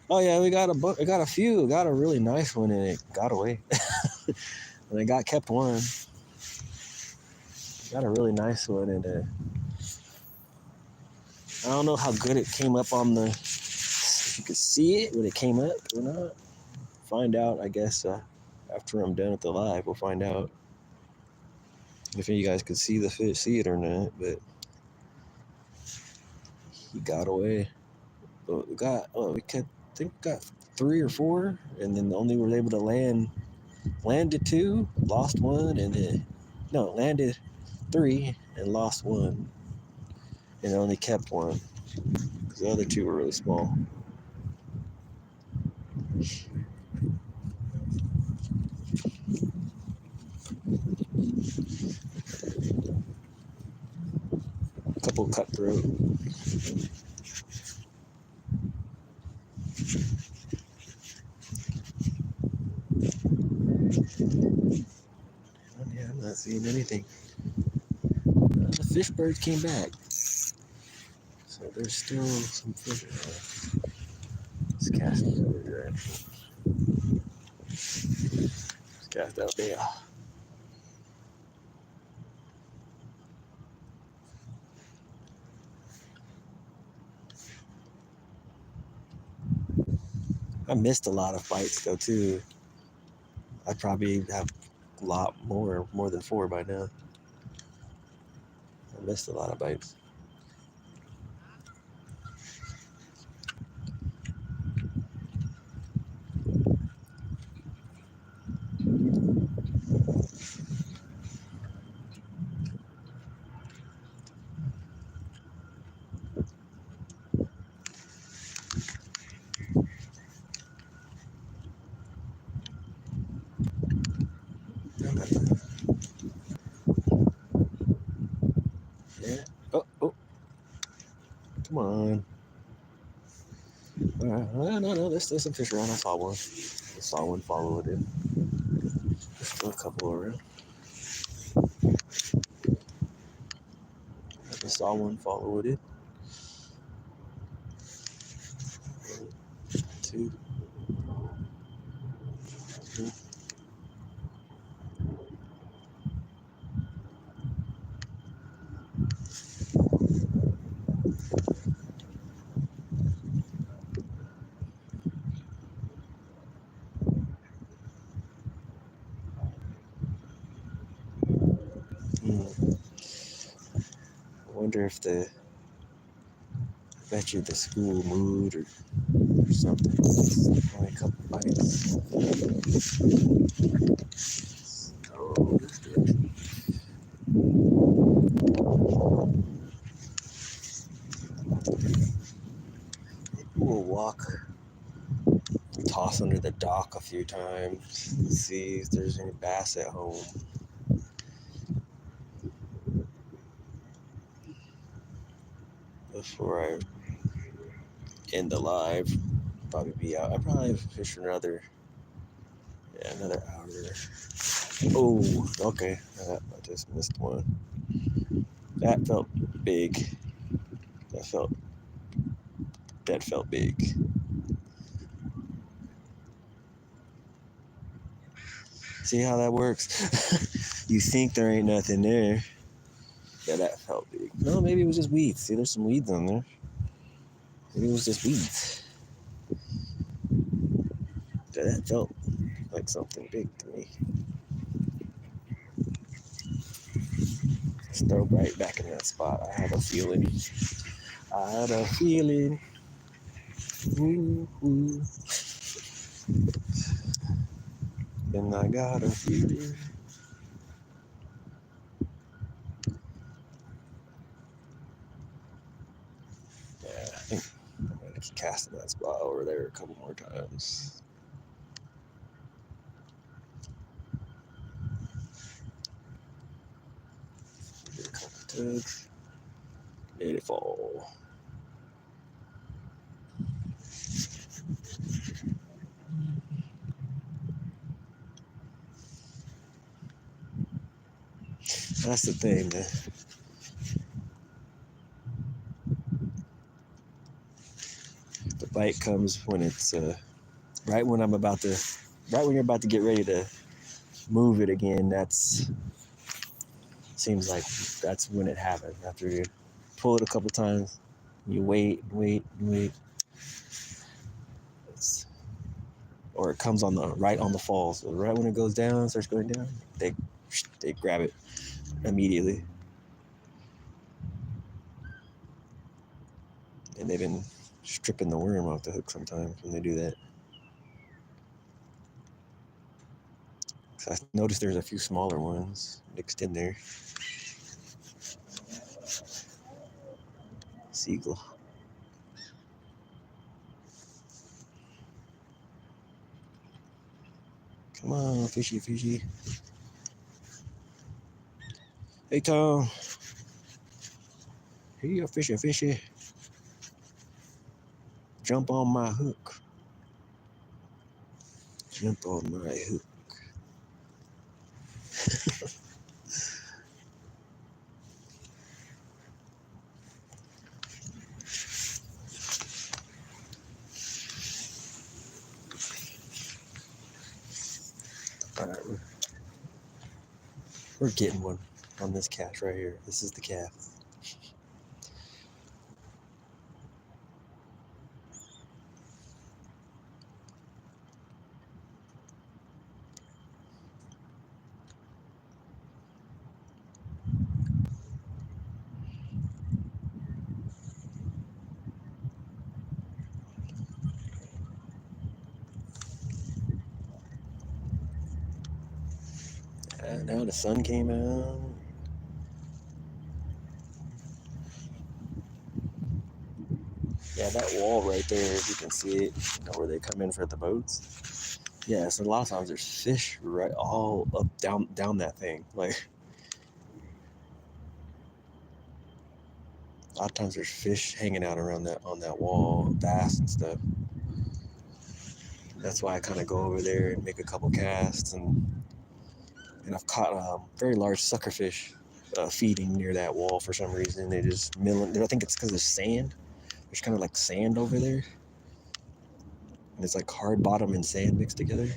Oh yeah, we got a few. We got a really nice one, and it got away. And I kept one. Got a really nice one, and I don't know how good it came up on if you could see it when it came up or not. Find out, I guess, after I'm done with the live, we'll find out if you guys could see the fish, see it or not. But he got away. But I think we got 3 or 4, and then only were able to landed 2, lost 1, and then landed 3 and lost 1, and only kept 1 because the other 2 were really small. A couple cutthroat. Yeah, I'm not seeing anything. The fish birds came back, so there's still some fish around. Let's cast it over there. Let's cast out there. I missed a lot of bites though too. I probably have a lot more than 4 by now. I missed a lot of bites. Yeah. Oh, come on. All right. No. There's some fish around. I saw one. I saw one follow it in. There's still a couple around. I just saw one follow it in. 1, 2, 3. I wonder if I bet you the school moved or something. It's only a couple bites. Go this direction. We'll walk, toss under the dock a few times, see if there's any bass at home. Before I end the live, probably be out. I probably fish for another hour. Oh, okay. I just missed one. That felt big. That felt big. See how that works? You think there ain't nothing there. Yeah, that felt big. No, maybe it was just weeds. See, there's some weeds on there. Maybe it was just weeds. Yeah, that felt like something big to me. Let's throw right back in that spot. I had a feeling. Ooh, ooh. And I got a feeling. Yeah, I think I'm going to keep casting that spot over there a couple more times. Get a couple tugs. Let it fall. That's the thing, man. The bite comes when it's right when you're about to get ready to move it again. Seems like that's when it happens. After you pull it a couple times, you wait. Or it comes right on the fall. So right when it goes down, starts going down, they grab it immediately. And they've been stripping the worm off the hook sometimes when they do that. So I noticed there's a few smaller ones mixed in there. Seagull. Come on, fishy. Hey, Tom. Here you go, fishy. Jump on my hook. Jump on my hook. All right, we're getting one on this cast right here. This is the cast. And now the sun came out. Yeah, that wall right there, if you can see it, where they come in for the boats. Yeah, so a lot of times there's fish right all up down that thing. Like a lot of times there's fish hanging out around on that wall, bass and stuff. That's why I kind of go over there and make a couple casts, and I've caught very large suckerfish feeding near that wall for some reason. They just milling. I think it's because there's sand. There's kind of like sand over there, and it's like hard bottom and sand mixed together.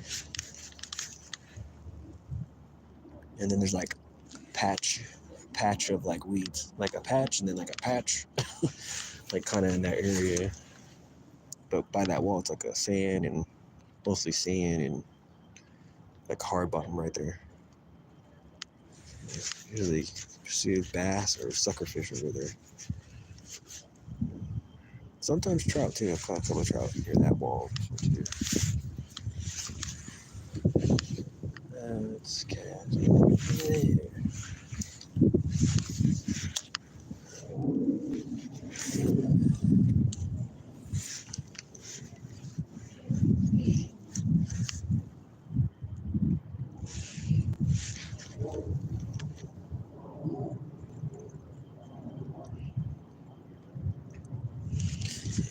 And then there's like patch of like weeds, like a patch and then like a patch, like kind of in that area. But by that wall, it's like a sand and mostly sand and like hard bottom right there. Usually see bass or suckerfish over there. Sometimes trout too. I've caught a couple of trout near that wall too. Let's cast there.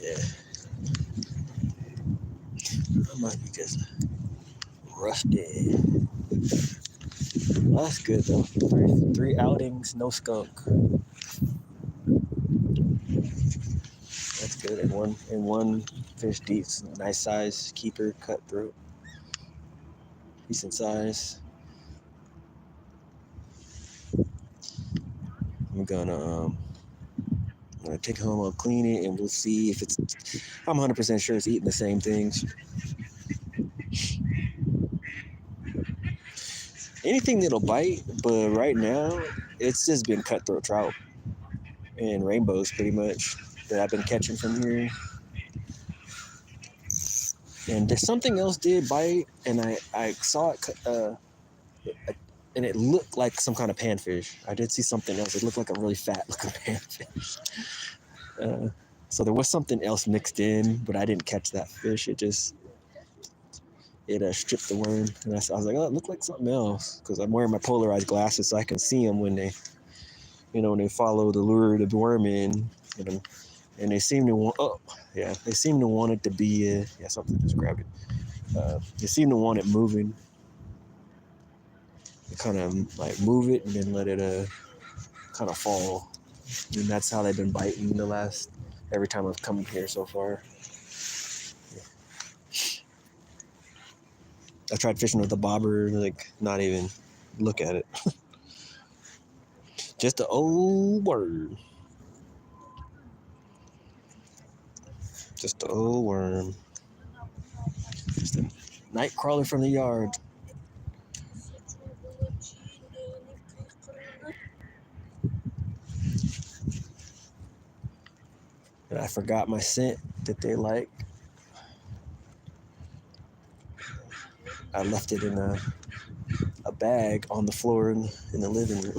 Yeah, I might be just rusty. Well, that's good though. Three outings, no skunk. That's good. And one fish deep, nice size keeper, cutthroat, decent size. I'm gonna take it home. I'll clean it, and we'll see if it's. I'm 100% sure it's eating the same things. Anything that'll bite, but right now it's just been cutthroat trout and rainbows pretty much that I've been catching from here. And there's something else did bite, and I saw it, and it looked like some kind of panfish. I did see something else. It looked like a really fat looking panfish. So there was something else mixed in, but I didn't catch that fish. It stripped the worm, and I was like, oh, it looked like something else, because I'm wearing my polarized glasses so I can see them when they, when they follow the lure of the worm in, and they seem to want. Oh, yeah, they seem to want it to be. Yeah, something just grabbed it. They seem to want it moving. They kind of like move it and then let it kind of fall, and that's how they've been biting every time I've come here so far. I tried fishing with a bobber, like not even look at it. Just an old worm. Just an old worm. Just a night crawler from the yard. And I forgot my scent that they like. I left it in a bag on the floor in the living room.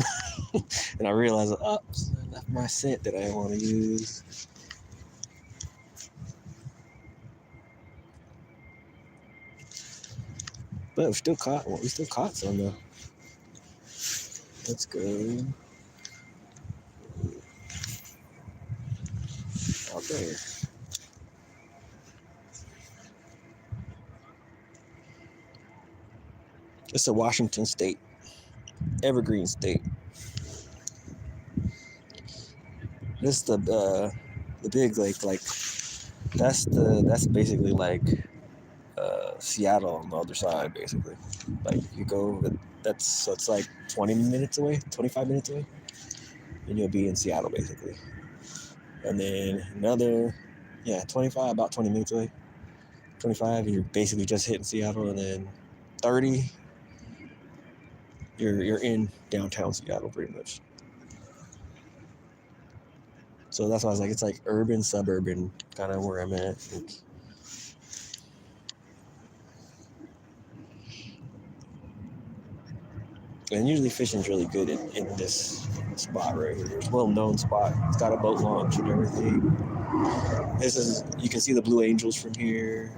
And I realized, oops, I left my scent that I want to use. But we still caught some though. Let's go out there. It's a Washington State, evergreen state. This is the big lake, like that's basically like Seattle on the other side, basically. Like you go, so it's like 20 minutes away, 25 minutes away, and you'll be in Seattle basically. And then another, 25, about 20 minutes away, 25, and you're basically just hitting Seattle, and then 30, you're in downtown Seattle pretty much. So that's why I was like, it's like urban, suburban, kind of where I'm at. And usually fishing's really good in this spot right here. It's a well-known spot. It's got a boat launch and everything. You can see the Blue Angels from here.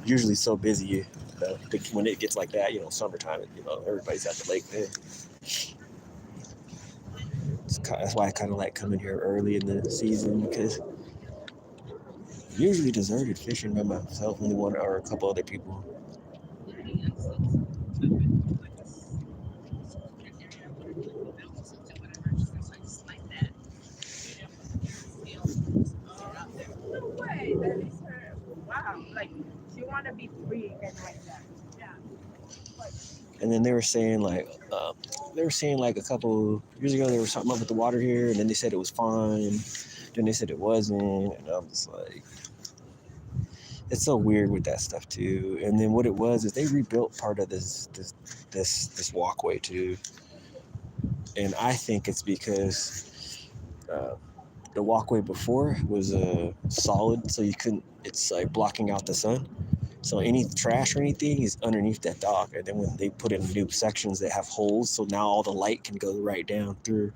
Usually so busy when it gets like that, summertime, everybody's at the lake there. That's why I kind of like coming here early in the season, because usually deserted fishing by myself, only one or a couple other people. No way. That is her. Wow. Like, she want to be free and like that. Yeah. And then they were saying like a couple years ago there was something up with the water here, and then they said it was fine, then they said it wasn't, and I'm just like, it's so weird with that stuff too. And then what it was is they rebuilt part of this walkway too, and I think it's because the walkway before was solid, so you couldn't. It's like blocking out the sun. So any trash or anything is underneath that dock. And then when they put in new sections that have holes, so now all the light can go right down through.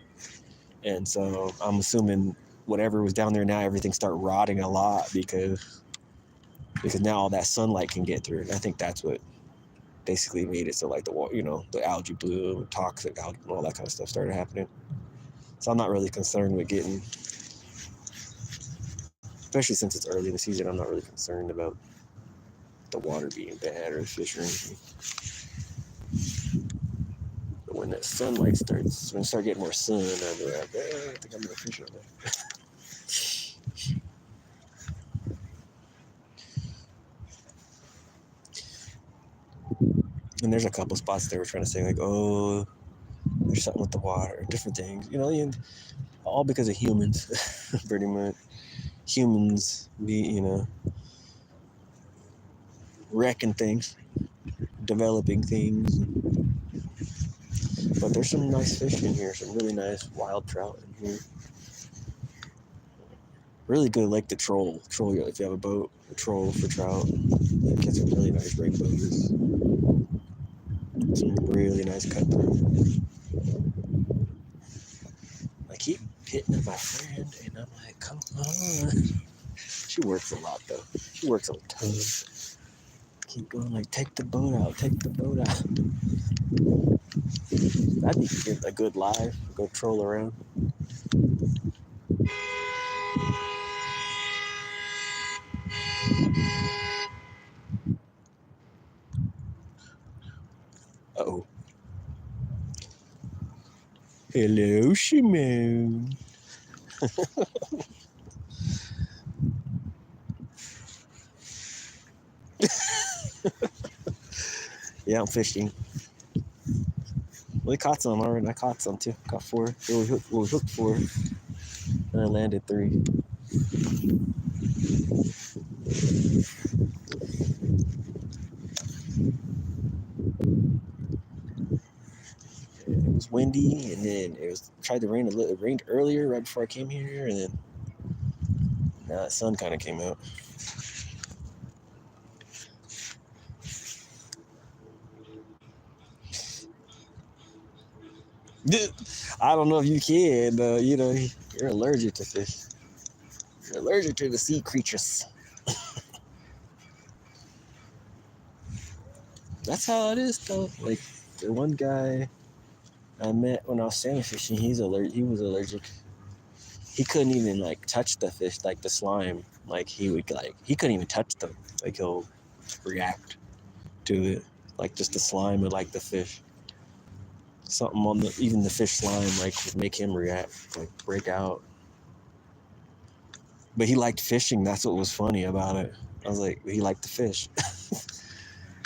And so I'm assuming whatever was down there now, everything start rotting a lot because now all that sunlight can get through. And I think that's what basically made it so like the algae bloom, toxic algae, all that kind of stuff started happening. So I'm not really concerned with getting, especially since it's early in the season, I'm not really concerned about the water being bad or the fish or anything. But when that sunlight starts, when you start getting more sun, I'll be like, I think I'm gonna fish on that. And there's a couple spots they were trying to say like, oh, there's something with the water, different things, and all because of humans, pretty much. Humans wrecking things, developing things. But there's some nice fish in here, some really nice wild trout in here. Really good lake to troll. Troll, if you have a boat, a troll for trout. Get some really nice rainbows. Some really nice cut through. I keep hitting at my friend, and I'm like, come on. She works a lot, though. She works a ton. Keep going, like, take the boat out, take the boat out. That'd be a good live. Go troll around. Uh-oh. Hello, Shimon. Yeah, I'm fishing. We caught some already. I caught some too. Caught 4. We hooked 4. And I landed 3. It was windy, and then tried to rain a little. It rained earlier, right before I came here, and then now the sun kind of came out. I don't know if you can, you're allergic to fish. You're allergic to the sea creatures. That's how it is, though. Like, the one guy I met when I was salmon fishing, he was allergic. He couldn't even, like, touch the fish, like, the slime. Like, he couldn't even touch them. Like, he'll react to it. Like, just the slime of, like, the fish. Something on even the fish slime, like, would make him react, like, break out. But he liked fishing. That's what was funny about it. I was like, he liked the fish.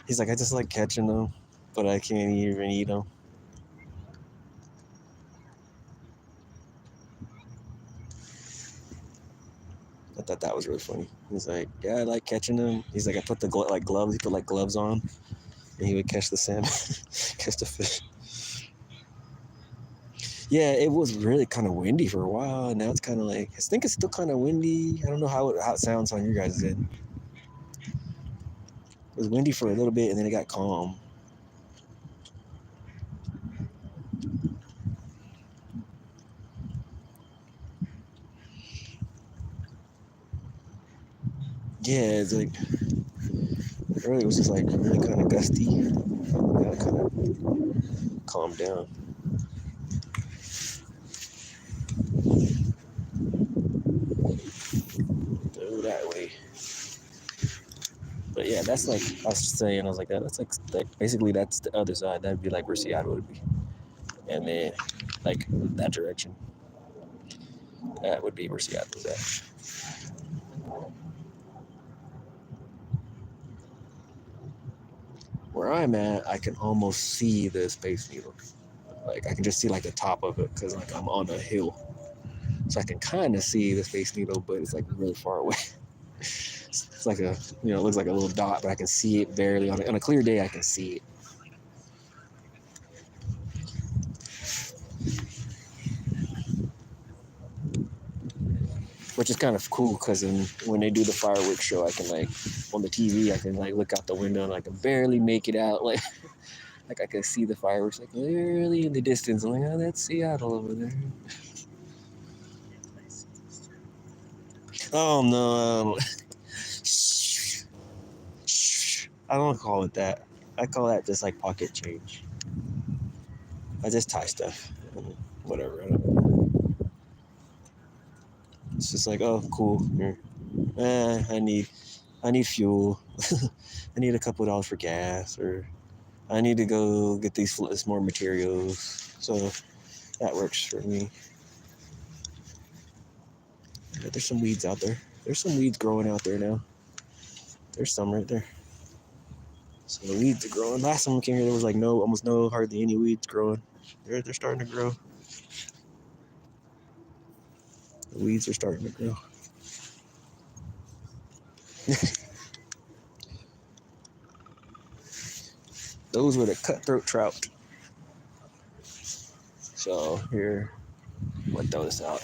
He's like, I just like catching them, but I can't even eat them. I thought that was really funny. He's like, yeah, I like catching them. He's like, I put the gloves. He put like gloves on, and he would catch the salmon, catch the fish. Yeah, it was really kind of windy for a while. Now it's kind of like, I think it's still kind of windy. I don't know how it sounds on your guys' end. It was windy for a little bit, and then it got calm. Yeah, it's like, earlier it was just like really kind of gusty. Now it kind of calmed down. Go that way. But yeah, that's like, I was saying, I was like, that's like basically that's the other side. That'd be like where Seattle would be. And then, like, that direction. That would be where Seattle's at. Where I'm at, I can almost see the Space Needle. Like, I can just see, like, the top of it, because, like, I'm on a hill. So I can kind of see the Space Needle, but it's, like, really far away. It's like a, you know, it looks like a little dot, but I can see it barely. On a clear day, I can see it. Which is kind of cool because when they do the fireworks show, I can like, on the TV, I can like look out the window and I can barely make it out. Like I can see the fireworks like really in the distance. I'm like, oh, that's Seattle over there. Oh no. I don't call it that. I call that just like pocket change. I just tie stuff. Whatever. I don't know. It's just like, oh, cool. Here. I need fuel. I need a couple of dollars for gas, or I need to go get this more materials. So that works for me. But there's some weeds out there. There's some weeds growing out there now. There's some right there. So the weeds are growing. Last time we came here, there was like hardly any weeds growing. They're starting to grow. The weeds are starting to grow. Those were the cutthroat trout. So here, I'm gonna throw this out.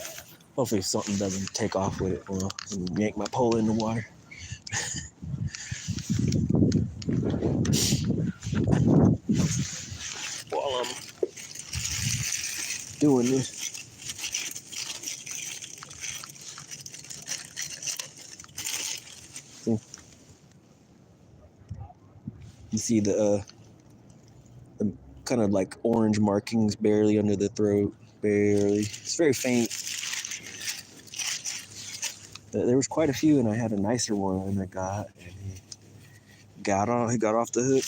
Hopefully something doesn't take off with it. Well, and yank my pole in the water. While I'm doing this. You see the kind of like orange markings barely under the throat. Barely. It's very faint. There was quite a few, and I had a nicer one I got. And he got off the hook.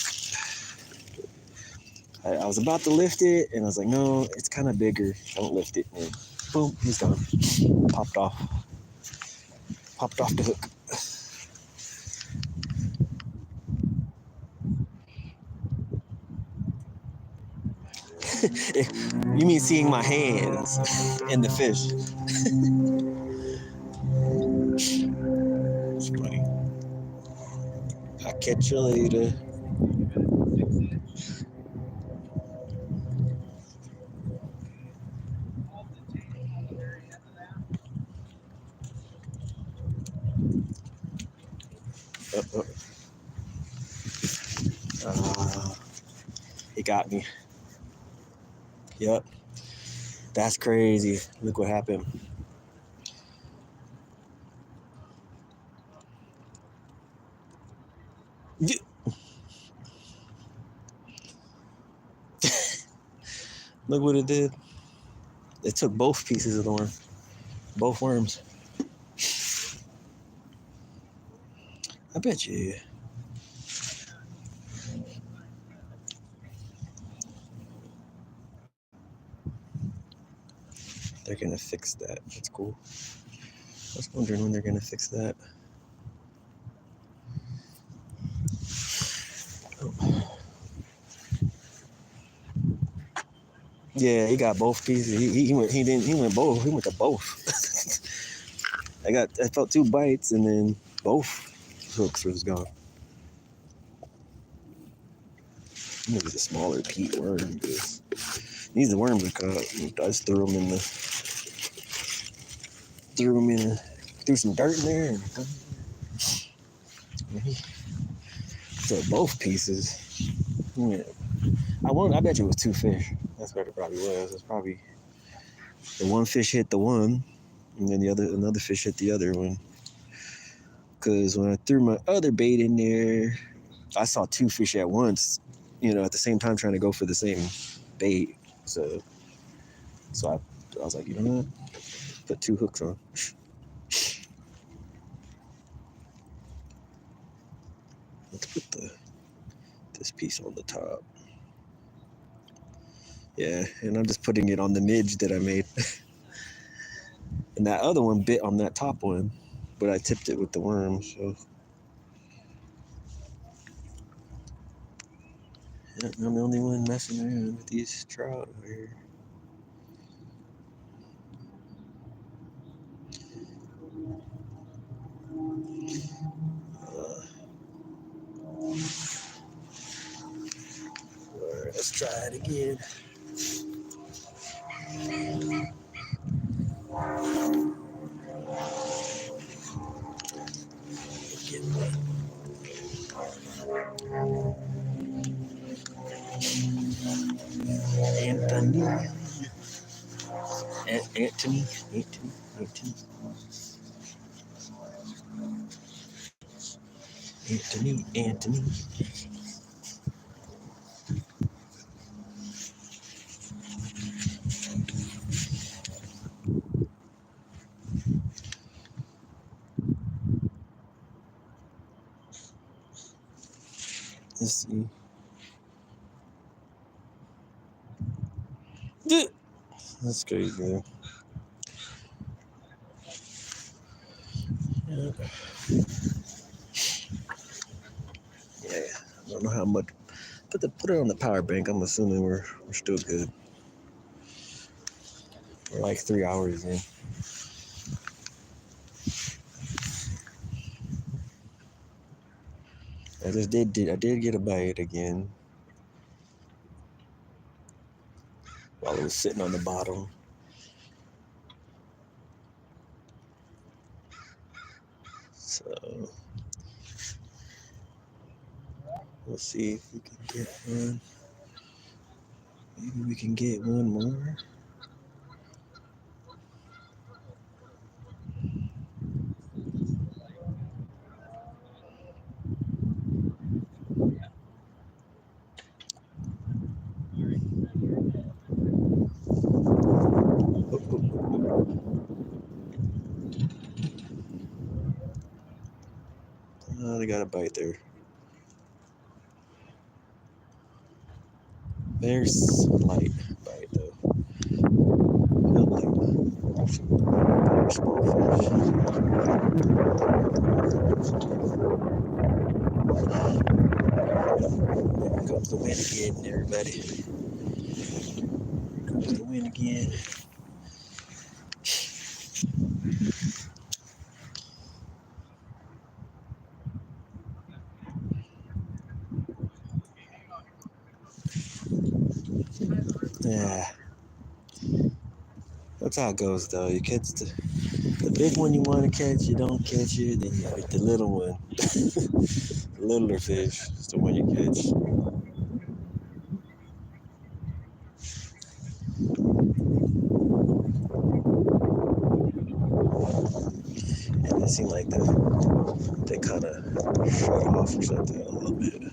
I was about to lift it, and I was like, no, it's kind of bigger. Don't lift it. And boom, he's gone. Popped off the hook. You mean seeing my hands in the fish? It's funny. I'll catch you later. He got me. Yep. That's crazy. Look what happened. Look what it did. It took both pieces of the worm. Both worms. I bet you. They're gonna fix that. That's cool. I was wondering when they're gonna fix that. Oh. Yeah, he got both pieces. He went both. He went to both. I felt 2 bites, and then both hooks was gone. It was a smaller peat worm. These worms are caught. I just threw some dirt in there. So both pieces. Yeah. I bet you it was 2 fish. That's what it probably was. It's probably the one fish hit the one, and then another fish hit the other one. Because when I threw my other bait in there, I saw 2 fish at once, at the same time trying to go for the same bait. So I was like, you know what? Put 2 hooks on. Let's put this piece on the top. Yeah, and I'm just putting it on the midge that I made. And that other one bit on that top one, but I tipped it with the worm, so. Yeah, I'm the only one messing around with these trout over here. Let's try it again. Get one. Anthony. Anthony. Anthony. Let's see. That's crazy. Yeah. I don't know how much. Put it on the power bank. I'm assuming we're still good. We're like 3 hours in. I did get a bite again while it was sitting on the bottom. So we'll see if we can get one. Maybe we can get one more. Oh, they got a bite there. Very slight bite though. Felt like very small fish. Here comes the wind again, everybody. Here comes the wind again. Yeah. That's how it goes though. You catch the big one you want to catch, you don't catch it, then you get the little one. The littler fish is the one you catch. And it seemed like they kind of shut off or something a little bit.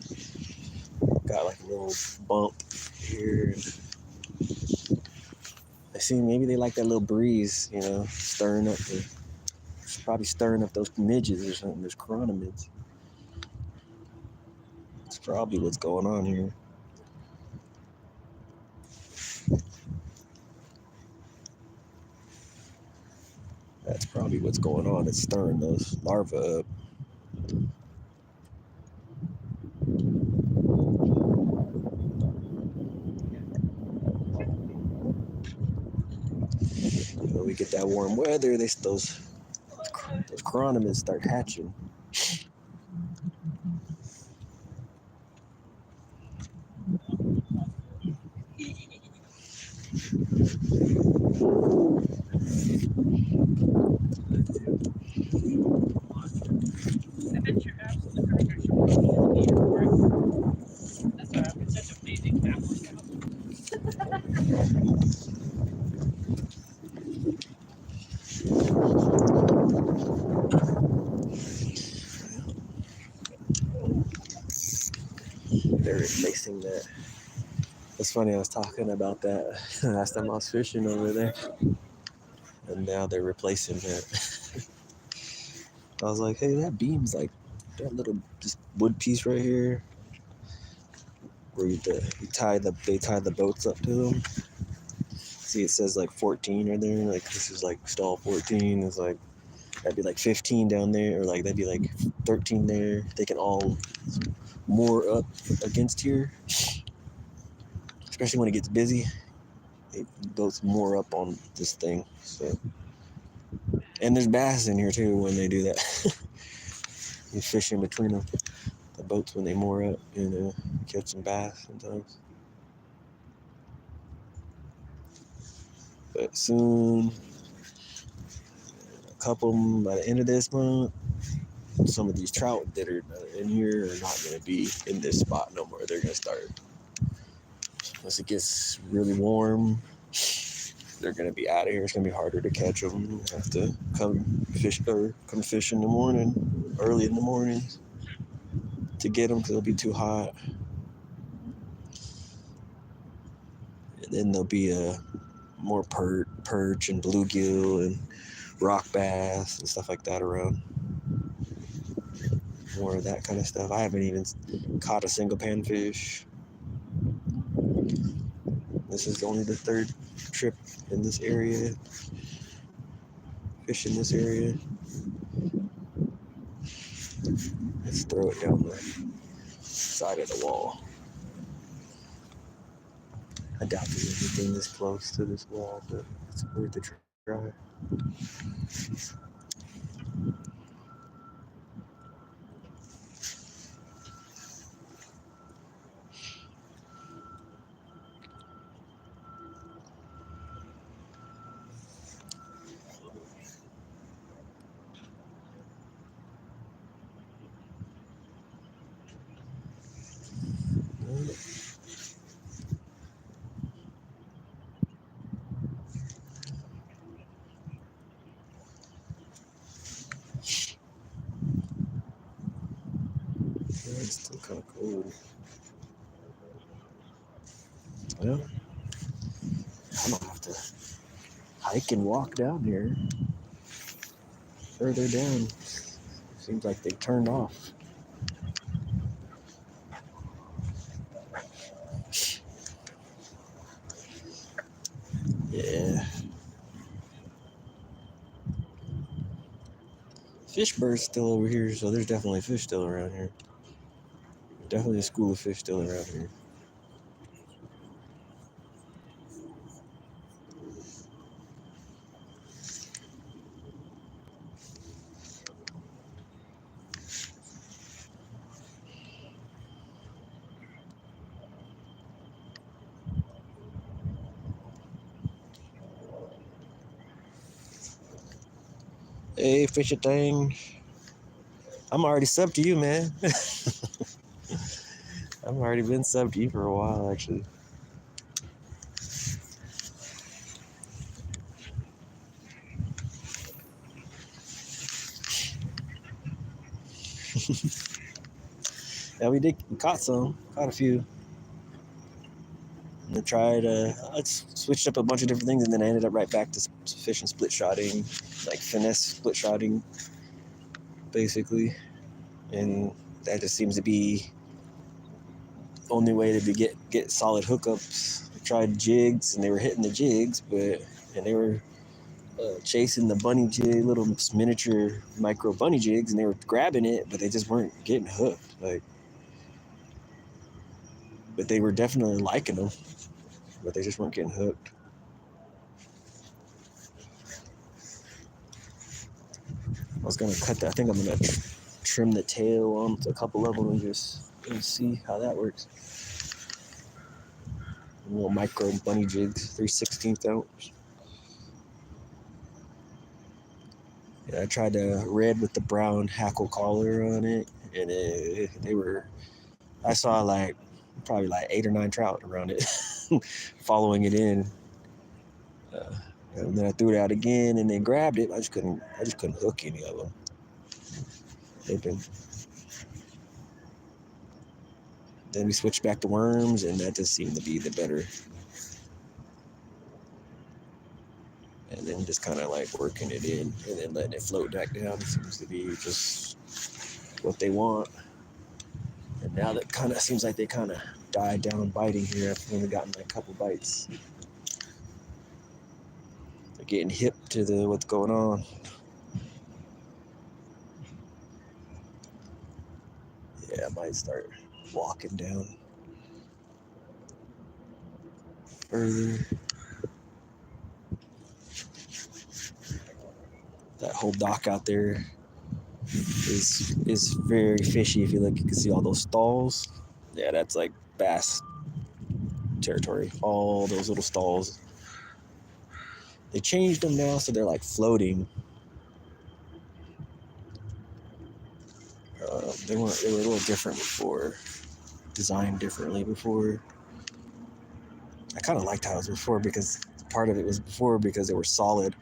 Got like a little bump here. I see maybe they like that little breeze, probably stirring up those midges or something. There's chironomids. That's probably what's going on here. That's probably what's going on. It's stirring those larvae up. When we get that warm weather, those chironomids start hatching. They're replacing that. It's funny, I was talking about that last time I was fishing over there. And now they're replacing that. I was like, hey, that beam's like that little just wood piece right here where they tie the boats up to them. See, it says like 14 right there. Like this is like stall 14. It's like that'd be like 15 down there, or like that'd be like 13 there. They can all moor up against here, especially when it gets busy. It goes more up on this thing. So, and there's bass in here too when they do that. You fish in between them, the boats when they moor up, catch some bass sometimes. But soon, a couple by the end of this month, some of these trout that are in here are not going to be in this spot no more. They're going to start, once it gets really warm, they're going to be out of here. It's going to be harder to catch them. You have to come fish in the morning, early in the morning to get them because it'll be too hot. And then there'll be more perch and bluegill and rock bass and stuff like that around. More of that kind of stuff. I haven't even caught a single panfish. This is only the third trip in this area. Fish in this area. Let's throw it down the side of the wall. I doubt there's anything this close to this wall, but it's worth a try. Yeah, it's still kind of cold. Well, I'm gonna have to hike and walk down here. Further down. Seems like they turned off. Yeah. Fish bird's still over here, so there's definitely fish still around here. Definitely a school of fish still around here. Hey, fishy thing. I'm already subbed to you, man. I've already been subbed to you for a while, actually. Yeah, we caught a few. I tried, I switched up a bunch of different things, and then I ended up right back to fishing split shotting, like finesse split shotting, basically. And that just seems to be the only way to get solid hookups. I tried jigs, and they were hitting the jigs, and they were chasing the bunny jig, little miniature micro bunny jigs, and they were grabbing it, but they just weren't getting hooked. But they were definitely liking them, but they just weren't getting hooked. I was gonna cut that. I think I'm gonna trim the tail on a couple of them and just see how that works. Little micro bunny jigs, 3/16 ounce. Yeah, I tried the red with the brown hackle collar on it, and I saw probably 8 or 9 trout around it, following it in. And then I threw it out again, and they grabbed it. I just couldn't hook any of them. Then we switched back to worms, and that just seemed to be the better. And then just kind of working it in, and then letting it float back down seems to be just what they want. And now that kind of seems like they kind of died down biting here. I've only gotten a couple bites. They're getting hip to what's going on. Yeah, I might start walking down further. That whole dock out there is very fishy. If you look, you can see all those stalls. Yeah, that's like bass territory. All those little stalls. They changed them now, so they're like floating. They were a little different before, designed differently before. I kind of liked how it was before because part of it was before because they were solid.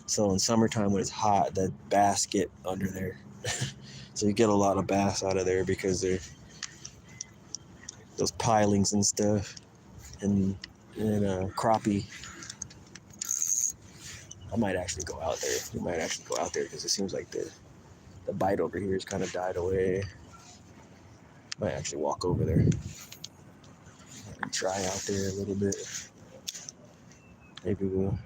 So in summertime when it's hot, the bass get under there. So you get a lot of bass out of there because they're those pilings and stuff, and crappie. I might actually go out there. We might actually go out there because it seems like the bite over here has kind of died away. Might actually walk over there and try out there a little bit. Maybe we'll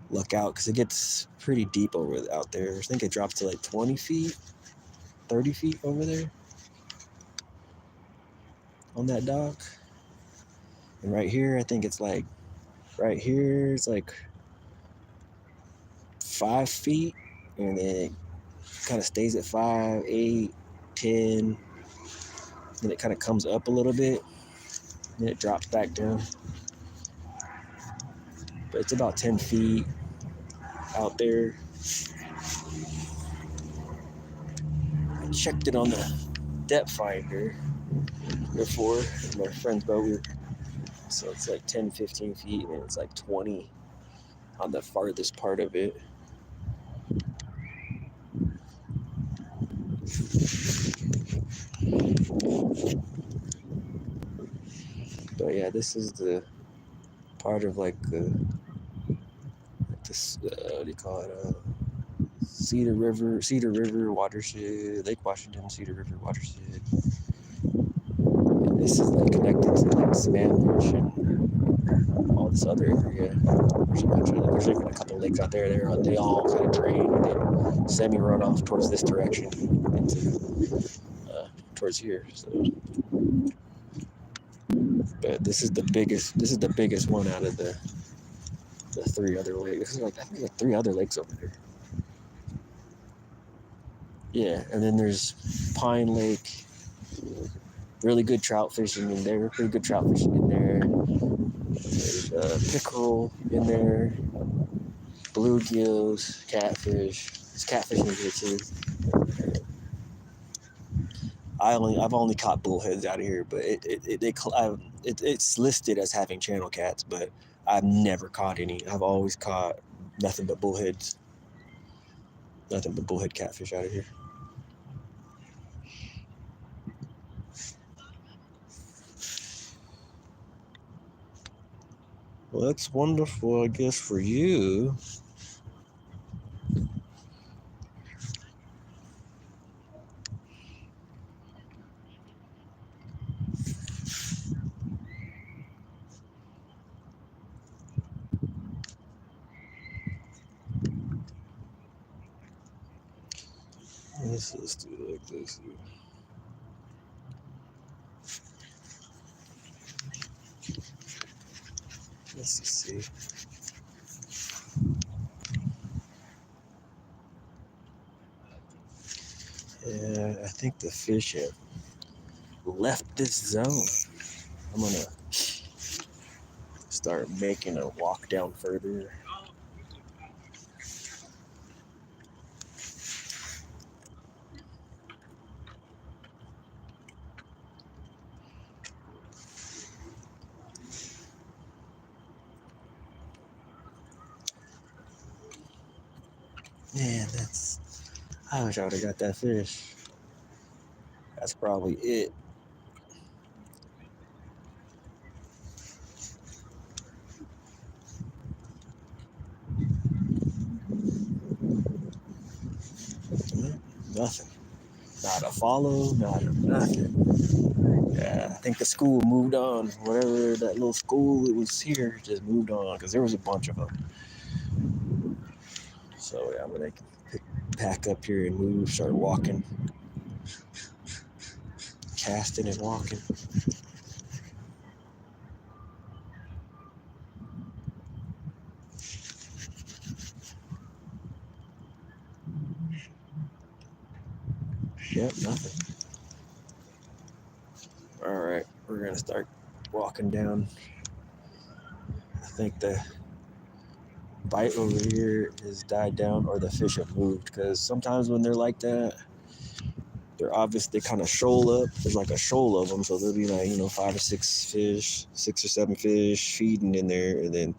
look out because it gets pretty deep out there. I think it drops to like 20 feet, 30 feet over there on that dock. And right here, I think it's like, right here, it's like 5 feet. And then it kind of stays at 5, 8, 10. Then it kind of comes up a little bit. Then it drops back down. But it's about 10 feet out there. I checked it on the depth finder before my friend's boat. So it's like 10, 15 feet, and it's like 20 on the farthest part of it. But yeah, this is the part of like this, what do you call it? Cedar River watershed, Lake Washington, Cedar River watershed. And this is like connected to like Sammamish and all this other area. There's even a couple lakes out there. They all kind of drain and then semi-run off towards this direction into towards here. So, but this is the biggest one out of the 3 other lakes. This is like, I think like 3 other lakes over there. Yeah, and then there's Pine Lake. Really good trout fishing in there. Pretty good trout fishing in there. There's pickerel in there. Bluegills, catfish. There's catfish in here too. I've only caught bullheads out of here, but it's listed as having channel cats, but I've never caught any. I've always caught nothing but bullheads. Nothing but bullhead catfish out of here. Well, that's wonderful, I guess, for you. Let's do it like this. Let's just see. Yeah, I think the fish have left this zone. I'm gonna start making a walk down further. Man, I wish I would have got that fish. That's probably it. Nothing. Not a follow, not a nothing. Yeah, I think the school moved on. Whatever that little school it was here just moved on because there was a bunch of them. So yeah, I'm gonna pack up here and move, start walking, casting and walking. Yep, nothing. All right, we're gonna start walking down. I think the bite over here has died down or the fish have moved. Because sometimes when they're like that, they're obvious. They kind of shoal up. There's like a shoal of them, so there'll be like 5 or 6 fish, 6 or 7 fish feeding in there, and then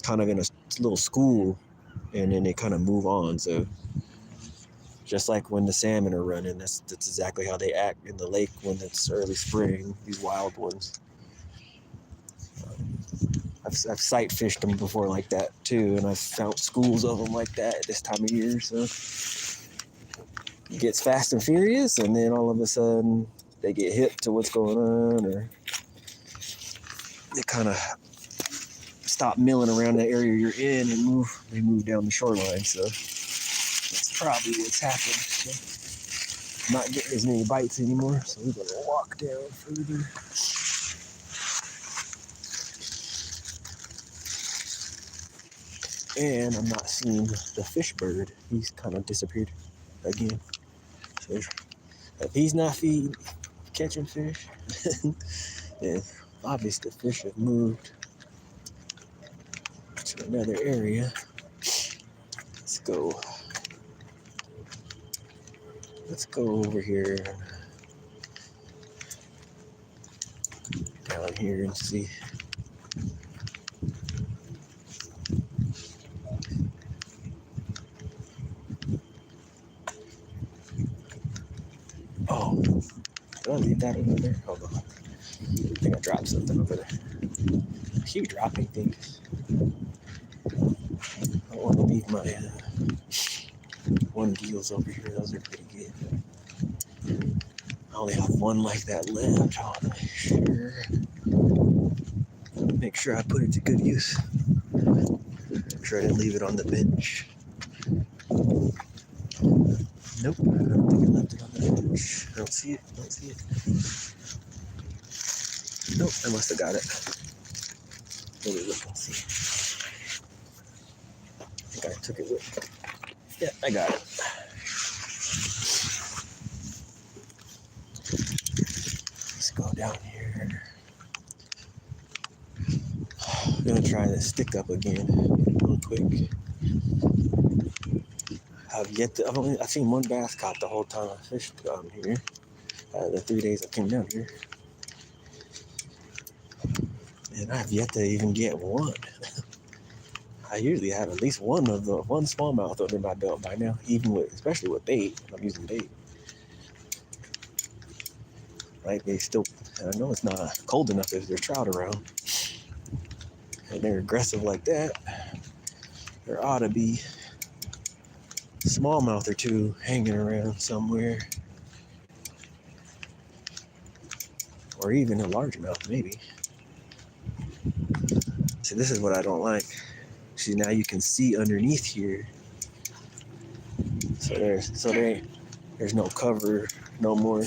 kind of in a little school, and then they kind of move on. So just like when the salmon are running, that's exactly how they act in the lake when it's early spring. These wild ones. I've sight fished them before like that too, and I've found schools of them like that at this time of year. So it gets fast and furious, and then all of a sudden they get hip to what's going on, or they kind of stop milling around the area you're in and they move down the shoreline. So that's probably what's happened. So I'm not getting as many bites anymore, so we're gonna walk down further. And I'm not seeing the fish bird. He's kind of disappeared again. So if he's not catching fish, then obviously the fish have moved to another area. Let's go over here, down here, and see. Oh, did I leave that over there? Hold on. I think I dropped something over there. I keep dropping things. I want to leave my one deals over here. Those are pretty good. I only have one like that left. I want to make sure I put it to good use. Make sure I didn't leave it on the bench. Nope, I don't think I left it on the bench. I don't see it. Nope, I must have got it. Let me look and see. I think I took it with me. Yeah, I got it. Let's go down here. I'm gonna try this stick up again, real quick. I've seen one bass caught the whole time I fished down here. The 3 days I came down here, and I've yet to even get one. I usually have at least one smallmouth under my belt by now, especially with bait. I'm using bait. Right? I know it's not cold enough if there's trout around, and they're aggressive like that. There ought to be a smallmouth or two hanging around somewhere, or even a largemouth maybe. See, this is what I don't like. See, now you can see underneath here. So there's no cover no more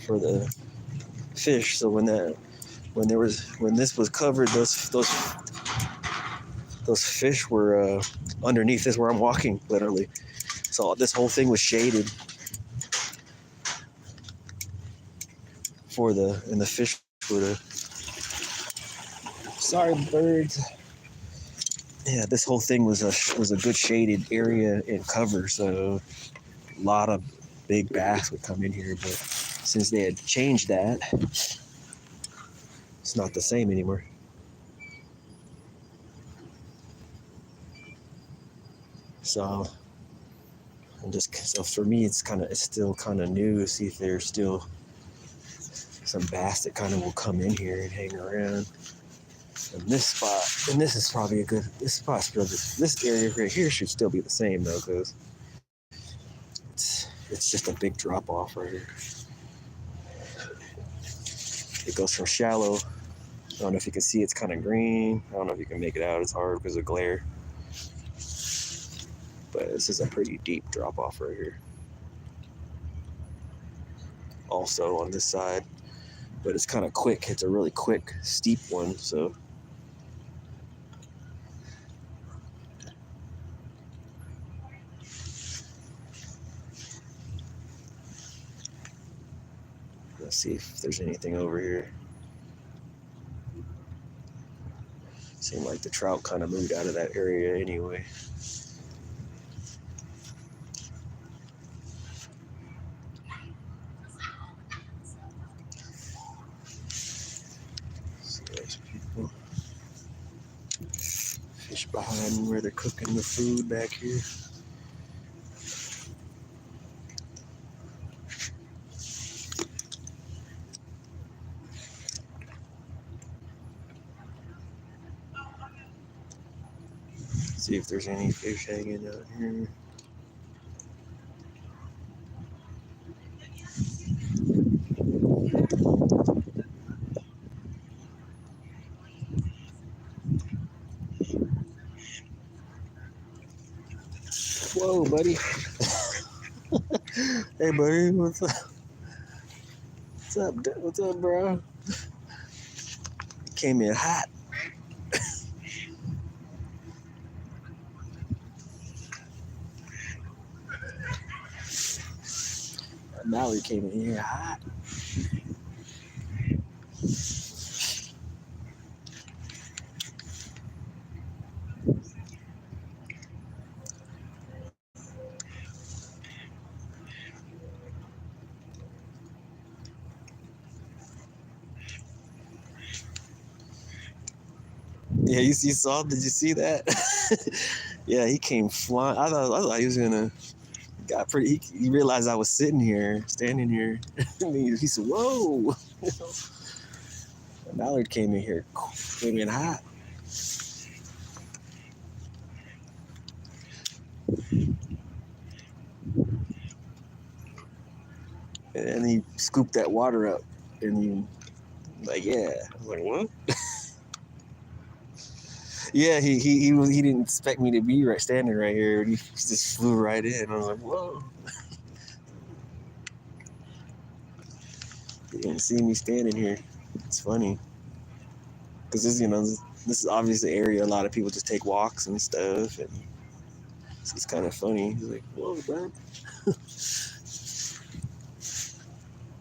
for the fish. So when this was covered, those fish were underneath. This is where I'm walking, literally. So this whole thing was shaded and the fish would have. Sorry, birds. Yeah, this whole thing was a good shaded area and cover, so a lot of big bass would come in here. But since they had changed that, it's not the same anymore. So for me, it's still kind of new to see if there's still some bass that kind of will come in here and hang around. And this area right here should still be the same though, because it's just a big drop off right here. It goes from shallow. I don't know if you can see, it's kind of green. I don't know if you can make it out. It's hard because of glare. But this is a pretty deep drop off right here. Also on this side, but it's kind of quick. It's a really quick, steep one, so. Let's see if there's anything over here. Seemed like the trout kind of moved out of that area anyway. So there's people. Fish behind where they're cooking the food back here. See if there's any fish hanging out here. Whoa, buddy. Hey, buddy, what's up? What's up, bro? Came in hot. Mallory came in here hot. Yeah, you saw? Did you see that? Yeah, he came flying. I thought he was gonna. Got pretty. He realized I was sitting here, standing here. He said, "Whoa!" Mallard came in hot. And he scooped that water up, and he like, yeah. I was like, what? Yeah, he didn't expect me to be standing right here. He just flew right in. I was like, whoa. He didn't see me standing here. It's funny. Because this is obviously an area a lot of people just take walks and stuff. And it's kind of funny. He's like, whoa, bro.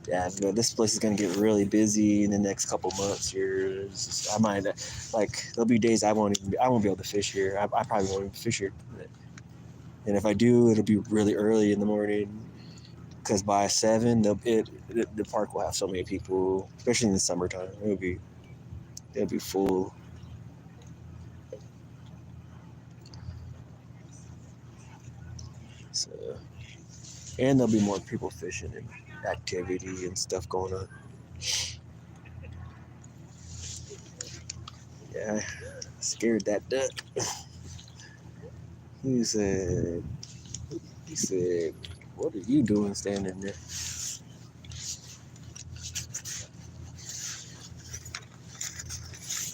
Yeah, this place is gonna get really busy in the next couple months here. I might there'll be days I won't be able to fish here. I probably won't even fish here. And if I do, it'll be really early in the morning. Because by 7, the park will have so many people, especially in the summertime. It'll be full. So, and there'll be more people fishing and activity and stuff going on. Yeah, scared that duck. He said, "What are you doing standing there?"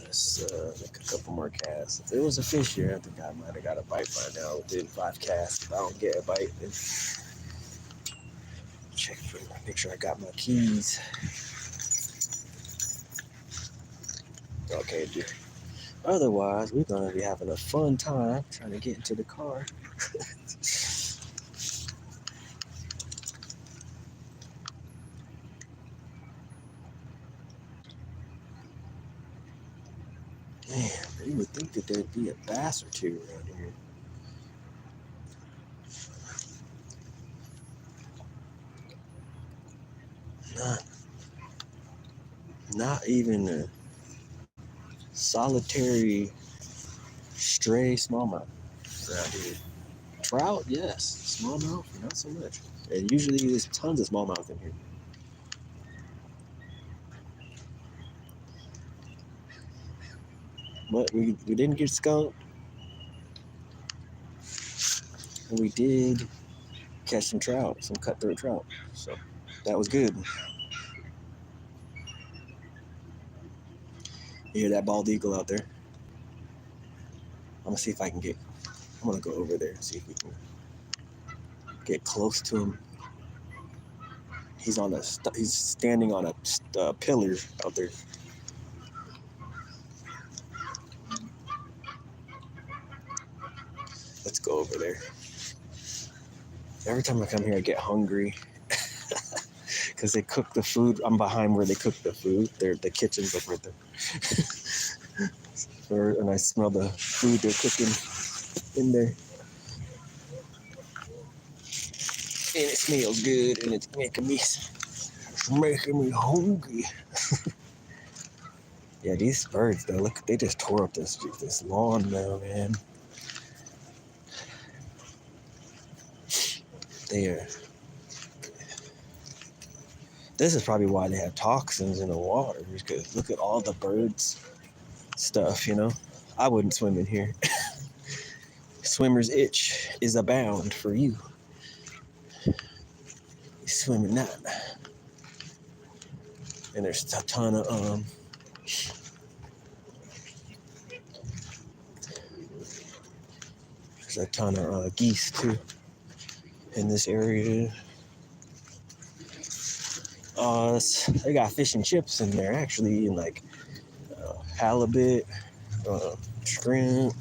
Let's make a couple more casts. If there was a fish here, I think I might have got a bite by now within 5 casts. If I don't get a bite, then make sure I got my keys. Okay, dude. Otherwise, we're gonna be having a fun time trying to get into the car. Man, you would think that there'd be a bass or two around here. Not even a solitary stray smallmouth around here. Trout, yes. Smallmouth, not so much. And usually there's tons of smallmouth in here. But we didn't get skunked. And we did catch some trout, some cutthroat trout. So that was good. You hear that bald eagle out there? I'm gonna see if I can I'm gonna go over there and see if we can get close to him. He's standing on a pillar out there. Let's go over there. Every time I come here, I get hungry because they cook the food. I'm behind where they cook the food. The kitchen's up right there. And I smell the food they're cooking in there. And it smells good, and it's making me hungry. Yeah, these birds though, look, they just tore up this lawn now, man. They are. This is probably why they have toxins in the water, because look at all the birds stuff, you know. I wouldn't swim in here. Swimmer's itch is abound for you. You swim in that. And there's a ton of geese too in this area. They got fish and chips in there actually, and like halibut, shrimp.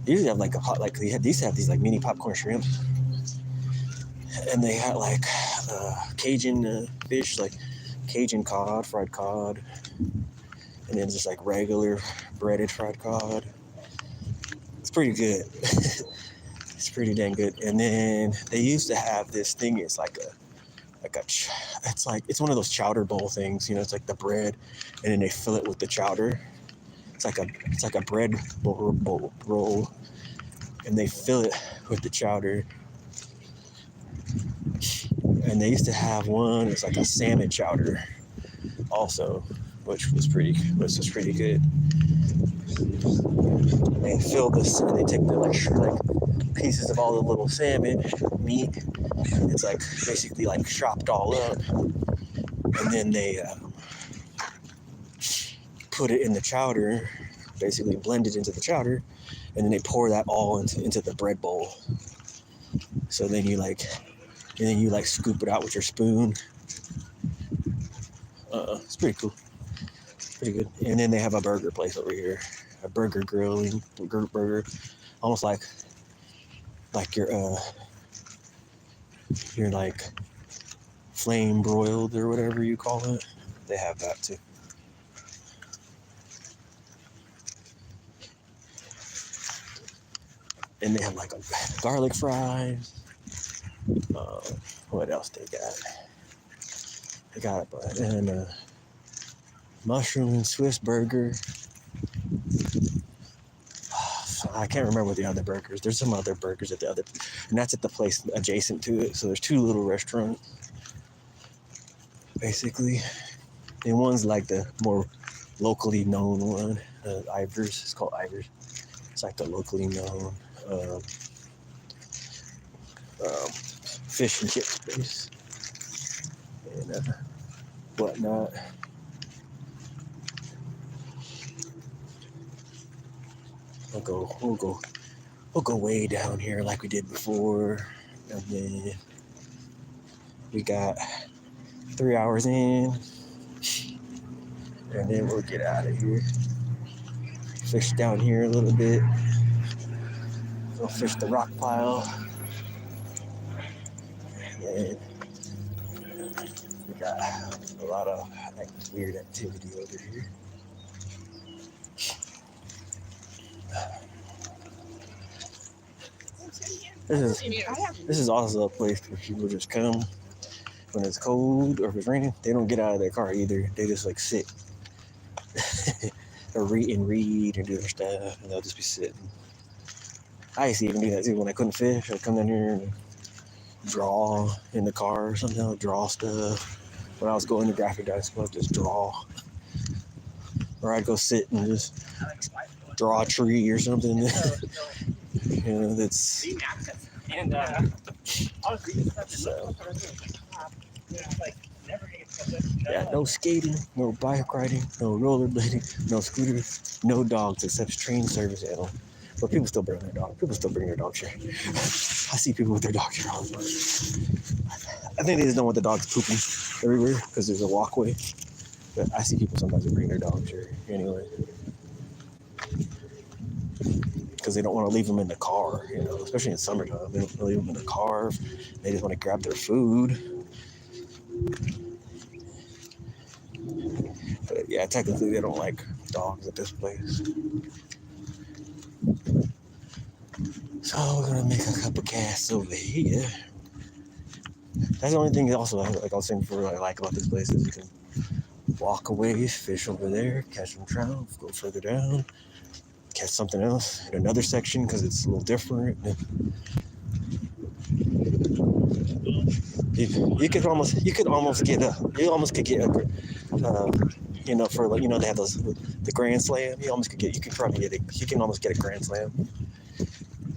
They usually have like they used to have these like mini popcorn shrimps, and they had like Cajun fish, like Cajun cod, fried cod, and then just like regular breaded fried cod. It's pretty good. It's pretty dang good. And then they used to have this thing. It's it's one of those chowder bowl things. You know, it's like the bread, and then they fill it with the chowder. It's like a bread roll, and they fill it with the chowder. And they used to have one. It's like a salmon chowder, also, which was pretty good. They fill this, and they take the like pieces of all the little salmon meat. It's like basically like chopped all up, and then they put it in the chowder, basically blend it into the chowder, and then they pour that all into the bread bowl. So then you scoop it out with your spoon. It's pretty cool. It's pretty good. And then they have a burger place over here, a burger grilling burger, almost like your like flame broiled or whatever you call it. They have that too. And they have like a garlic fries. What else they got? They got a mushroom and Swiss burger. I can't remember what the other burgers. There's some other burgers and that's at the place adjacent to it. So there's two little restaurants, basically. And one's like the more locally known one, Ivers. It's called Ivers. It's like the locally known fish and chip place and whatnot. We'll go way down here like we did before, and then we got 3 hours in, and then we'll get out of here. Fish down here a little bit. We'll fish the rock pile. And we got a lot of weird activity over here. This is also a place where people just come when it's cold or if it's raining. They don't get out of their car either. They just like sit or read and do their stuff, and they'll just be sitting. I used to even do that too when I couldn't fish. I'd come down here and draw in the car or something. I'd draw stuff. When I was going to graphic design, I'd just draw. Or I'd go sit and just draw a tree or something. You know, that's. And So. Yeah, no skating, no bike riding, no rollerblading, no scooters, no dogs except trained service animals. But people still bring their dog. People still bring their dogs here. I see people with their dogs here all the time. I think they just don't want the dogs pooping everywhere because there's a walkway. But I see people sometimes that bring their dogs here anyway. Because they don't want to leave them in the car, you know, especially in summertime. They don't want to leave them in the car. They just want to grab their food. But yeah. Yeah, technically they don't like dogs at this place. So we're gonna make a couple casts over here. That's the only thing also like I was saying before I like about this place is you can walk away, fish over there, catch some trout, go further down, catch something else in another section because it's a little different. You could almost get a you know, for like, you know, they have the Grand Slam. You can almost get a Grand Slam.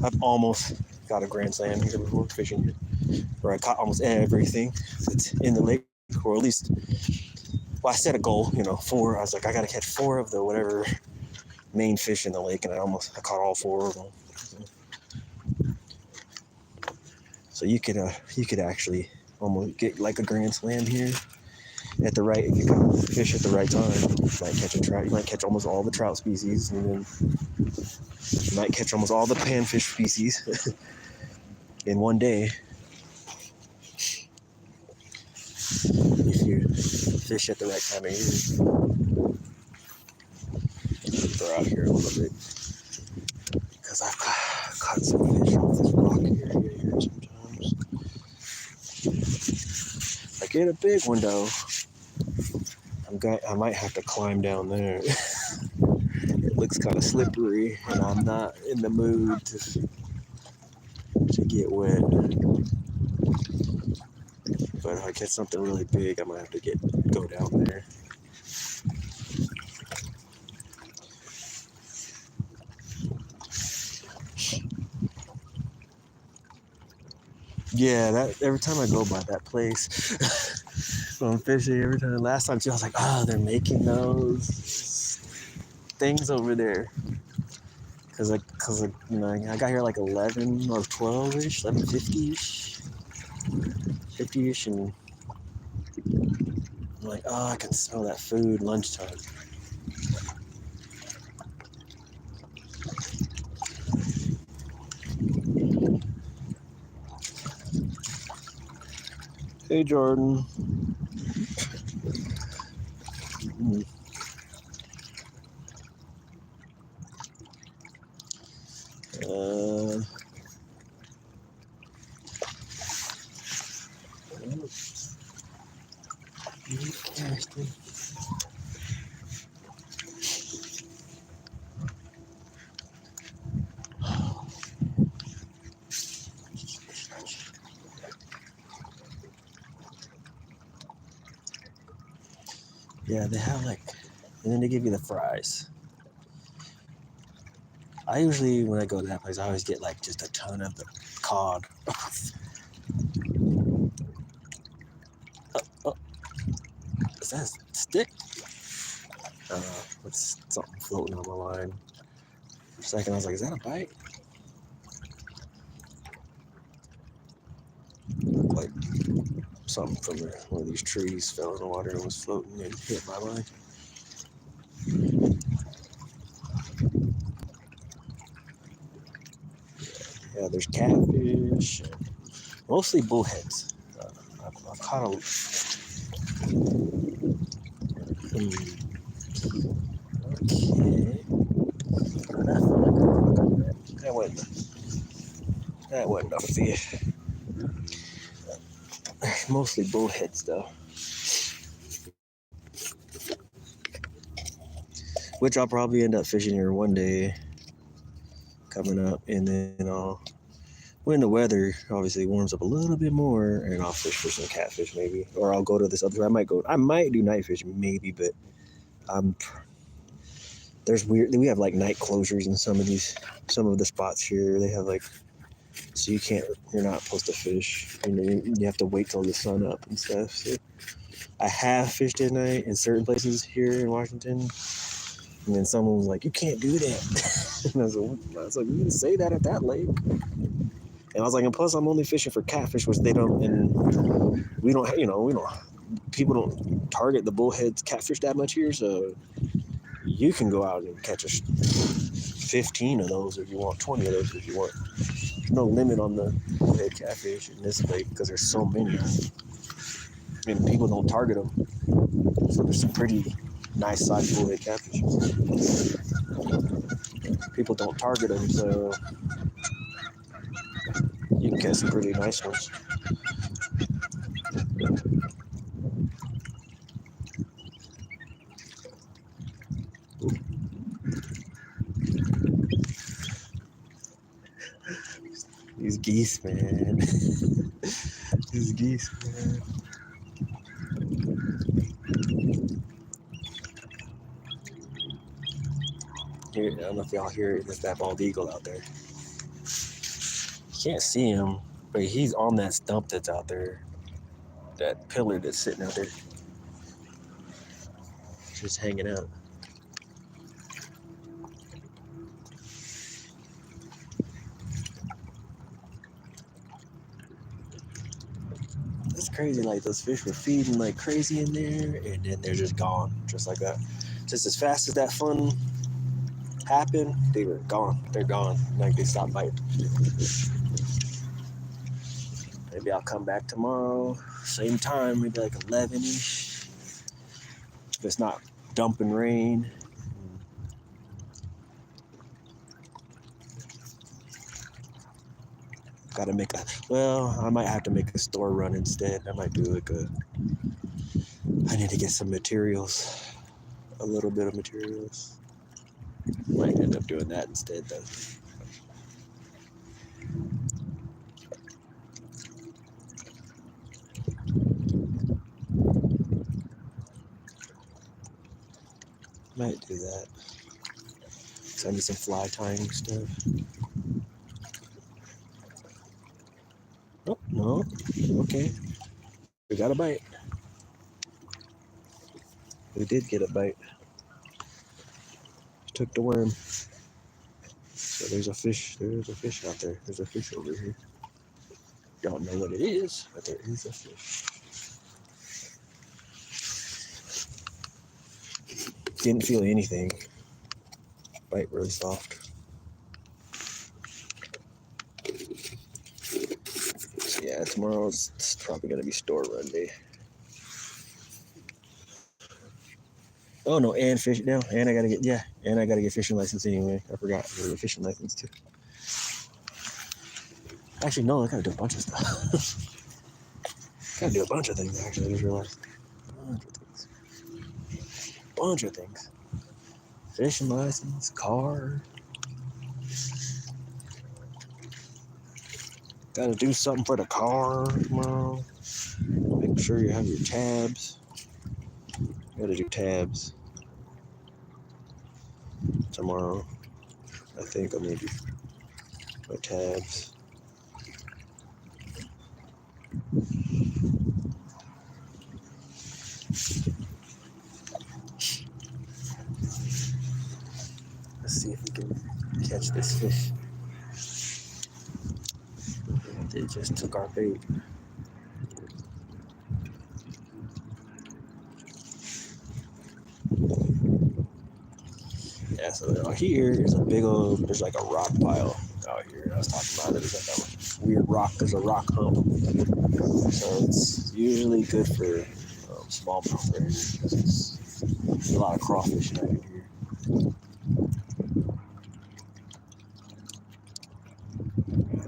I've almost got a Grand Slam here before fishing here, where I caught almost everything that's in the lake, or at least, well, I set a goal, you know, 4. I was like, I gotta catch 4 of the whatever main fish in the lake, and I caught all 4 of them. So you could actually almost get like a Grand Slam here at the right, if you can fish at the right time. You might catch a trout. You might catch almost all the trout species, and then you might catch almost all the panfish species in one day if you fish at the right time of year. Throw out here a little bit because I've caught some fish off this rock here sometimes. If I get a big one though, I might have to climb down there. It looks kind of slippery, and I'm not in the mood to get wet. But if I catch something really big, I might have to go down there. Yeah, that every time I go by that place when I'm fishing, every time. Last time too, I was like, oh, they're making those things over there. Cause you know, I got here like 11 or 12-ish, 11:50-ish, 50-ish, and I'm like, oh, I can smell that food lunchtime. Hey, Jordan. Yeah, they have like, and then they give you the fries. I usually, when I go to that place, I always get like just a ton of the cod. Is that a stick? It's something floating on my line. For a second, I was like, is that a bite? Looked like something from one of these trees fell in the water and was floating and hit my line. Yeah, there's catfish, and mostly bullheads. I've caught a. Okay. That wasn't a fish. Mostly bullheads though. Which I'll probably end up fishing here one day coming up, and then when the weather obviously warms up a little bit more, and I'll fish for some catfish maybe, or I'll go to this other. I might do night fishing maybe, but there's weird. We have like night closures in some of the spots here. They have like, so you're not supposed to fish. You have to wait till the sun up and stuff. So I have fished at night in certain places here in Washington. And then someone was like, you can't do that. And I was like, you didn't say that at that lake. And I was like, and plus I'm only fishing for catfish, which they don't, and people don't target the bullheads catfish that much here. So you can go out and catch 15 of those if you want, 20 of those if you want. There's no limit on the bullhead catfish in this lake because there's so many of them. And people don't target them. So there's some pretty nice size bullhead catfish. People don't target them, so you can catch some pretty nice ones. These geese, man. These geese, man. Here, I don't know if y'all hear it. There's that bald eagle out there. You can't see him, but he's on that stump that's out there. That pillar that's sitting out there. Just hanging out. It's crazy, like those fish were feeding like crazy in there, and then they're just gone, just like that. Just as fast as that fun happened, they were gone. They're gone. Like they stopped biting. Maybe I'll come back tomorrow, same time, maybe like 11-ish. If it's not dumping rain. Gotta make I might have to make a store run instead. I might do like I need to get some materials, a little bit of materials. Might end up doing that instead though. Might do that. So I need some fly tying stuff. Oh, no. Okay. We got a bite. We did get a bite. Took the worm. So there's a fish. There's a fish out there. There's a fish over here. Don't know what it is, but there is a fish. Didn't feel anything. Bite really soft. So yeah, tomorrow's it's probably gonna be store run day. Oh no, and fish now. And I gotta get fishing license anyway. I forgot I got a fishing license too. Actually, no, I gotta do a bunch of stuff. Gotta do a bunch of things actually, I just realized. Bunch of things. Fishing license, car. Gotta do something for the car tomorrow. Make sure you have your tabs. Gotta do tabs tomorrow. I think I'm gonna do my tabs. Let's see if we can catch this fish. They just took our bait. Yeah, so out here is a big old, there's like a rock pile out here. I was talking about it. There's like a weird rock, there's a rock hump. So it's usually good for smallmouth right here because there's a lot of crawfish out here.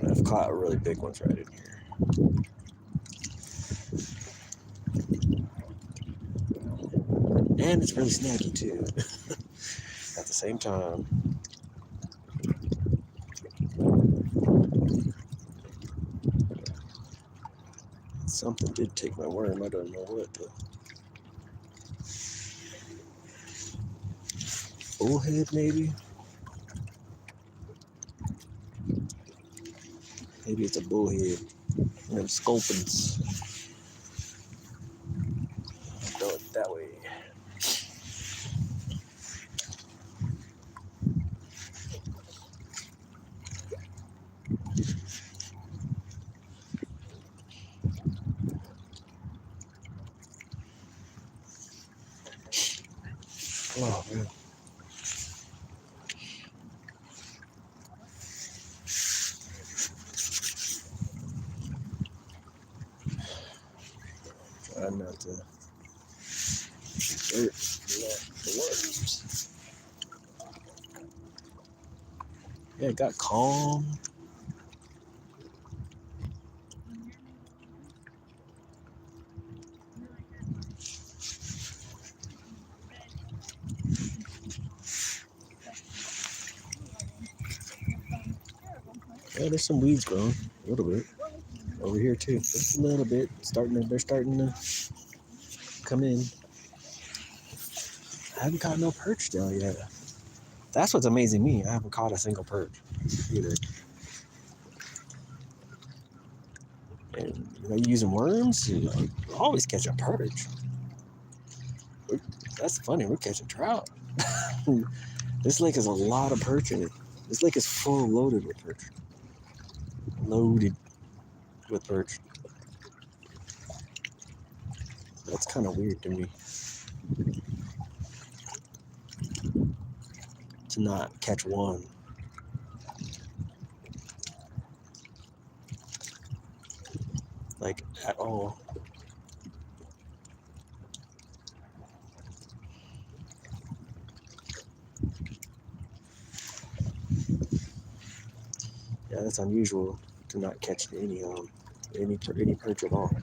I've caught really big ones right in here. And it's really snacky too. At the same time. Something did take my worm. I don't know what though. Bullhead maybe? Maybe it's a bullhead. And them sculpins. Throw it that way. Oh man. Try not to hurt. Yeah, it got calm. Yeah, there's some weeds growing a little bit over here too. Just a little bit. They're starting to come in. I haven't caught no perch though yet. That's what's amazing me. I haven't caught a single perch either. And you using worms, you always catch a perch. That's funny. We're catching trout. This lake has a lot of perch in it. This lake is full loaded with perch. Loaded with perch. That's kind of weird to me to not catch one. Like at all. Yeah, that's unusual to not catch any perch at all.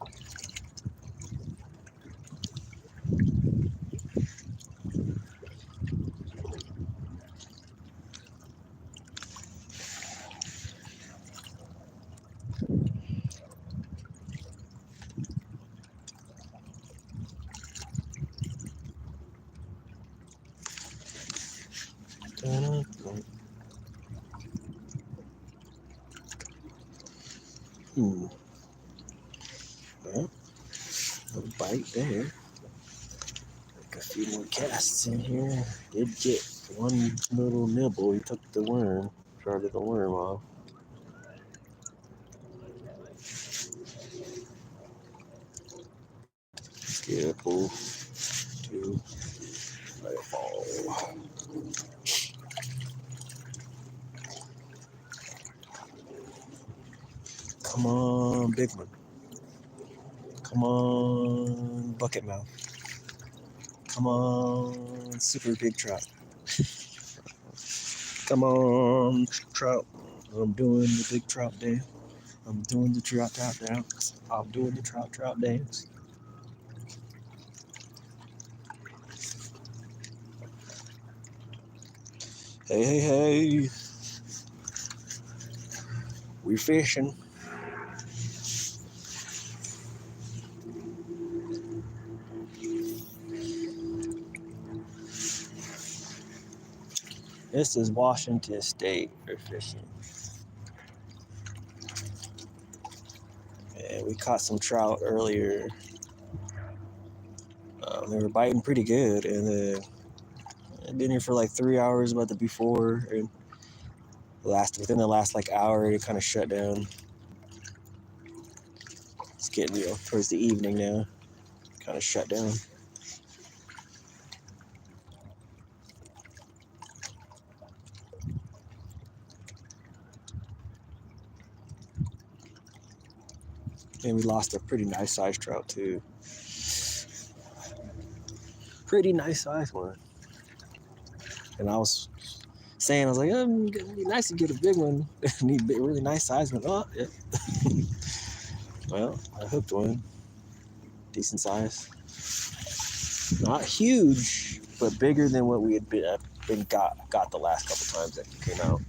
Well, a bite there. Like a few more casts in here. Did get one little nibble. He took the worm, started the worm off. Let's get a pull. Two. Let it fall. Come on, big one. Come on, bucket mouth. Come on, super big trout. Come on, trout. I'm doing the big trout dance. I'm doing the trout dance. I'm doing the trout dance. Hey, hey, hey. We're fishing. This is Washington State. We're fishing. And we caught some trout earlier. They were biting pretty good, and then I've been here for like 3 hours about the before, and within the last like hour, it kind of shut down. It's getting towards the evening now, kind of shut down. And we lost a pretty nice sized trout too. Pretty nice sized one. And I was saying, I was like, it'd be nice to get a big one. Need a really nice sized one. Oh, yeah. Well, I hooked one. Decent size. Not huge, but bigger than what we had got the last couple times that he came out.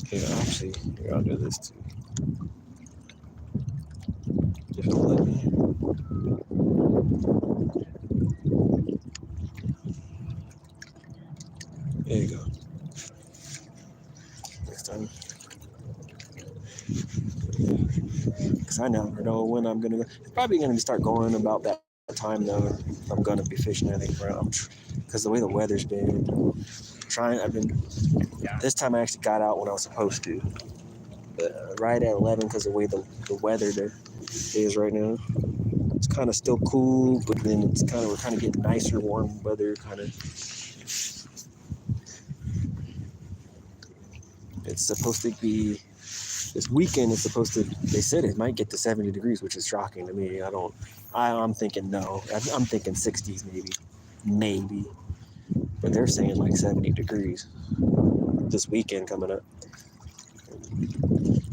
Here, actually, here, I'll do this too. If it'll let me. There you go. Next time. Because I never know when I'm going to go. It's probably going to start going about that time, though. I'm going to be fishing, I think, around. Because the way the weather's been. This time I actually got out when I was supposed to. But right at 11 because of the way the weather there is right now. It's kind of still cool, but then we're kind of getting nicer, warm weather, kind of. It's supposed to be This weekend is supposed to, they said it might get to 70 degrees, which is shocking to me. I'm thinking no. I'm thinking 60s maybe. But they're saying like 70 degrees this weekend coming up.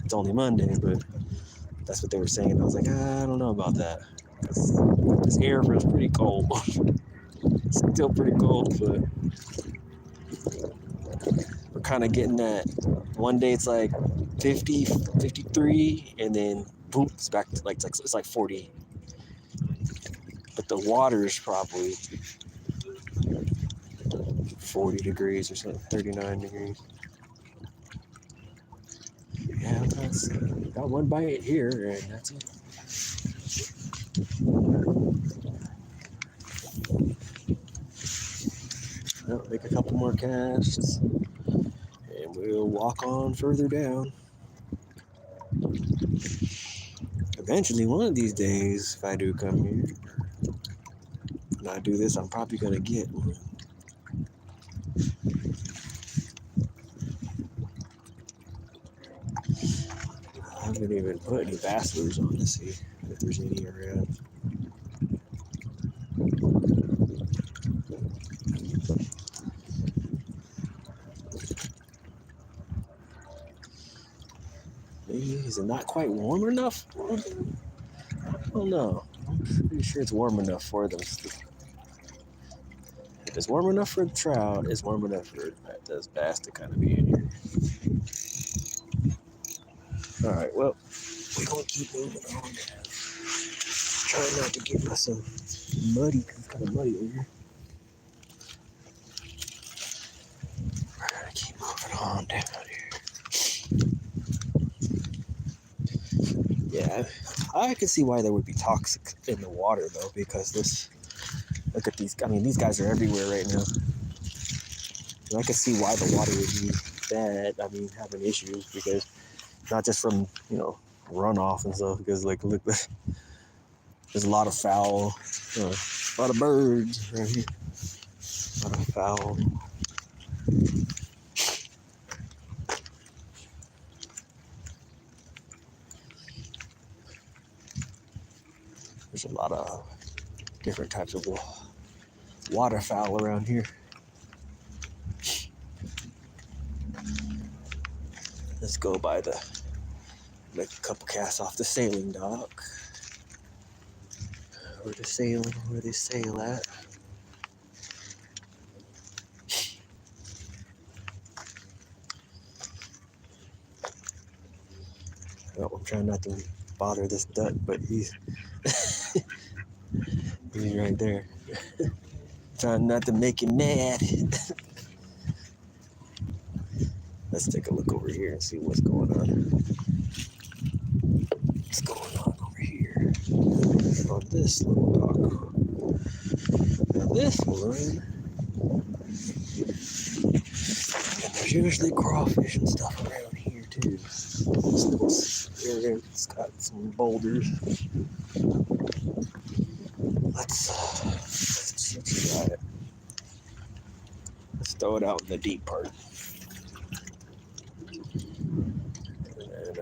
It's only Monday, but that's what they were saying. I was like, I don't know about that. This air feels pretty cold. It's still pretty cold, but we're kind of getting that. One day it's like 50, 53, and then boom, it's back to like it's like 40. But the water is probably 40 degrees or something, 39 degrees. Yeah, got one bite here, and that's it. I'll make a couple more casts, and we'll walk on further down. Eventually, one of these days, if I do come here, and I do this, I'm probably gonna get one. I haven't even put any bachelors on to see if there's any around. Maybe is it not quite warm enough? I don't know. I'm pretty sure it's warm enough for them. If it's warm enough for the trout, it's warm enough for those bass to kind of be in here. All right, well, we're gonna keep moving on down. Trying not to get myself muddy because it's kind of muddy over here. We're gonna keep moving on down here. Yeah, I can see why there would be toxic in the water though, because look at these. I mean, these guys are everywhere right now. And I can see why the water would be bad. I mean, having issues because not just from runoff and stuff. Because look, there's a lot of fowl, a lot of birds right here, a lot of fowl. There's a lot of different types of waterfowl around here. Let's go by make a couple casts off the sailing dock. Where they sail at. Oh, I'm trying not to bother this duck, but he's right there. Trying not to make him mad. Let's take a look over here and see what's going on. What's going on over here on this little dock? Now this one, and there's usually crawfish and stuff around here too. This area, it's got some boulders. Let's try it. Let's throw it out in the deep part. And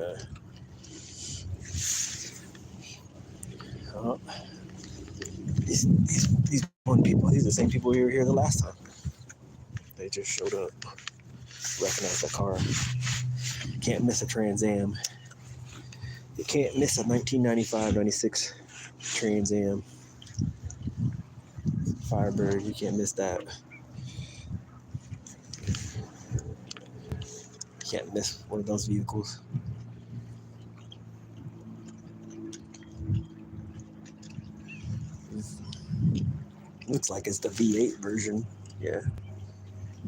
these one people, these are the same people who were here the last time. They just showed up. Recognize the car. Can't miss a Trans Am. You can't miss a 1995-96 Trans Am. Firebird, you can't miss that. You can't miss one of those vehicles. Looks like it's the V8 version. Yeah.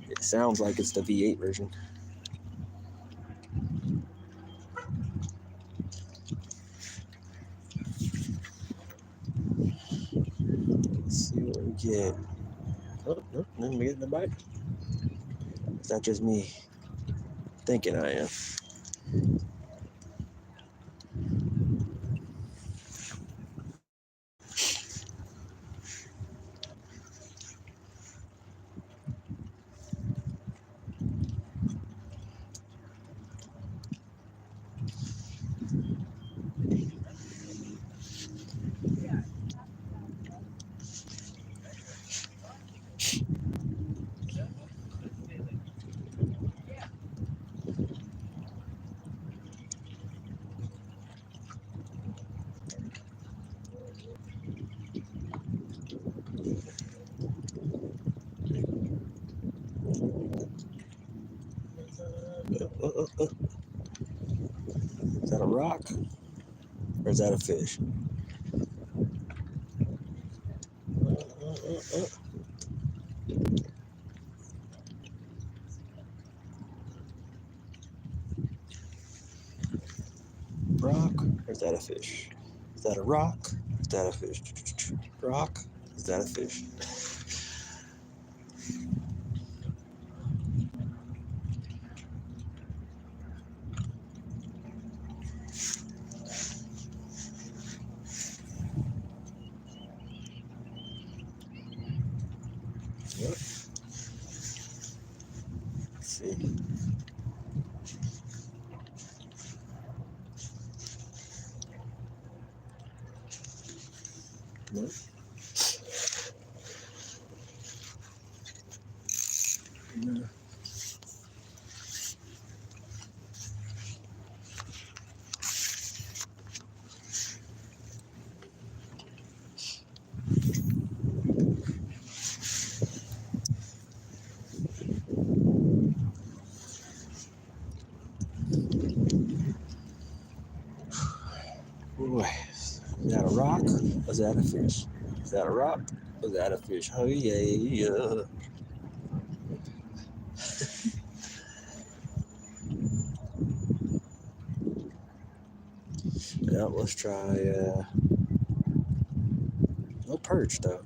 It sounds like it's the V8 version. Let's see what we get. Oh, no, I'm getting the bite. Is that just me thinking I am? Is that a rock or is that a fish? Rock or is that a fish? Is that a rock? Is that a fish? Rock? Is that a fish? Yep. Let's see. Nope. No. Boy, is that a rock? Or is that a fish? Is that a rock? Or is that a fish? Oh yeah. Yeah, let's try no perch though.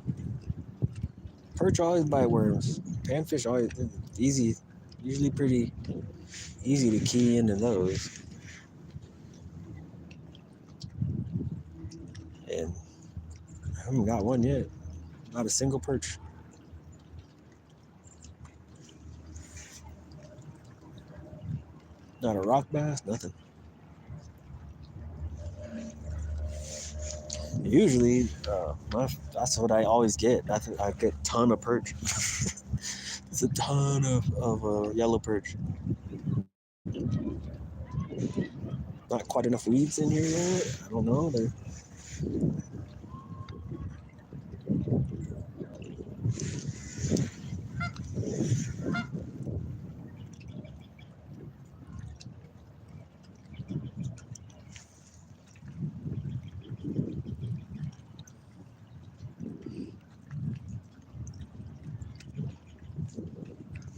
Perch always bite worms. Panfish always easy, usually pretty easy to key into those. And I haven't got one yet. Not a single perch. Not a rock bass, nothing. Usually, that's what I always get. I get a ton of perch. It's a ton of yellow perch. Not quite enough weeds in here yet. I don't know.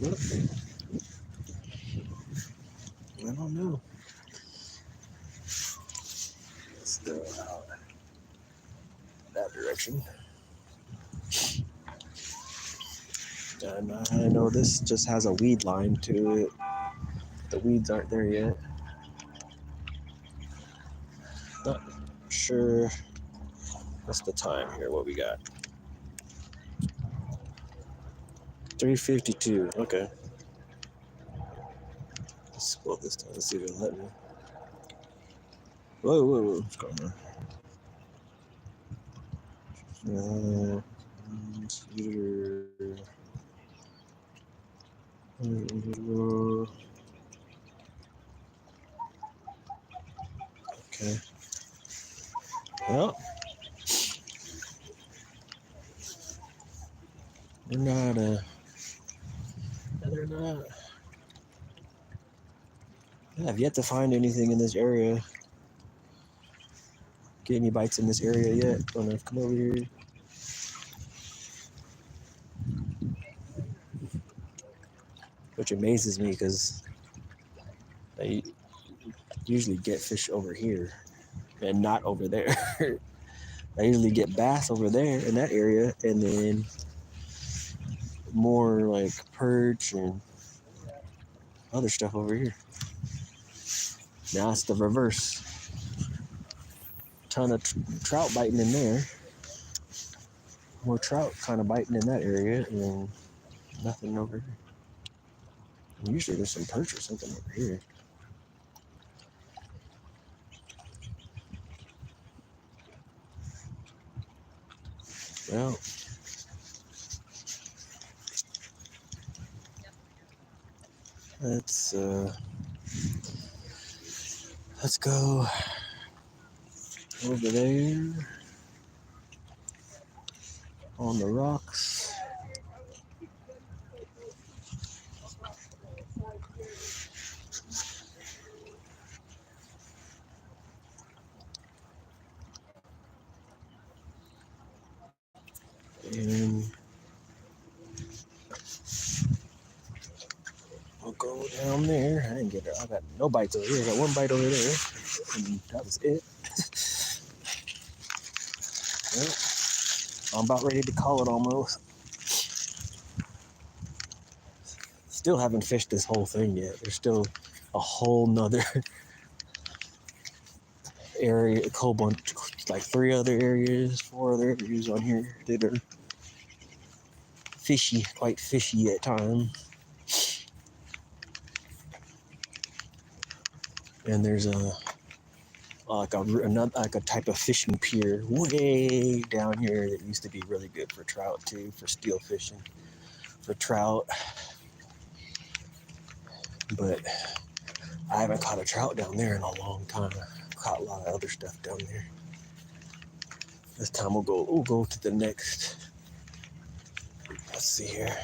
Yep. I don't know. Let's go out that direction. And I know this just has a weed line to it. The weeds aren't there yet. Not sure. What's the time here? What we got? 3:52. Okay. Let's go this time. Let's see if it'll let me. Whoa. What's going on? Okay. Well, they're not. They're not. I've yet to find anything in this area. Get any bites in this area yet? Don't know if come over here. Which amazes me because I usually get fish over here and not over there. I usually get bass over there in that area and then more like perch and other stuff over here. Now it's the reverse. Ton of trout biting in there. More trout kind of biting in that area and nothing over here. And usually there's some perch or something over here. Well, let's go over there on the rocks. some there. I didn't get it. I got no bites over here. I got one bite over there, and that was it. Well, I'm about ready to call it almost. Still haven't fished this whole thing yet. There's still a whole nother area, a whole bunch, like 3 other areas, 4 other areas on here that are fishy, quite fishy at times. And there's another type of fishing pier way down here that used to be really good for trout too, for steel fishing, for trout. But I haven't caught a trout down there in a long time. I've caught a lot of other stuff down there. This time we'll go to the next. Let's see here.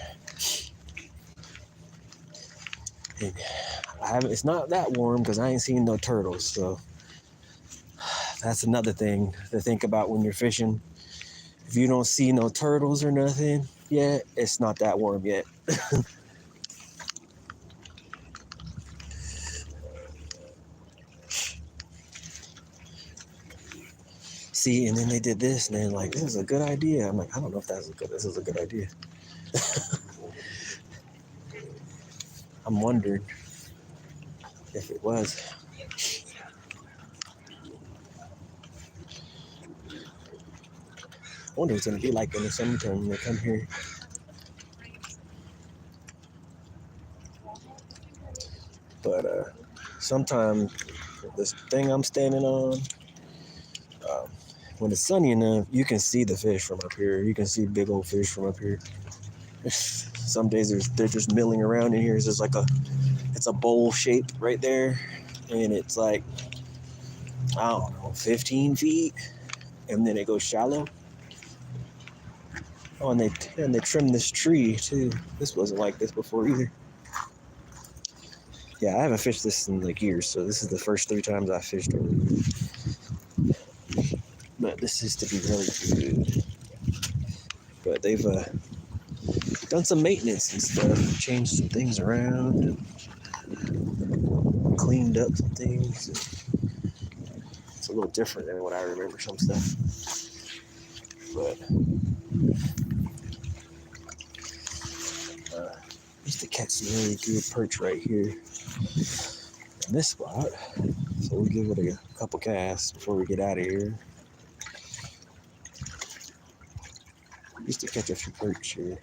And it's not that warm because I ain't seen no turtles, so that's another thing to think about when you're fishing. If you don't see no turtles or nothing yet, it's not that warm yet. See, and then they did this, and they're like, "This is a good idea." I'm like, "I don't know if this is a good idea." I'm wondering if it was. I wonder what it's gonna be like in the summertime when they come here. But sometimes this thing I'm standing on, when it's sunny enough, you can see the fish from up here. You can see big old fish from up here. Some days they're just milling around in here. It's just like it's a bowl shape right there, and it's like, I don't know, 15 feet, and then it goes shallow. Oh, and they trimmed this tree too. This wasn't like this before either. Yeah, I haven't fished this in like years, so this is the first 3 times I fished it. But this is to be really good. But they've done some maintenance and stuff, changed some things around, and cleaned up some things. It's a little different than what I remember some stuff. But used to catch some really good perch right here in this spot. So we'll give it a couple casts before we get out of here. Used to catch a few perch here.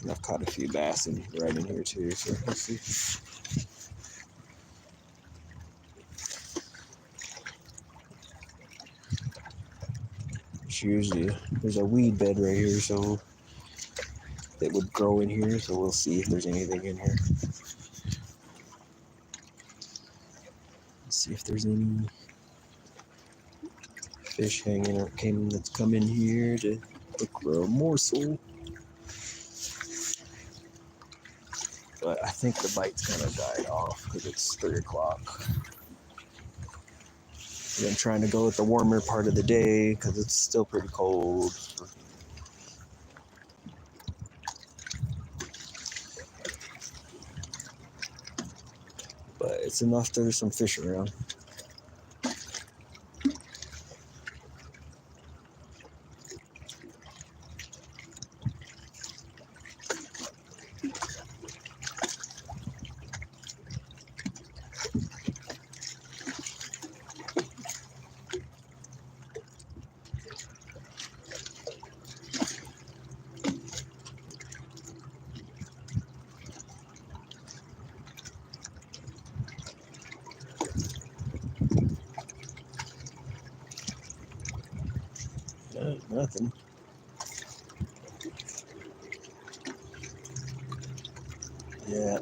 And I've caught a few bass right in here too, so let's see. It's usually, there's a weed bed right here, so that would grow in here, so we'll see if there's anything in here. Let's see if there's any fish that's come in here to look for a morsel. But I think the bites kind of died off because it's 3 o'clock. And I'm trying to go with the warmer part of the day because it's still pretty cold. But it's enough there's some fish around. Nothing. Yeah.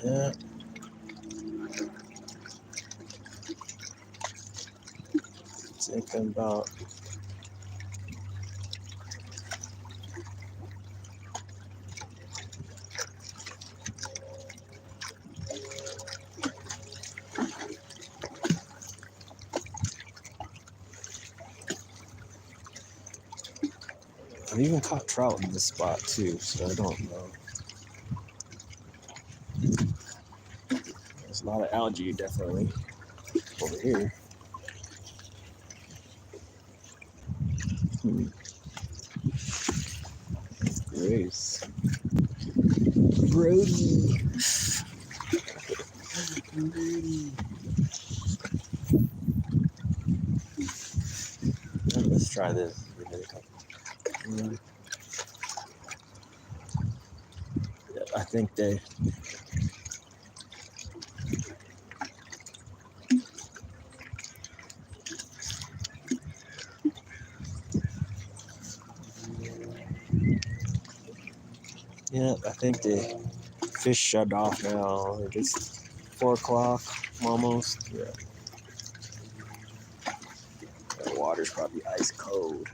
Yeah. Thinking about I've even caught trout in this spot too, so I don't know. There's a lot of algae definitely over here. Grace. Brody. Brody. Let's try this. Yeah, I think they. Yeah, I think the fish shut off now. It's 4 o'clock almost. Yeah. The water's probably ice cold.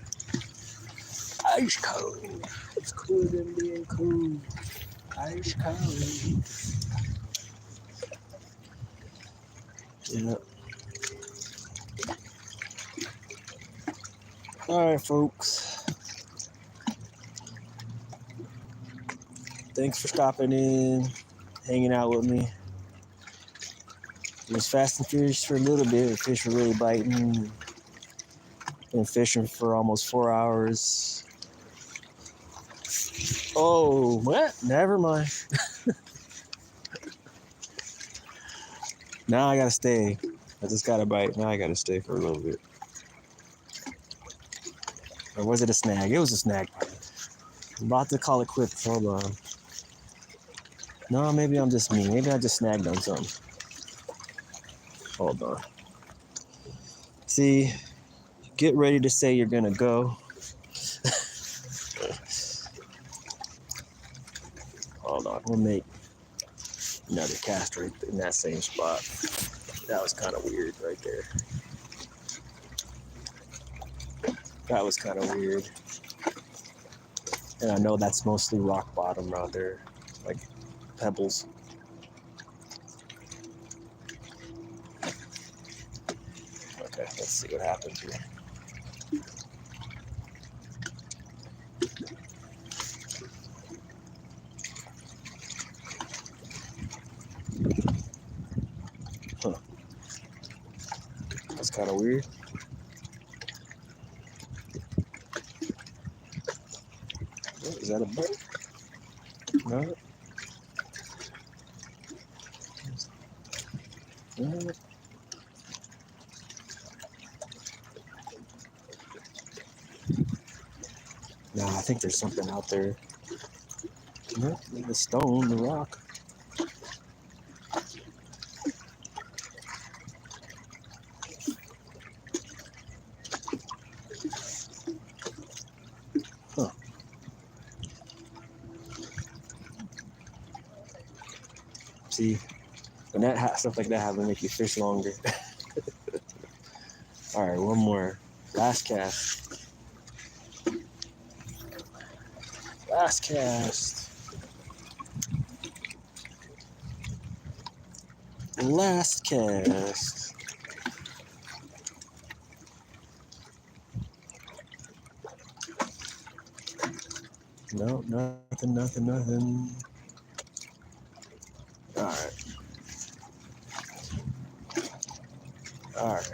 Ice cold. It's cooler than being cool. Ice cold. Yeah. All right, folks. Thanks for stopping in, hanging out with me. It was fast and furious for a little bit. The fish were really biting. Been fishing for almost 4 hours. Oh, what? Never mind. Now I gotta stay. I just got a bite. Now I gotta stay for a little bit. Or was it a snag? It was a snag. I'm about to call it quits. Hold on. No, maybe I'm just me. Maybe I just snagged on something. Hold on. See, get ready to say you're gonna go. Hold on. We'll make another cast right in that same spot. That was kind of weird right there. That was kind of weird. And I know that's mostly rock bottom around there, like pebbles. Okay, let's see what happens here. Huh. That's kind of weird. Oh, is that a bird? No. No. No, I think there's something out there. No, the stone, the rock. Huh. See, when that stuff like that happens, make you fish longer. All right, one more. Last cast. Last cast. Last cast. No, nothing. All right.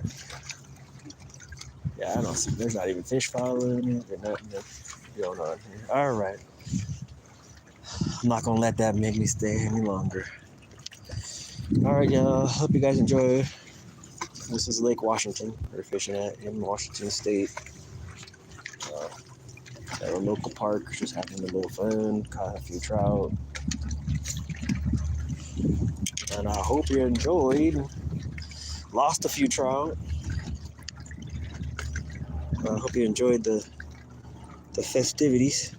Yeah, I don't see. There's not even fish following it or nothing going on here. All right. I'm not gonna let that make me stay any longer. All right, y'all. Hope you guys enjoy. This is Lake Washington. We're fishing at in Washington State. At a local park, just having a little fun. Caught a few trout. And I hope you enjoyed. Lost a few trout. I hope you enjoyed the festivities.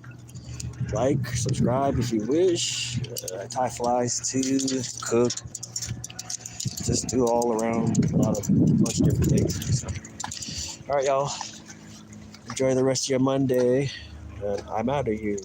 Like, subscribe if you wish. I tie flies too, cook. Just do all around a bunch of different things. So. All right, y'all. Enjoy the rest of your Monday. And I'm out of here.